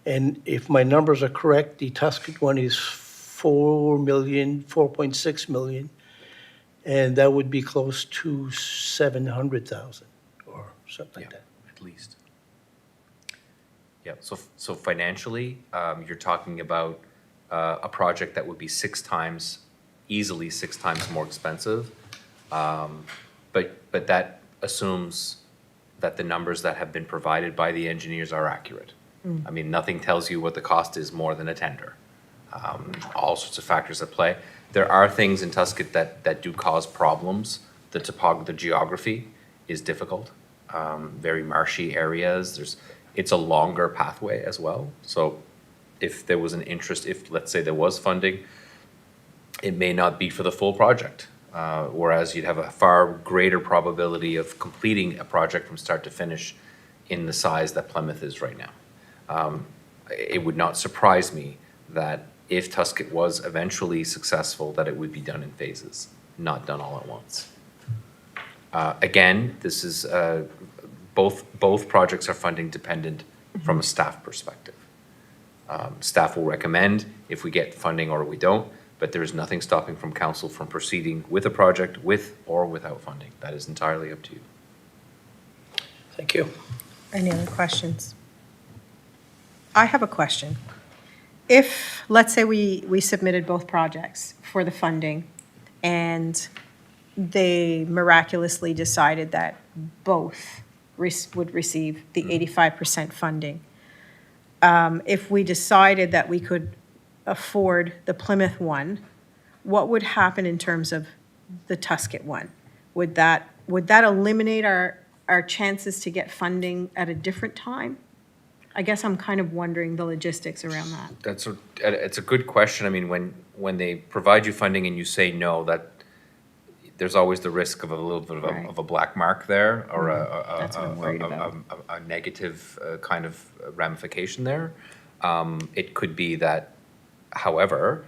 And if my numbers are correct, the Tuscan one is 4.6 million, and that would be close to 700,000 or something like that. At least. Yeah, so financially, you're talking about a project that would be easily six times more expensive. But that assumes that the numbers that have been provided by the engineers are accurate. I mean, nothing tells you what the cost is more than a tender. All sorts of factors at play. There are things in Tuscan that do cause problems. The geography is difficult. Very marshy areas. It's a longer pathway as well. So if there was an interest, if let's say there was funding, it may not be for the full project. Whereas you'd have a far greater probability of completing a project from start to finish in the size that Plymouth is right now. It would not surprise me that if Tuscan was eventually successful, that it would be done in phases, not done all at once. Again, this is both projects are funding dependent from a staff perspective. Staff will recommend if we get funding or we don't, but there is nothing stopping from council from proceeding with a project with or without funding. That is entirely up to you. Thank you. Any other questions? I have a question. If, let's say we submitted both projects for the funding and they miraculously decided that both would receive the 85% funding. If we decided that we could afford the Plymouth one, what would happen in terms of the Tuscan one? Would that eliminate our chances to get funding at a different time? I guess I'm kind of wondering the logistics around that. It's a good question. I mean, when they provide you funding and you say no, that there's always the risk of a little bit of a black mark there, or That's what I'm worried about. a negative kind of ramification there. It could be that, however,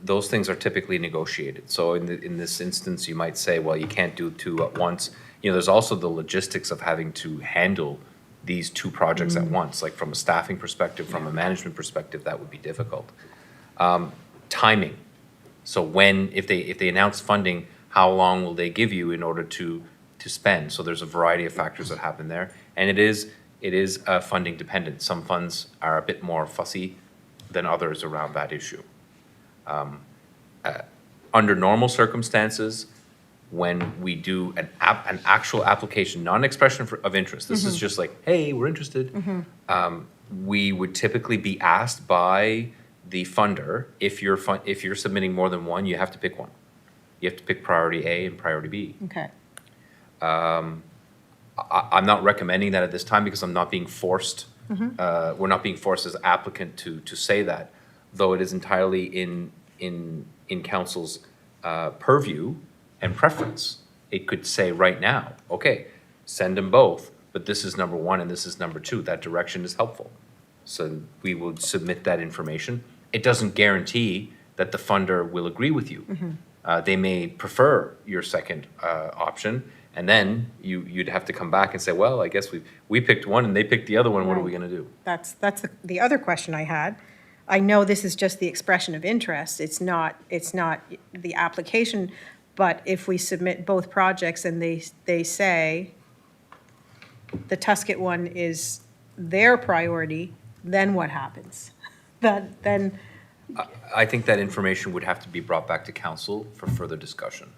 those things are typically negotiated. So in this instance, you might say, well, you can't do two at once. There's also the logistics of having to handle these two projects at once, like from a staffing perspective, from a management perspective, that would be difficult. Timing. So if they announce funding, how long will they give you in order to spend? So there's a variety of factors that happen there. And it is funding dependent. Some funds are a bit more fussy than others around that issue. Under normal circumstances, when we do an actual application, not an expression of interest, this is just like, hey, we're interested, we would typically be asked by the funder, if you're submitting more than one, you have to pick one. You have to pick priority A and priority B. Okay. I'm not recommending that at this time because I'm not being forced We're not being forced as applicant to say that, though it is entirely in council's purview and preference. It could say right now, okay, send them both, but this is number one and this is number two. That direction is helpful. So we will submit that information. It doesn't guarantee that the funder will agree with you. They may prefer your second option, and then you'd have to come back and say, well, I guess we picked one and they picked the other one, what are we Right. gonna do? That's the other question I had. I know this is just the expression of interest, it's not the application, but if we submit both projects and they say the Tusket one is their priority, then what happens? Then, I think that information would have to be brought back to council for further discussion.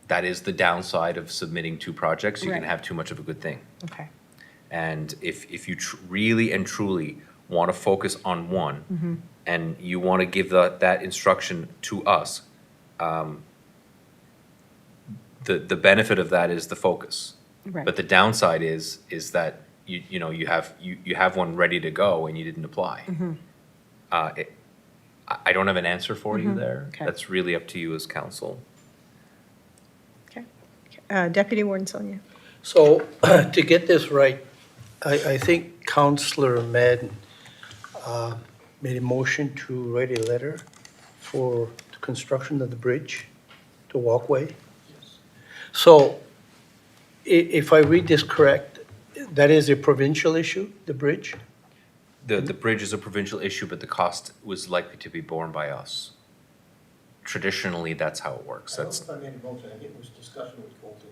That is the downside of submitting two projects. You can Right. have too much of a good thing. okay, And if you really and truly want to focus on one, and you want to give that instruction to us, the benefit of that is the focus. Right. But the downside is that you have one ready to go and you didn't apply. I don't have an answer for you there. Okay. That's really up to you as council. okay. Deputy Warden Sonia? So to get this right, I think Councillor Madden made a motion to write a letter for the construction of the bridge, the walkway. So if I read this correct, that is a provincial issue, the bridge? The bridge is a provincial issue, but the cost was likely to be borne by us. Traditionally, that's how it works. That's, I made a motion, I think it was discussion with Colton.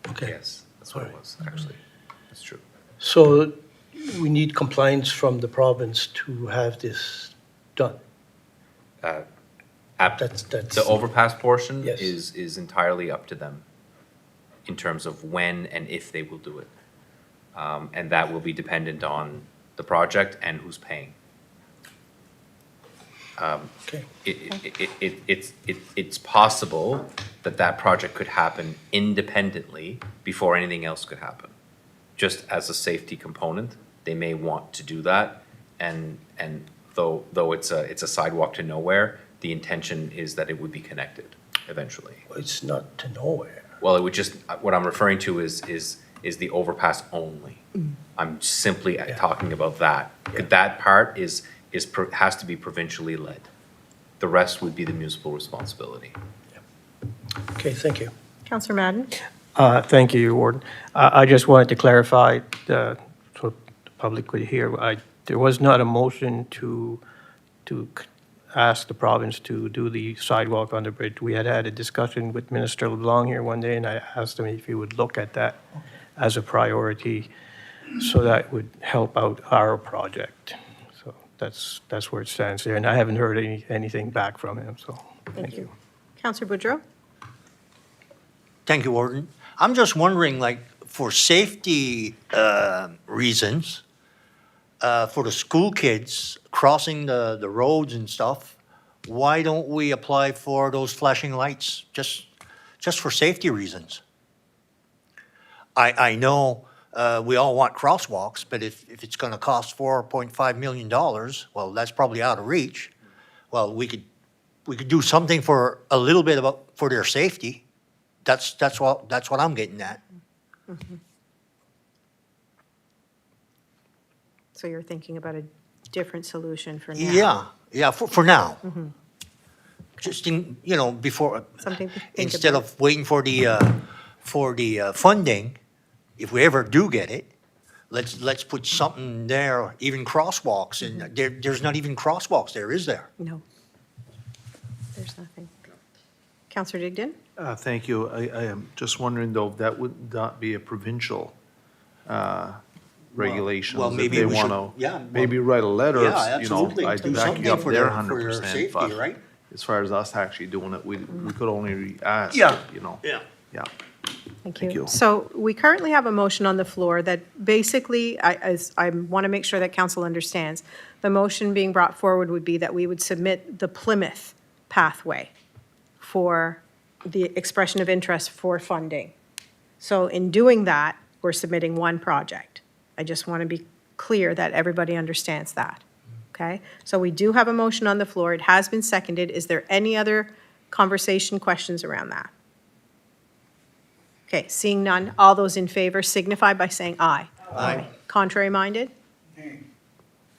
Okay. yes, that's what it was, actually. That's true. So we need compliance from the province to have this done. That's- The overpass portion Yes. is entirely up to them in terms of when and if they will do it. And that will be dependent on the project and who's paying. Okay. It's possible that project could happen independently before anything else could happen. Just as a safety component, they may want to do that, and though it's a sidewalk to nowhere, the intention is that it would be connected eventually. It's not to nowhere. Well, it would just, what I'm referring to is the overpass only. I'm simply talking about that. That part has to be provincially led. The rest would be the municipal responsibility. Okay, thank you. Counselor Madden? Thank you, Warden. I just wanted to clarify, so the public could hear, there was not a motion to ask the province to do the sidewalk on the bridge. We had a discussion with Minister LeBlanc here one day, and I asked him if he would look at that as a priority, so that would help out our project. So that's where it stands there, and I haven't heard anything back from him, so thank you. Counselor Boudreau? Thank you, Warden. I'm just wondering, like, for safety reasons, for the school kids crossing the roads and stuff, why don't we apply for those flashing lights, just for safety reasons? I know we all want crosswalks, but if it's gonna cost $4.5 million, well, that's probably out of reach. Well, we could do something for a little bit for their safety. That's what I'm getting at. So you're thinking about a different solution for now? Yeah, for now. Just before, Something to think instead about. of waiting for the funding, if we ever do get it, let's put something there, even crosswalks, and there's not even crosswalks there, is there? No. There's nothing. Counselor Digdon? Thank you. I am just wondering, though, if that would not be a provincial regulation. well, maybe we should- yeah, well- Maybe write a letter, Yeah, absolutely. I'd Do back something you up for there their 100%. safety, But right? as far as us actually doing it, we could only ask, Yeah. Yeah. Thank Thank you. you. So we currently have a motion on the floor that basically, I want to make sure that council understands. The motion being brought forward would be that we would submit the Plymouth pathway for the expression of interest for funding. So in doing that, we're submitting one project. I just want to be clear that everybody understands that, okay? So we do have a motion on the floor. It has been seconded. Is there any other conversation, questions around that? Okay, seeing none, all those in favor signify by saying aye. Aye. Contrary minded?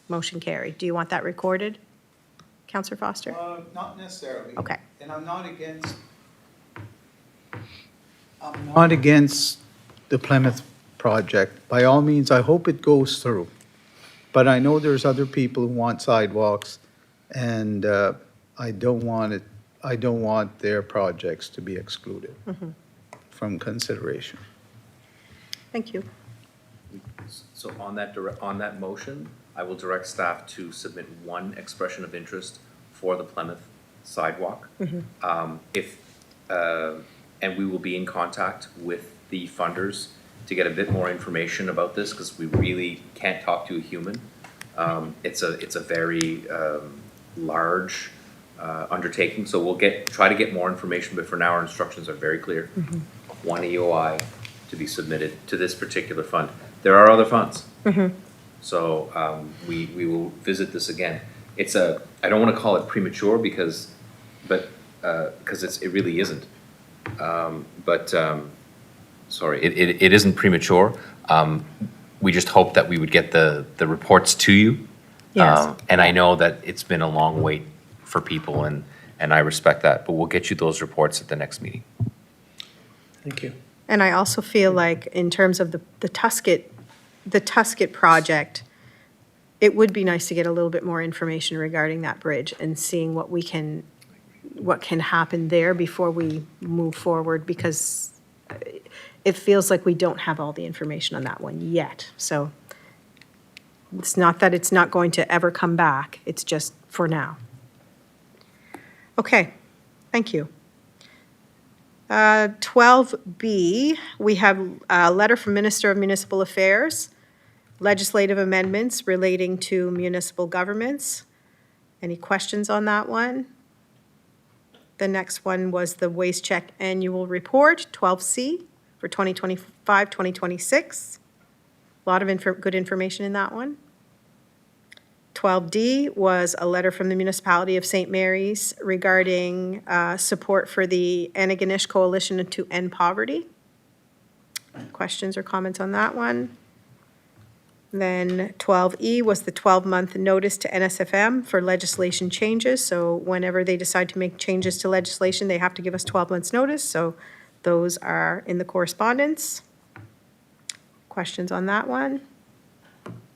Motion carried. Do you want that recorded, Counselor Foster? Not necessarily. Okay. And I'm not against the Plymouth project. By all means, I hope it goes through. But I know there's other people who want sidewalks, and I don't want their projects to be excluded from consideration. Thank you. So on that motion, I will direct staff to submit one expression of interest for the Plymouth sidewalk. And we will be in contact with the funders to get a bit more information about this, because we really can't talk to a human. It's a very large undertaking, so we'll try to get more information, but for now, our instructions are very clear. One EOI to be submitted to this particular fund. There are other funds. So we will visit this again. I don't want to call it premature because it really isn't. Sorry, it isn't premature. We just hope that we would get the reports to you. Yes. And I know that it's been a long wait for people, and I respect that, but we'll get you those reports at the next meeting. Thank you. And I also feel like in terms of the Tusket project, it would be nice to get a little bit more information regarding that bridge and seeing what can happen there before we move forward, because it feels like we don't have all the information on that one yet. So it's not that it's not going to ever come back, it's just for now. Okay, thank you. 12B, we have a letter from Minister of Municipal Affairs, legislative amendments relating to municipal governments. Any questions on that one? The next one was the Waste Check Annual Report, 12C, for 2025, 2026. A lot of good information in that one. 12D was a letter from the Municipality of St. Mary's regarding support for the Antigonish Coalition to End Poverty. Questions or comments on that one? Then 12E was the 12-month notice to NSFM for legislation changes. So whenever they decide to make changes to legislation, they have to give us 12 months' notice. So those are in the correspondence. Questions on that one?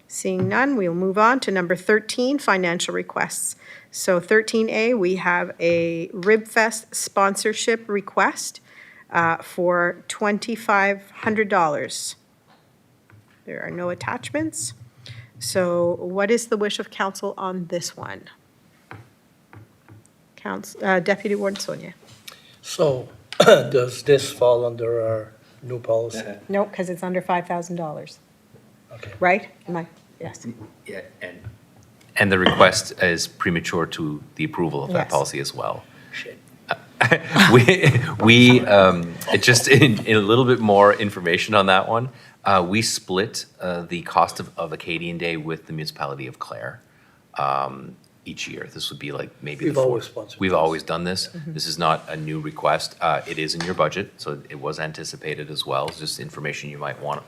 Seeing none, we'll move on to number 13, financial requests. So 13A, we have a RibFest sponsorship request for $2,500. There are no attachments. So what is the wish of council on this one? Deputy Warden Sonia. So does this fall under our new policy? No, because it's under $5,000, Okay. right? Yes. Yeah, and the request is premature to the approval of that Yes. policy as well. Shit. We just in a little bit more information on that one, we split the cost of Acadian Day with the Municipality of Clare each year. This would be like maybe We've the fourth. always sponsored We've this. always done this. This is not a new request. It is in your budget, so it was anticipated as well. It's just information you might want.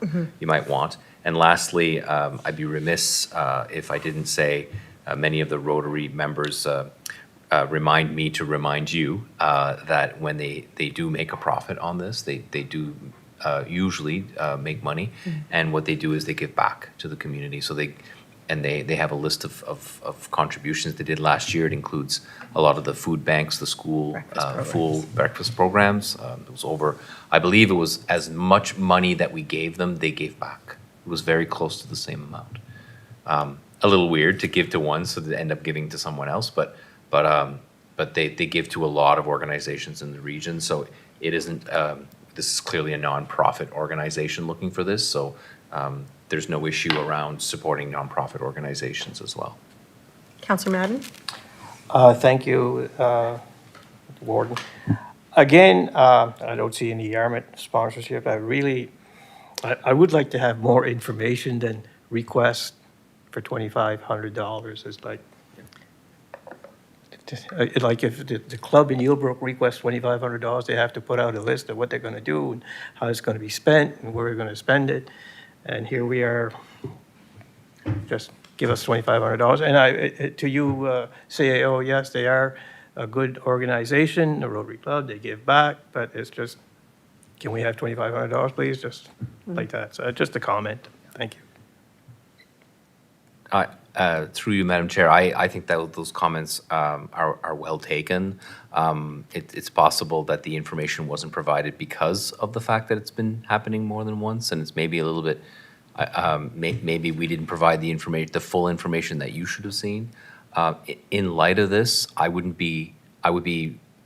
And lastly, I'd be remiss if I didn't say many of the Rotary members remind me to remind you that when they do make a profit on this, they do usually make money, and what they do is they give back to the community. So they have a list of contributions they did last year. It includes a lot of the food banks, the school full breakfast programs. It was over, I believe it was as much money that we gave them, they gave back. It was very close to the same amount. A little weird to give to one, so they end up giving to someone else, but they give to a lot of organizations in the region. So it isn't, this is clearly a nonprofit organization looking for this. So there's no issue around supporting nonprofit organizations as well. Councillor Madden? Thank you, Warden. Again, I don't see any Yarmouth sponsorship. I would like to have more information than request for $2,500 is like if the club in Yilbrook requests $2,500, they have to put out a list of what they're gonna do and how it's gonna be spent and where we're gonna spend it. And here we are, just give us $2,500. And to you, CAO, yes, they are a good organization, the Rotary Club, they give back, but it's just, can we have $2,500, please? Just like that. So just a comment. Thank you. Through you, Madam Chair, I think that those comments are well taken. It's possible that the information wasn't provided because of the fact that it's been happening more than once, and it's maybe a little bit, maybe we didn't provide the full information that you should have seen. In light of this, I would be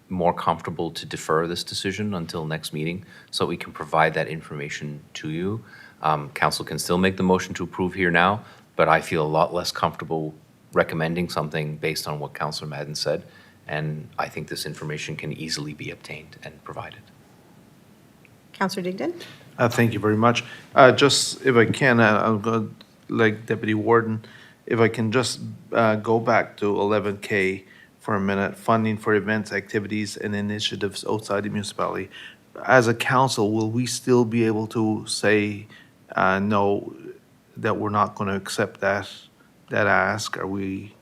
more comfortable to defer this decision until next meeting so we can provide that information to you. Council can still make the motion to approve here now, but I feel a lot less comfortable recommending something based on what Councillor Madden said, and I think this information can easily be obtained and provided. Councillor Digdon? Thank you very much. Just if I can, I'll go, like Deputy Warden, if I can just go back to 11K for a minute, funding for events, activities, and initiatives outside the municipality. As a council, will we still be able to say no, that we're not going to accept that ask? Are we,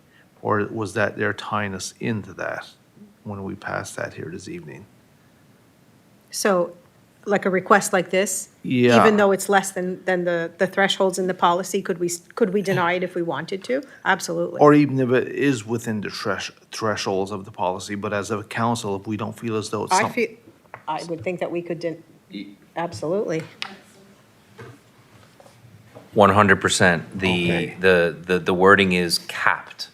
or was that they're tying us into that when we passed that here this evening? So like a request like this? Yeah. Even though it's less than the thresholds in the policy, could we deny it if we wanted to? Absolutely. Or even if it is within the thresholds of the policy, but as a council, if we don't feel as though it's something. I would think that we could, absolutely. 100%. Okay. The wording is capped.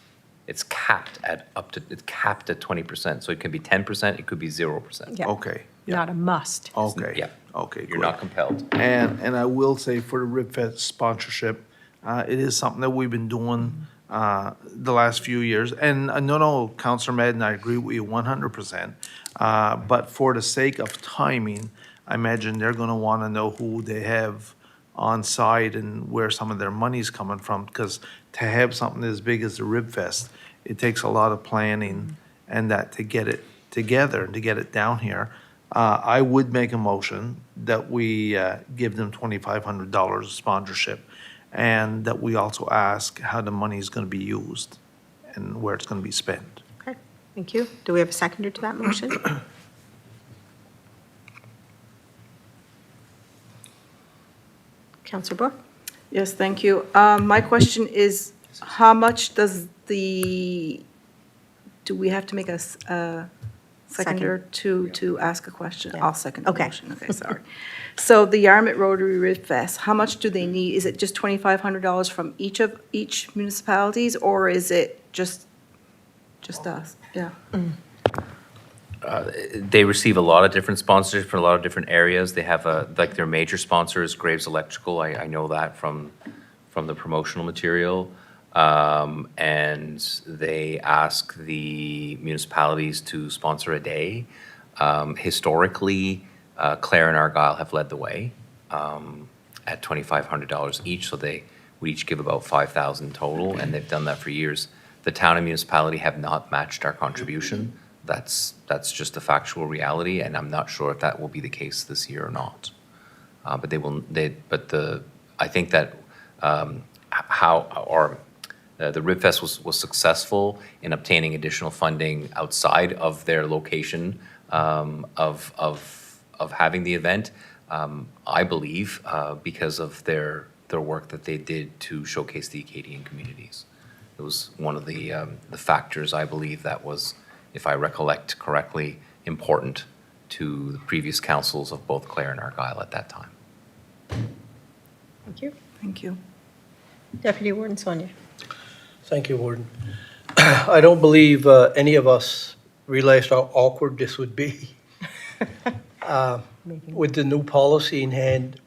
It's capped at 20%. So it could be 10%, it could be 0%. Yeah. Okay. Yeah. Not a must. Okay. Yeah. Okay, You're good. not compelled. And I will say for the RibFest sponsorship, it is something that we've been doing the last few years. And no, Councillor Madden, I agree with you 100%. But for the sake of timing, I imagine they're going to want to know who they have on site and where some of their money's coming from. Because to have something as big as the RibFest, it takes a lot of planning and that to get it together and to get it down here. I would make a motion that we give them $2,500 sponsorship and that we also ask how the money is going to be used and where it's going to be spent. Okay, thank you. Do we have a seconder to that motion? Councillor Book? Yes, thank you. My question is, how much do we have to make a seconder to ask a question? Yeah. I'll second the Okay. motion. Okay, sorry. So the Yarmouth Rotary Rib Fest, how much do they need? Is it just $2,500 from each municipalities, or is it just us? Yeah. They receive a lot of different sponsorships from a lot of different areas. They have like their major sponsor is Graves Electrical. I know that from the promotional material. And they ask the municipalities to sponsor a day. Historically, Clare and Argyle have led the way at $2,500 each, so they would each give about $5,000 total, and they've done that for years. The town and municipality have not matched our contribution. That's just a factual reality, and I'm not sure if that will be the case this year or not. But they will. I think that the RibFest was successful in obtaining additional funding outside of their location of having the event. I believe because of their work that they did to showcase the Acadian communities. It was one of the factors I believe that was, if I recollect correctly, important to the previous councils of both Clare and Argyle at that time. Thank you. Thank you. Deputy Warden Sonia? Thank you, Warden. I don't believe any of us realized how awkward this would be. With the new policy in hand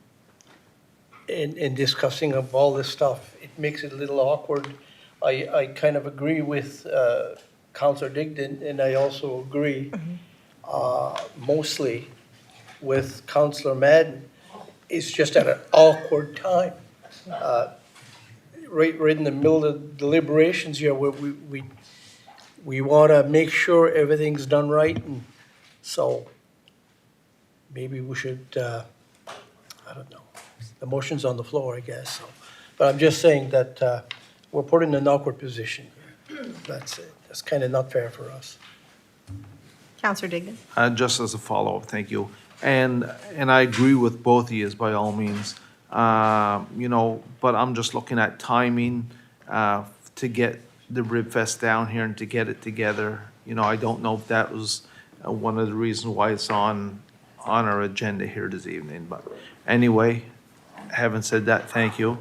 and discussing of all this stuff, it makes it a little awkward. I kind of agree with Councillor Digdon, and I also agree mostly with Councillor Madden. It's just at an awkward time. right in the middle of deliberations here, where we want to make sure everything's done right, and so maybe we should, I don't know, the motion's on the floor, I guess, so. But I'm just saying that we're put in an awkward position here. That's it. That's kind of not fair for us. Counselor Digdon? Just as a follow-up, thank you. And I agree with both of yous by all means. You know, but I'm just looking at timing to get the Rib Fest down here and to get it together. You know, I don't know if that was one of the reasons why it's on our agenda here this evening. But anyway, having said that, thank you.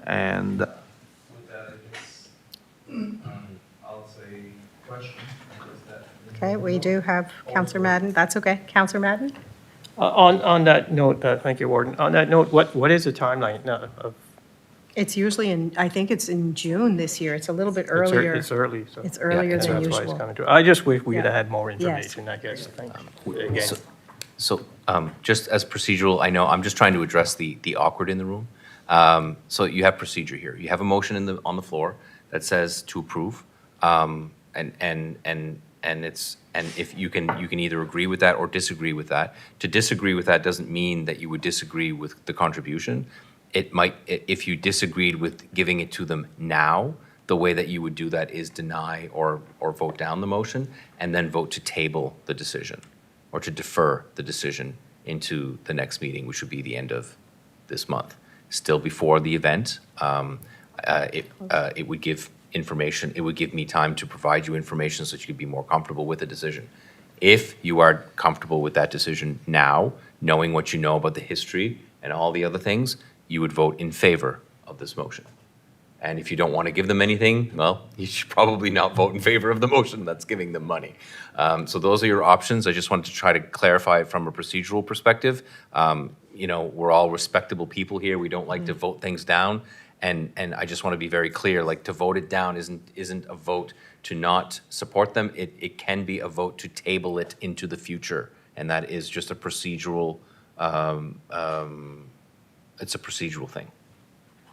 And with that, I guess, I'll say question. Okay, we do have Counselor Madden. That's okay. Counselor Madden? On that note, thank you, Warden. On that note, what is the timeline now of? It's usually I think it's in June this year. It's a little bit earlier. It's early, so. It's earlier So than that's why it's usual. coming to. I just wish we had Yeah. had more Yes. information, I guess. Thank you. Again. So, just as procedural, I know, I'm just trying to address the awkward in the room. So you have procedure here. You have a motion on the floor that says to approve. And if you can either agree with that or disagree with that. To disagree with that doesn't mean that you would disagree with the contribution. It might, if you disagreed with giving it to them now, the way that you would do that is deny or vote down the motion and then vote to table the decision or to defer the decision into the next meeting, which would be the end of this month. Still before the event, it would give information, it would give me time to provide you information so that you could be more comfortable with the decision. If you are comfortable with that decision now, knowing what you know about the history and all the other things, you would vote in favor of this motion. And if you don't want to give them anything, well, you should probably not vote in favor of the motion that's giving them money. So those are your options. I just wanted to try to clarify it from a procedural perspective. You know, we're all respectable people here. We don't like to vote things down. And I just want to be very clear, like to vote it down isn't a vote to not support them. It can be a vote to table it into the future. And that is just a procedural, it's a procedural thing.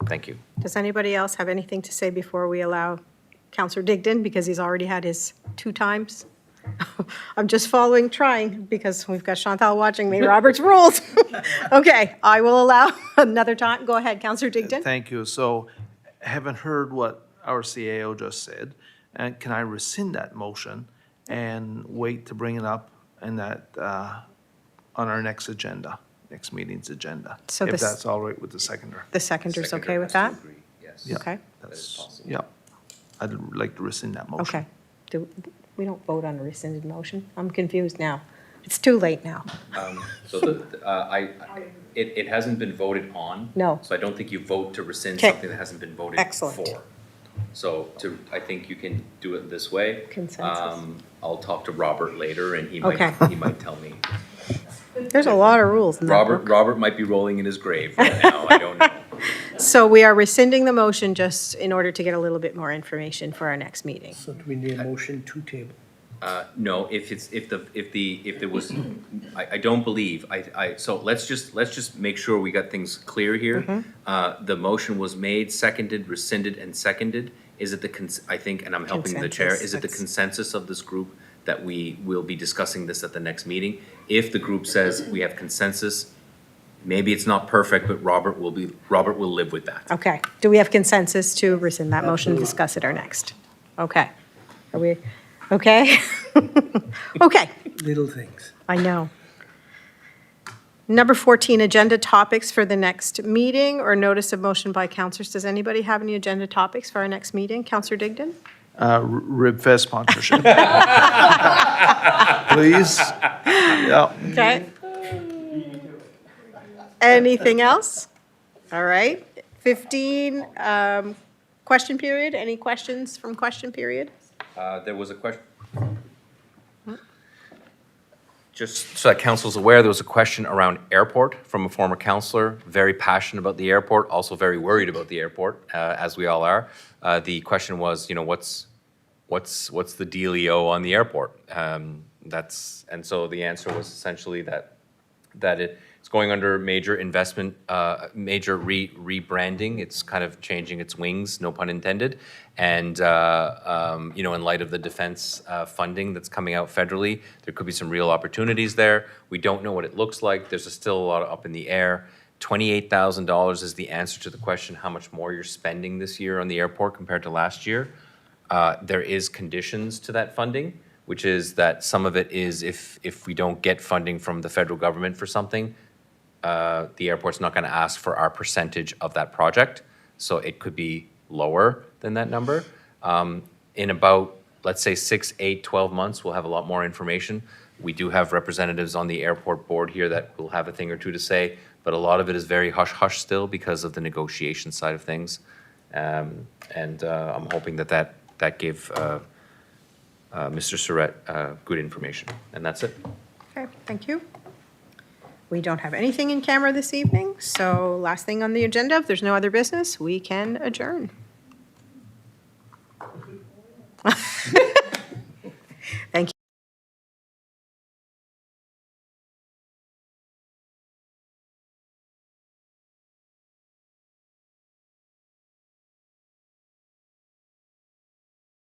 Thank you. Does anybody else have anything to say before we allow Counselor Digdon, because he's already had his 2 times? I'm just trying, because we've got Chantal watching me, Robert's rules. Okay, I will allow another time. Go ahead, Counselor Digdon. Thank you. So, having heard what our CAO just said, and can I rescind that motion and wait to bring it up in that, on our next agenda, next meeting's agenda? So if this- that's all right with the seconder. The seconder's Seconder okay with has to that? agree, yes. Yeah, Okay, that's, yeah. I'd like to rescind that motion. okay. We don't vote on a rescinded motion? I'm confused now. It's too late now. So it hasn't been voted on. No. So I don't think you vote to rescind Okay. something that hasn't been voted Excellent. for. So I think you can do it this way. Consensus. I'll talk to Robert later and he Okay. might tell me. There's a lot of rules in that book. Robert might be rolling in his grave right now, I don't know. So we are rescinding the motion just in order to get a little bit more information for our next meeting. So do we need a motion to table? No, if there was, I don't believe, so let's just make sure we got things clear here. The motion was made, seconded, rescinded, and seconded. Is it I think, and I'm helping the chair, is it the Consensus. consensus of this group that we will be discussing this at the next meeting? If the group says we have consensus, maybe it's not perfect, but Robert will live with that. Okay. Do we have consensus to rescind that motion and discuss it our next? Okay. Are we, okay? Okay, Little things. I know. Number 14, agenda topics for the next meeting or notice of motion by councillors. Does anybody have any agenda topics for our next meeting? Councillor Digdon? Rib Fest sponsorship. Please. Yeah. Okay. Anything else? All right. 15, question period. Any questions from question period? There was a question. Just so that council's aware, there was a question around airport from a former councillor, very passionate about the airport, also very worried about the airport, as we all are. The question was, you know, what's the dealio on the airport? And so the answer was essentially that It's going under major investment, major rebranding. It's kind of changing its wings, no pun intended. And, you know, in light of the defense funding that's coming out federally, there could be some real opportunities there. We don't know what it looks like. There's still a lot up in the air. $28,000 is the answer to the question, how much more you're spending this year on the airport compared to last year. There is conditions to that funding, which is that some of it is if we don't get funding from the federal government for something, the airport's not going to ask for our percentage of that project. So it could be lower than that number. In about, let's say, 6, 8, 12 months, we'll have a lot more information. We do have representatives on the airport board here that will have a thing or two to say, but a lot of it is very hush-hush still because of the negotiation side of things. I'm hoping that gave Mr. Surratt good information. And that's it. Okay, thank you. We don't have anything in camera this evening, so last thing on the agenda, if there's no other business, we can adjourn.